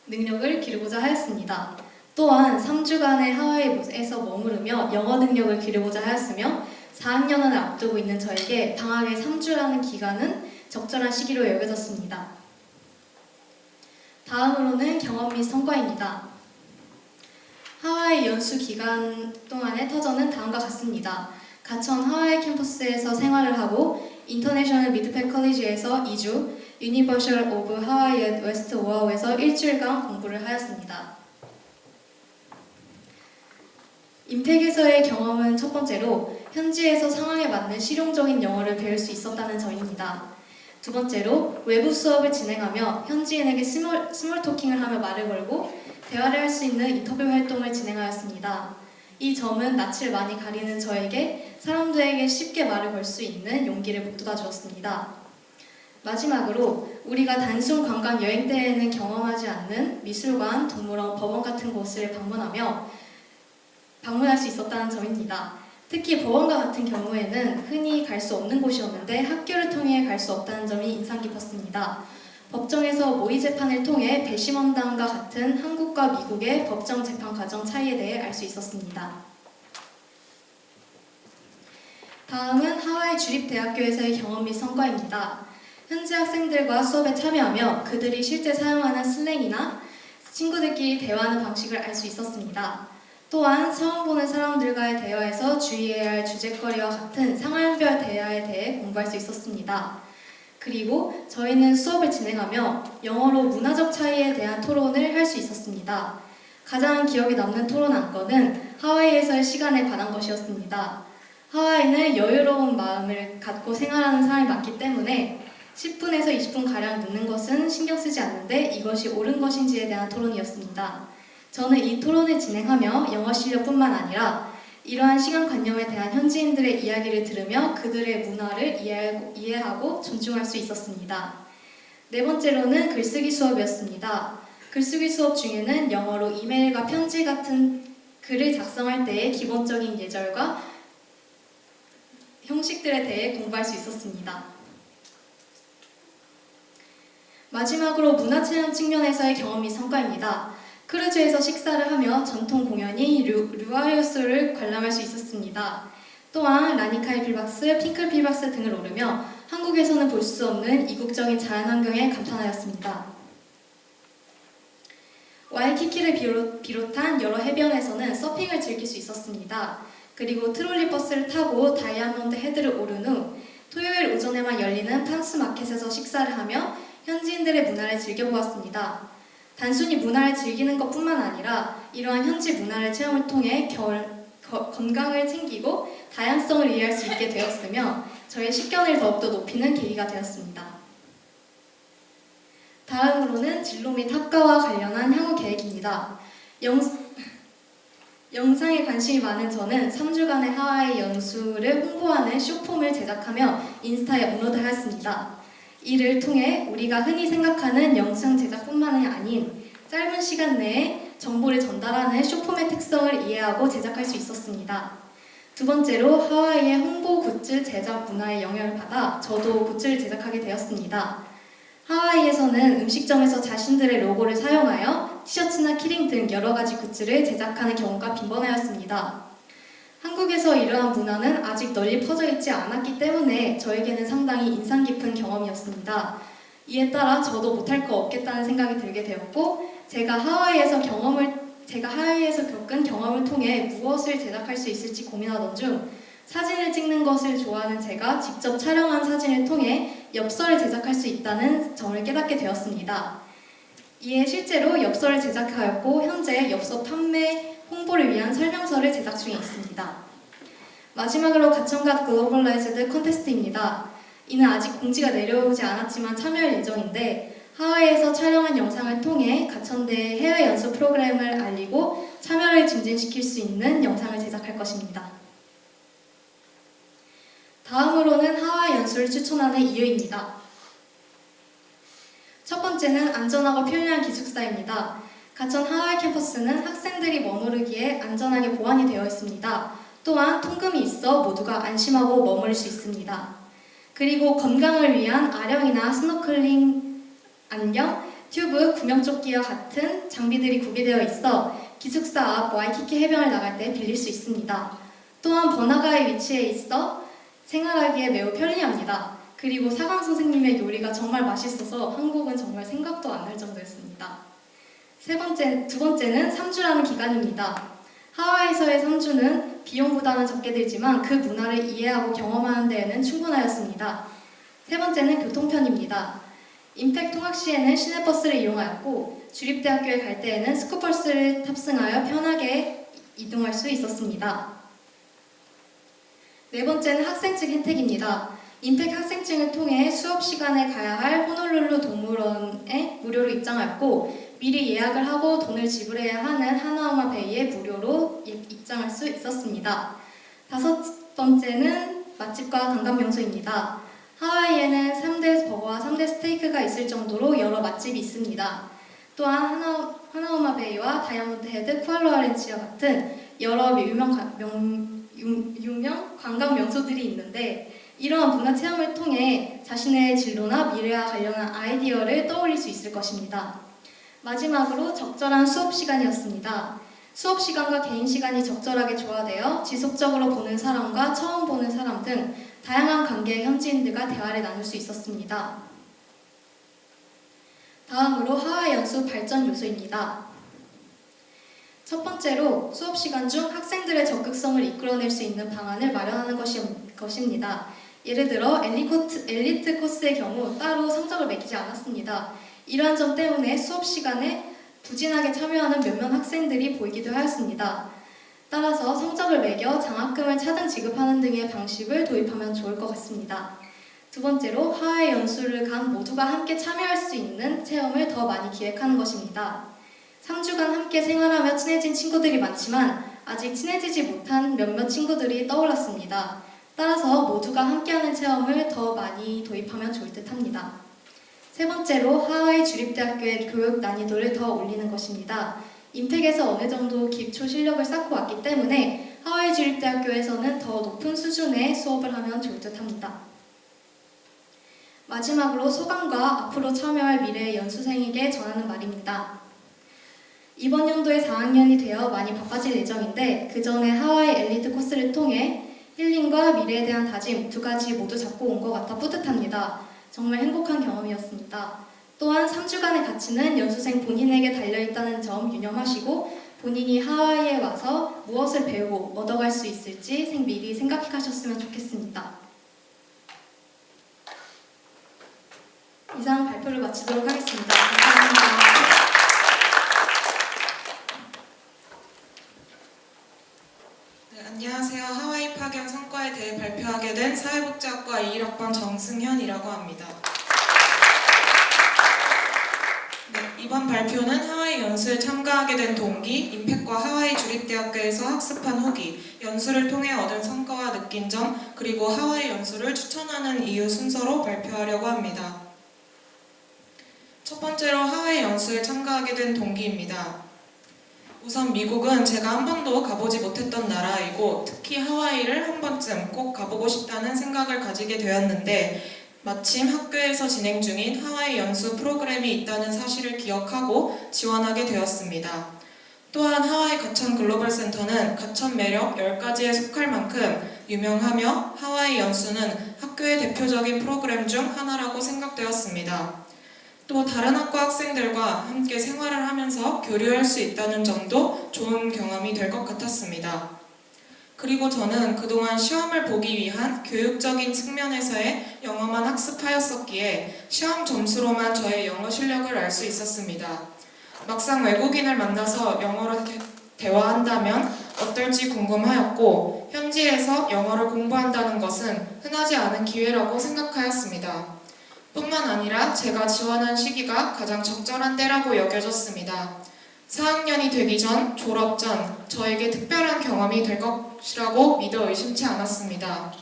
능력을 기르고자 하였습니다. 또한 3주간의 하와이에서 머무르며 영어 능력을 기르고자 하였으며 4학년을 앞두고 있는 저에게 방학의 3주라는 기간은 적절한 시기로 여겨졌습니다. 다음으로는 경험 및 성과입니다. 하와이 연수 기간 동안의 터전은 다음과 같습니다. 가천 하와이 캠퍼스에서 생활을 하고 인터내셔널 미드팩 컬리지에서 2주, 유니버셜 오브 하와이 웨스트 오아우에서 일주일간 공부를 하였습니다. 임팩에서의 경험은 첫 번째로 현지에서 상황에 맞는 실용적인 영어를 배울 수 있었다는 점입니다. 두 번째로 외부 수업을 진행하며 현지인에게 스몰 토킹을 하며 말을 걸고 대화를 할 수 있는 인터뷰 활동을 진행하였습니다. 이 점은 낯을 많이 가리는 저에게 사람들에게 쉽게 말을 걸 수 있는 용기를 북돋아 주었습니다. 마지막으로 우리가 단순 관광 여행 때에는 경험하지 않는 미술관, 동물원, 법원 같은 곳을 방문할 수 있었다는 점입니다. 특히 법원과 같은 경우에는 흔히 갈 수 없는 곳이었는데 학교를 통해 갈 수 없다는 점이 인상 깊었습니다. 법정에서 모의 재판을 통해 배심원단과 같은 한국과 미국의 법정 재판 과정 차이에 대해 알 수 있었습니다. 다음은 하와이 주립대학교에서의 경험 및 성과입니다. 현지 학생들과 수업에 참여하며 그들이 실제 사용하는 슬랭이나 친구들끼리 대화하는 방식을 알 수 있었습니다. 또한 처음 보는 사람들과의 대화에서 주의해야 할 주제거리와 같은 상황별 대화에 대해 공부할 수 있었습니다. 그리고 저희는 수업을 진행하며 영어로 문화적 차이에 대한 토론을 할 수 있었습니다. 가장 기억에 남는 토론 안건은 하와이에서의 시간에 관한 것이었습니다. 하와이는 여유로운 마음을 갖고 생활하는 사람이 많기 때문에 10분에서 20분가량 늦는 것은 신경 쓰지 않는데 이것이 옳은 것인지에 대한 토론이었습니다. 저는 이 토론을 진행하며 영어 실력뿐만 아니라 이러한 시간관념에 대한 현지인들의 이야기를 들으며 그들의 문화를 이해하고 존중할 수 있었습니다. 네 번째로는 글쓰기 수업이었습니다. 글쓰기 수업 중에는 영어로 이메일과 편지 같은 글을 작성할 때의 기본적인 예절과 형식들에 대해 공부할 수 있었습니다. 마지막으로 문화체험 측면에서의 경험 및 성과입니다. 크루즈에서 식사를 하며 전통 공연인 류아유스를 관람할 수 있었습니다. 또한 라니카이 필박스, 핑클 필박스 등을 오르며 한국에서는 볼 수 없는 이국적인 자연환경에 감탄하였습니다. 와이키키를 비롯한 여러 해변에서는 서핑을 즐길 수 있었습니다. 그리고 트롤리 버스를 타고 다이아몬드 헤드를 오른 후 토요일 오전에만 열리는 팜스 마켓에서 식사를 하며 현지인들의 문화를 즐겨보았습니다. 단순히 문화를 즐기는 것뿐만 아니라 이러한 현지 문화를 체험을 통해 건강을 챙기고 다양성을 이해할 수 있게 되었으며 저의 식견을 더욱더 높이는 계기가 되었습니다. 다음으로는 진로 및 학과와 관련한 향후 계획입니다. 영상에 관심이 많은 저는 3주간의 하와이 연수를 홍보하는 쇼폼을 제작하며 인스타에 업로드하였습니다. 이를 통해 우리가 흔히 생각하는 영상 제작뿐만이 아닌 짧은 시간 내에 정보를 전달하는 쇼폼의 특성을 이해하고 제작할 수 있었습니다. 두 번째로 하와이의 홍보 굿즈 제작 문화의 영향을 받아 저도 굿즈를 제작하게 되었습니다. 하와이에서는 음식점에서 자신들의 로고를 사용하여 티셔츠나 키링 등 여러 가지 굿즈를 제작하는 경우가 빈번하였습니다. 한국에서 이러한 문화는 아직 널리 퍼져 있지 않았기 때문에 저에게는 상당히 인상 깊은 경험이었습니다. 이에 따라 저도 못할 거 없겠다는 생각이 들게 되었고 제가 하와이에서 겪은 경험을 통해 무엇을 제작할 수 있을지 고민하던 중 사진을 찍는 것을 좋아하는 제가 직접 촬영한 사진을 통해 엽서를 제작할 수 있다는 점을 깨닫게 되었습니다. 이에 실제로 엽서를 제작하였고 현재 엽서 판매 홍보를 위한 설명서를 제작 중에 있습니다. 마지막으로 가천갓 글로벌라이즈드 콘테스트입니다. 이는 아직 공지가 내려오지 않았지만 참여할 예정인데 하와이에서 촬영한 영상을 통해 가천대의 해외 연수 프로그램을 알리고 참여를 증진시킬 수 있는 영상을 제작할 것입니다. 다음으로는 하와이 연수를 추천하는 이유입니다. 첫 번째는 안전하고 편리한 기숙사입니다. 가천 하와이 캠퍼스는 학생들이 머무르기에 안전하게 보안이 되어 있습니다. 또한 통금이 있어 모두가 안심하고 머무를 수 있습니다. 그리고 건강을 위한 아령이나 스노클링 안경, 튜브, 구명조끼와 같은 장비들이 구비되어 있어 기숙사 앞 와이키키 해변을 나갈 때 빌릴 수 있습니다. 또한 번화가에 위치해 있어 생활하기에 매우 편리합니다. 그리고 사강 선생님의 요리가 정말 맛있어서 한국은 정말 생각도 안 날 정도였습니다. 두 번째는 3주라는 기간입니다. 하와이에서의 3주는 비용 부담은 적게 들지만 그 문화를 이해하고 경험하는 데에는 충분하였습니다. 세 번째는 교통편입니다. 임팩 통학 시에는 시내버스를 이용하였고 주립대학교에 갈 때에는 스쿠버스를 탑승하여 편하게 이동할 수 있었습니다. 네 번째는 학생증 혜택입니다. 임팩 학생증을 통해 수업 시간에 가야 할 호놀룰루 동물원에 무료로 입장하였고 미리 예약을 하고 돈을 지불해야 하는 하나오마베이에 무료로 입장할 수 있었습니다. 5번째는 맛집과 관광 명소입니다. 하와이에는 3대 버거와 3대 스테이크가 있을 정도로 여러 맛집이 있습니다. 또한 하나오마베이와 다이아몬드 헤드, 쿠알로아렌치와 같은 여러 유명 관광 명소들이 있는데 이러한 문화 체험을 통해 자신의 진로나 미래와 관련한 아이디어를 떠올릴 수 있을 것입니다. 마지막으로 적절한 수업 시간이었습니다. 수업 시간과 개인 시간이 적절하게 조화되어 지속적으로 보는 사람과 처음 보는 사람 등 다양한 관계의 현지인들과 대화를 나눌 수 있었습니다. 다음으로 하와이 연수 발전 요소입니다. 첫 번째로 수업 시간 중 학생들의 적극성을 이끌어낼 수 있는 방안을 마련하는 것입니다. 예를 들어 엘리트 코스의 경우 따로 성적을 매기지 않았습니다. 이러한 점 때문에 수업 시간에 부진하게 참여하는 몇몇 학생들이 보이기도 하였습니다. 따라서 성적을 매겨 장학금을 차등 지급하는 등의 방식을 도입하면 좋을 것 같습니다. 두 번째로 하와이 연수를 간 모두가 함께 참여할 수 있는 체험을 더 많이 기획하는 것입니다. 3주간 함께 생활하며 친해진 친구들이 많지만 아직 친해지지 못한 몇몇 친구들이 떠올랐습니다. 따라서 모두가 함께하는 체험을 더 많이 도입하면 좋을 듯 합니다. 세 번째로 하와이 주립대학교의 교육 난이도를 더 올리는 것입니다. 임팩에서 어느 정도 기초 실력을 쌓고 왔기 때문에 하와이 주립대학교에서는 더 높은 수준의 수업을 하면 좋을 듯 합니다. 마지막으로 소감과 앞으로 참여할 미래의 연수생에게 전하는 말입니다. 이번 연도에 4학년이 되어 많이 바빠질 예정인데 그 전에 하와이 엘리트 코스를 통해 힐링과 미래에 대한 다짐 두 가지 모두 잡고 온 것 같아 뿌듯합니다. 정말 행복한 경험이었습니다. 또한 3주간의 가치는 연수생 본인에게 달려있다는 점 유념하시고 본인이 하와이에 와서 무엇을 배우고 얻어갈 수 있을지 미리 생각해 가셨으면 좋겠습니다. 이상 발표를 마치도록 하겠습니다. 감사합니다. 네, 안녕하세요. 하와이 파견 성과에 대해 발표하게 된 사회복지학과 21학번 정승현이라고 합니다. 네, 이번 발표는 하와이 연수에 참가하게 된 동기, 임팩과 하와이 주립대학교에서 학습한 후기, 연수를 통해 얻은 성과와 느낀 점, 그리고 하와이 연수를 추천하는 이유 순서로 발표하려고 합니다. 첫 번째로 하와이 연수에 참가하게 된 동기입니다. 우선 미국은 제가 한 번도 가보지 못했던 나라이고 특히 하와이를 한 번쯤 꼭 가보고 싶다는 생각을 가지게 되었는데 마침 학교에서 진행 중인 하와이 연수 프로그램이 있다는 사실을 기억하고 지원하게 되었습니다. 또한 하와이 가천 글로벌 센터는 가천 매력 10가지에 속할 만큼 유명하며 하와이 연수는 학교의 대표적인 프로그램 중 하나라고 생각되었습니다. 또 다른 학과 학생들과 함께 생활을 하면서 교류할 수 있다는 점도 좋은 경험이 될 것 같았습니다. 그리고 저는 그동안 시험을 보기 위한 교육적인 측면에서의 영어만 학습하였었기에 시험 점수로만 저의 영어 실력을 알 수 있었습니다. 막상 외국인을 만나서 영어로 대화한다면 어떨지 궁금하였고 현지에서 영어를 공부한다는 것은 흔하지 않은 기회라고 생각하였습니다. 뿐만 아니라 제가 지원한 시기가 가장 적절한 때라고 여겨졌습니다. 4학년이 되기 전, 졸업 전 저에게 특별한 경험이 될 것이라고 믿어 의심치 않았습니다.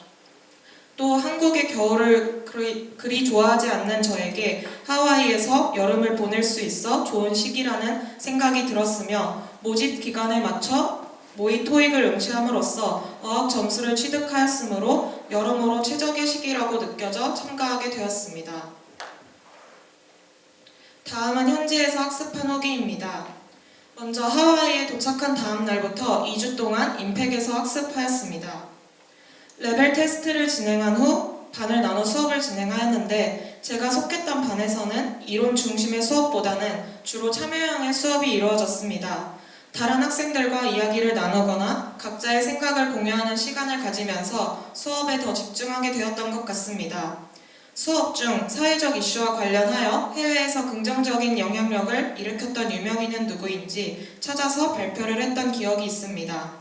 또 한국의 겨울을 그리 좋아하지 않는 저에게 하와이에서 여름을 보낼 수 있어 좋은 시기라는 생각이 들었으며 모집 기간에 맞춰 모의 토익을 응시함으로써 어학 점수를 취득하였으므로 여러모로 최적의 시기라고 느껴져 참가하게 되었습니다. 다음은 현지에서 학습한 후기입니다. 먼저 하와이에 도착한 다음 날부터 2주 동안 임팩에서 학습하였습니다. 레벨 테스트를 진행한 후 반을 나눠 수업을 진행하였는데 제가 속했던 반에서는 이론 중심의 수업보다는 주로 참여형의 수업이 이루어졌습니다. 다른 학생들과 이야기를 나누거나 각자의 생각을 공유하는 시간을 가지면서 수업에 더 집중하게 되었던 것 같습니다. 수업 중 사회적 이슈와 관련하여 해외에서 긍정적인 영향력을 일으켰던 유명인은 누구인지 찾아서 발표를 했던 기억이 있습니다.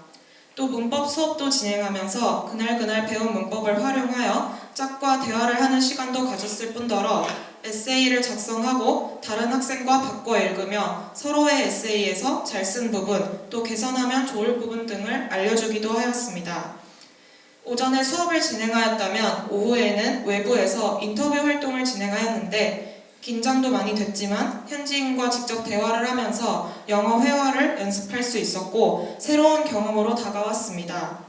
또 문법 수업도 진행하면서 그날 배운 문법을 활용하여 짝과 대화를 하는 시간도 가졌을 뿐더러 에세이를 작성하고 다른 학생과 바꿔 읽으며 서로의 에세이에서 잘 쓴 부분, 또 개선하면 좋을 부분 등을 알려주기도 하였습니다. 오전에 수업을 진행하였다면 오후에는 외부에서 인터뷰 활동을 진행하였는데 긴장도 많이 됐지만 현지인과 직접 대화를 하면서 영어 회화를 연습할 수 있었고 새로운 경험으로 다가왔습니다.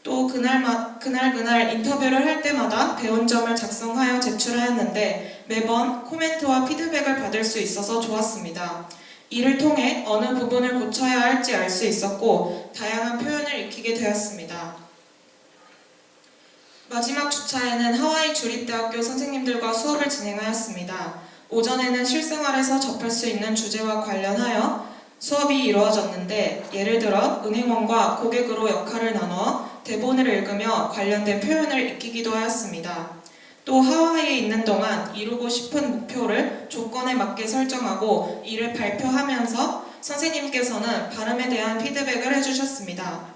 또 그날 인터뷰를 할 때마다 배운 점을 작성하여 제출하였는데 매번 코멘트와 피드백을 받을 수 있어서 좋았습니다. 이를 통해 어느 부분을 고쳐야 할지 알 수 있었고 다양한 표현을 익히게 되었습니다. 마지막 주차에는 하와이 주립대학교 선생님들과 수업을 진행하였습니다. 오전에는 실생활에서 접할 수 있는 주제와 관련하여 수업이 이루어졌는데 예를 들어 은행원과 고객으로 역할을 나눠 대본을 읽으며 관련된 표현을 익히기도 하였습니다. 또 하와이에 있는 동안 이루고 싶은 목표를 조건에 맞게 설정하고 이를 발표하면서 선생님께서는 발음에 대한 피드백을 해주셨습니다.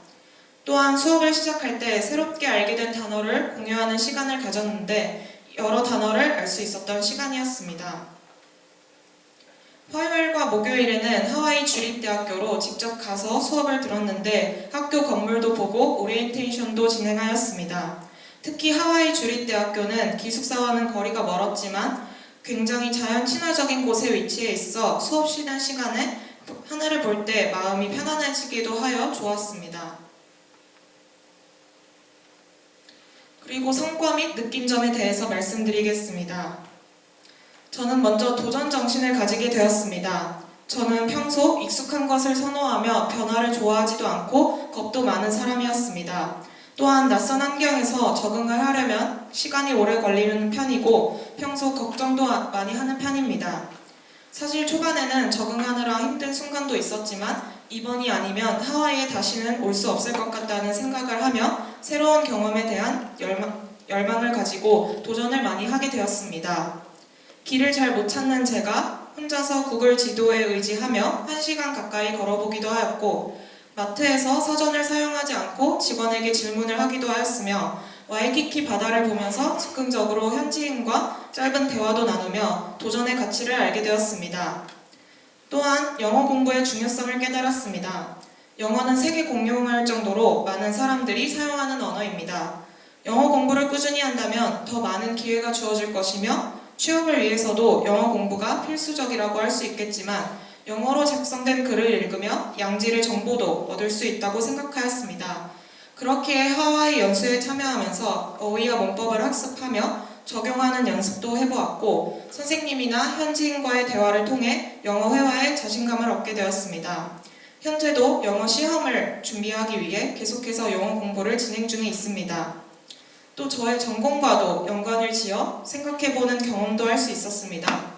또한 수업을 시작할 때 새롭게 알게 된 단어를 공유하는 시간을 가졌는데 여러 단어를 알 수 있었던 시간이었습니다. 화요일과 목요일에는 하와이 주립대학교로 직접 가서 수업을 들었는데 학교 건물도 보고 오리엔테이션도 진행하였습니다. 특히 하와이 주립대학교는 기숙사와는 거리가 멀었지만 굉장히 자연 친화적인 곳에 위치해 있어 수업 쉬는 시간에 하늘을 볼 때 마음이 편안해지기도 하여 좋았습니다. 그리고 성과 및 느낀점에 대해서 말씀드리겠습니다. 저는 먼저 도전 정신을 가지게 되었습니다. 저는 평소 익숙한 것을 선호하며 변화를 좋아하지도 않고 겁도 많은 사람이었습니다. 또한 낯선 환경에서 적응을 하려면 시간이 오래 걸리는 편이고 평소 걱정도 많이 하는 편입니다. 사실 초반에는 적응하느라 힘든 순간도 있었지만 이번이 아니면 하와이에 다시는 올 수 없을 것 같다는 생각을 하며 새로운 경험에 대한 열망을 가지고 도전을 많이 하게 되었습니다. 길을 잘 못 찾는 제가 혼자서 구글 지도에 의지하며 1시간 가까이 걸어보기도 하였고 마트에서 사전을 사용하지 않고 직원에게 질문을 하기도 하였으며 와이키키 바다를 보면서 즉흥적으로 현지인과 짧은 대화도 나누며 도전의 가치를 알게 되었습니다. 또한 영어 공부의 중요성을 깨달았습니다. 영어는 세계 공용할 정도로 많은 사람들이 사용하는 언어입니다. 영어 공부를 꾸준히 한다면 더 많은 기회가 주어질 것이며 취업을 위해서도 영어 공부가 필수적이라고 할 수 있겠지만 영어로 작성된 글을 읽으며 양질의 정보도 얻을 수 있다고 생각하였습니다. 그렇기에 하와이 연수에 참여하면서 어휘와 문법을 학습하며 적용하는 연습도 해보았고 선생님이나 현지인과의 대화를 통해 영어 회화에 자신감을 얻게 되었습니다. 현재도 영어 시험을 준비하기 위해 계속해서 영어 공부를 진행 중에 있습니다. 또 저의 전공과도 연관을 지어 생각해보는 경험도 할 수 있었습니다.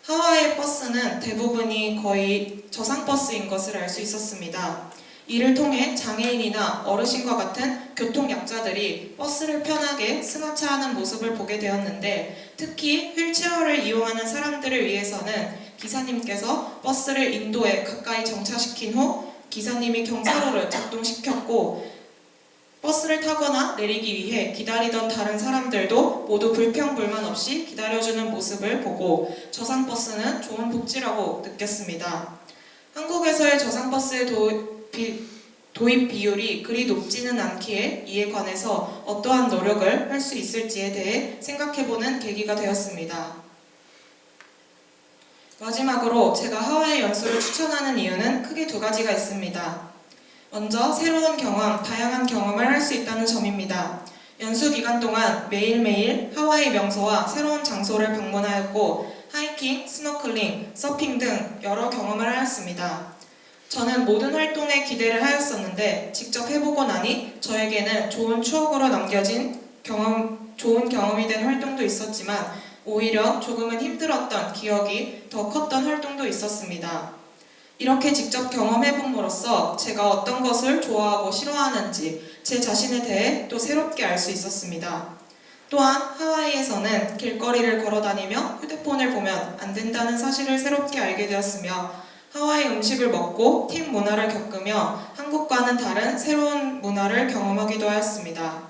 하와이 버스는 대부분이 거의 저상버스인 것을 알 수 있었습니다. 이를 통해 장애인이나 어르신과 같은 교통약자들이 버스를 편하게 승하차하는 모습을 보게 되었는데 특히 휠체어를 이용하는 사람들을 위해서는 기사님께서 버스를 인도에 가까이 정차시킨 후 기사님이 경사로를 작동시켰고 버스를 타거나 내리기 위해 기다리던 다른 사람들도 모두 불평불만 없이 기다려주는 모습을 보고 저상버스는 좋은 복지라고 느꼈습니다. 한국에서의 저상버스의 도입 비율이 그리 높지는 않기에 이에 관해서 어떠한 노력을 할 수 있을지에 대해 생각해보는 계기가 되었습니다. 마지막으로 제가 하와이 연수를 추천하는 이유는 크게 두 가지가 있습니다. 먼저 새로운 경험, 다양한 경험을 할 수 있다는 점입니다. 연수 기간 동안 매일매일 하와이 명소와 새로운 장소를 방문하였고 하이킹, 스노클링, 서핑 등 여러 경험을 하였습니다. 저는 모든 활동에 기대를 하였었는데 직접 해보고 나니 저에게는 좋은 추억으로 남겨진 좋은 경험이 된 활동도 있었지만 오히려 조금은 힘들었던 기억이 더 컸던 활동도 있었습니다. 이렇게 직접 경험해봄으로써 제가 어떤 것을 좋아하고 싫어하는지 제 자신에 대해 또 새롭게 알 수 있었습니다. 또한 하와이에서는 길거리를 걸어다니며 휴대폰을 보면 안 된다는 사실을 새롭게 알게 되었으며 하와이 음식을 먹고 팀 문화를 겪으며 한국과는 다른 새로운 문화를 경험하기도 하였습니다.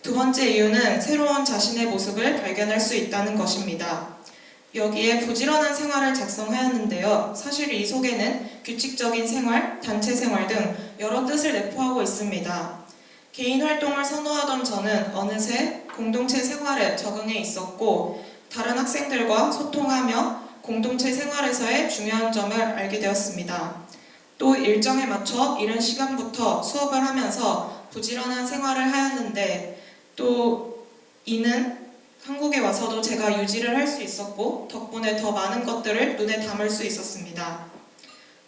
두 번째 이유는 새로운 자신의 모습을 발견할 수 있다는 것입니다. 여기에 부지런한 생활을 작성하였는데요. 사실 이 속에는 규칙적인 생활, 단체 생활 등 여러 뜻을 내포하고 있습니다. 개인 활동을 선호하던 저는 어느새 공동체 생활에 적응해 있었고 다른 학생들과 소통하며 공동체 생활에서의 중요한 점을 알게 되었습니다. 또 일정에 맞춰 이른 시간부터 수업을 하면서 부지런한 생활을 하였는데 또 이는 한국에 와서도 제가 유지를 할 수 있었고 덕분에 더 많은 것들을 눈에 담을 수 있었습니다.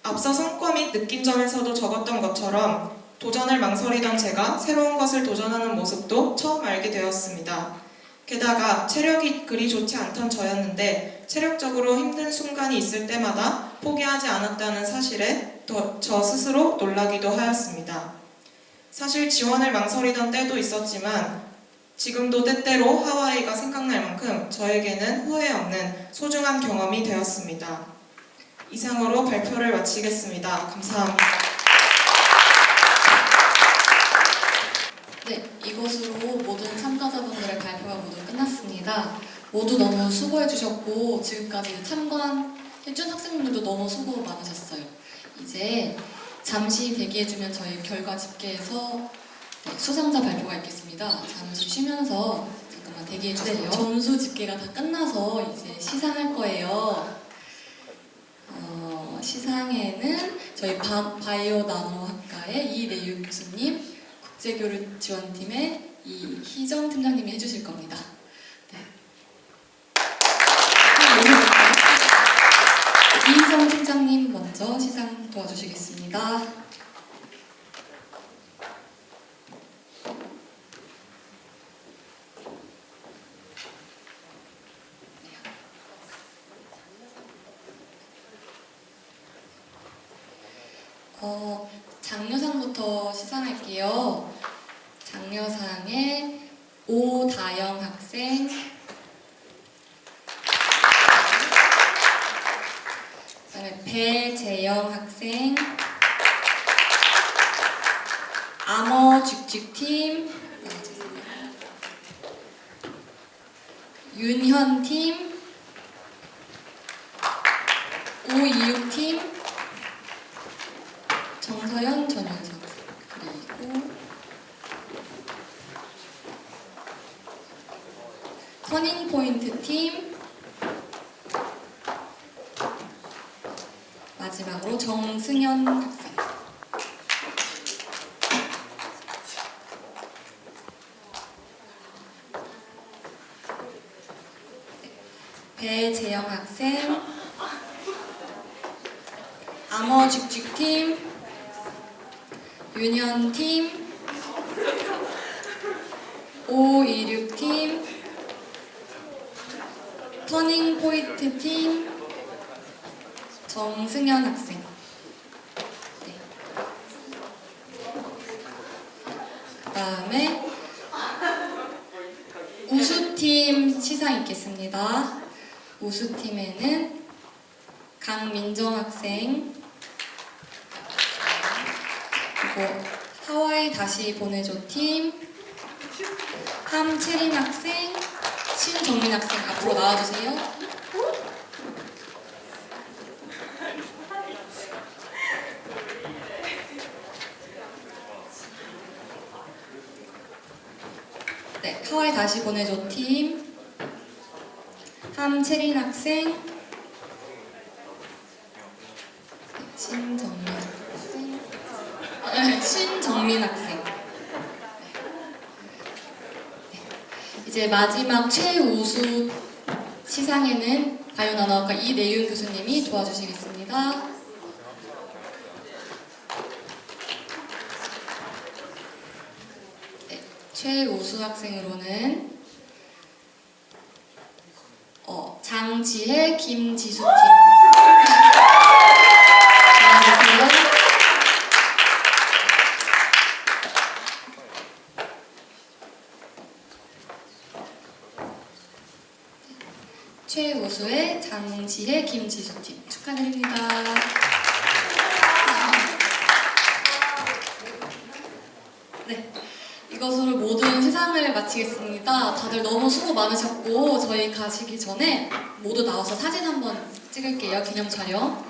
앞서 성과 및 느낀 점에서도 적었던 것처럼 도전을 망설이던 제가 새로운 것을 도전하는 모습도 처음 알게 되었습니다. 게다가 체력이 그리 좋지 않던 저였는데 체력적으로 힘든 순간이 있을 때마다 포기하지 않았다는 사실에 저 스스로 놀라기도 하였습니다. 사실 지원을 망설이던 때도 있었지만 지금도 때때로 하와이가 생각날 만큼 저에게는 후회 없는 소중한 경험이 되었습니다. 이상으로 발표를 마치겠습니다. 감사합니다. 네, 이것으로 모든 참가자분들의 발표가 모두 끝났습니다. 모두 너무 수고해주셨고 지금까지 참관해준 학생분들도 너무 수고 많으셨어요. 이제 잠시 대기해주면 저희 결과 집계에서 수상자 발표가 있겠습니다. 잠시 쉬면서 잠깐만 대기해주세요. 네, 점수 집계가 다 끝나서 이제 시상할 거예요. 시상에는 저희 바이오 나노학과의 이내유 교수님, 국제교류 지원팀의 이희정 팀장님이 해주실 겁니다. 네. 이희정 팀장님 먼저 시상 도와주시겠습니다. 장려상부터 시상할게요. 장려상에 오다영 학생, 그다음에 배재영 학생, 암어죽죽팀, 윤현팀, 오이육팀, 정서연 전현석, 그리고 터닝포인트 팀, 마지막으로 정승현 학생. 배재영 학생, 암어죽죽팀, 윤현팀, 526팀, 터닝포인트팀, 정승현 학생. 네. 그 다음에 우수팀 시상 있겠습니다. 우수팀에는 강민정 학생, 그리고 하와이 다시 보내줘 팀, 함채린 학생, 신정민 학생 앞으로 나와주세요. 네, 하와이 다시 보내줘 팀, 함채린 학생, 신정민 학생. 이제 마지막 최우수 시상에는 바이오나노학과 이내윤 교수님이 도와주시겠습니다. 네, 최우수 학생으로는 장지혜, 김지수팀. 안녕하세요. 최우수의 장지혜, 김지수팀 축하드립니다. 네, 이것으로 모든 세상 영상을 마치겠습니다. 다들 너무 수고 많으셨고 저희 가시기 전에 모두 나와서 사진 한번 찍을게요. 기념 촬영.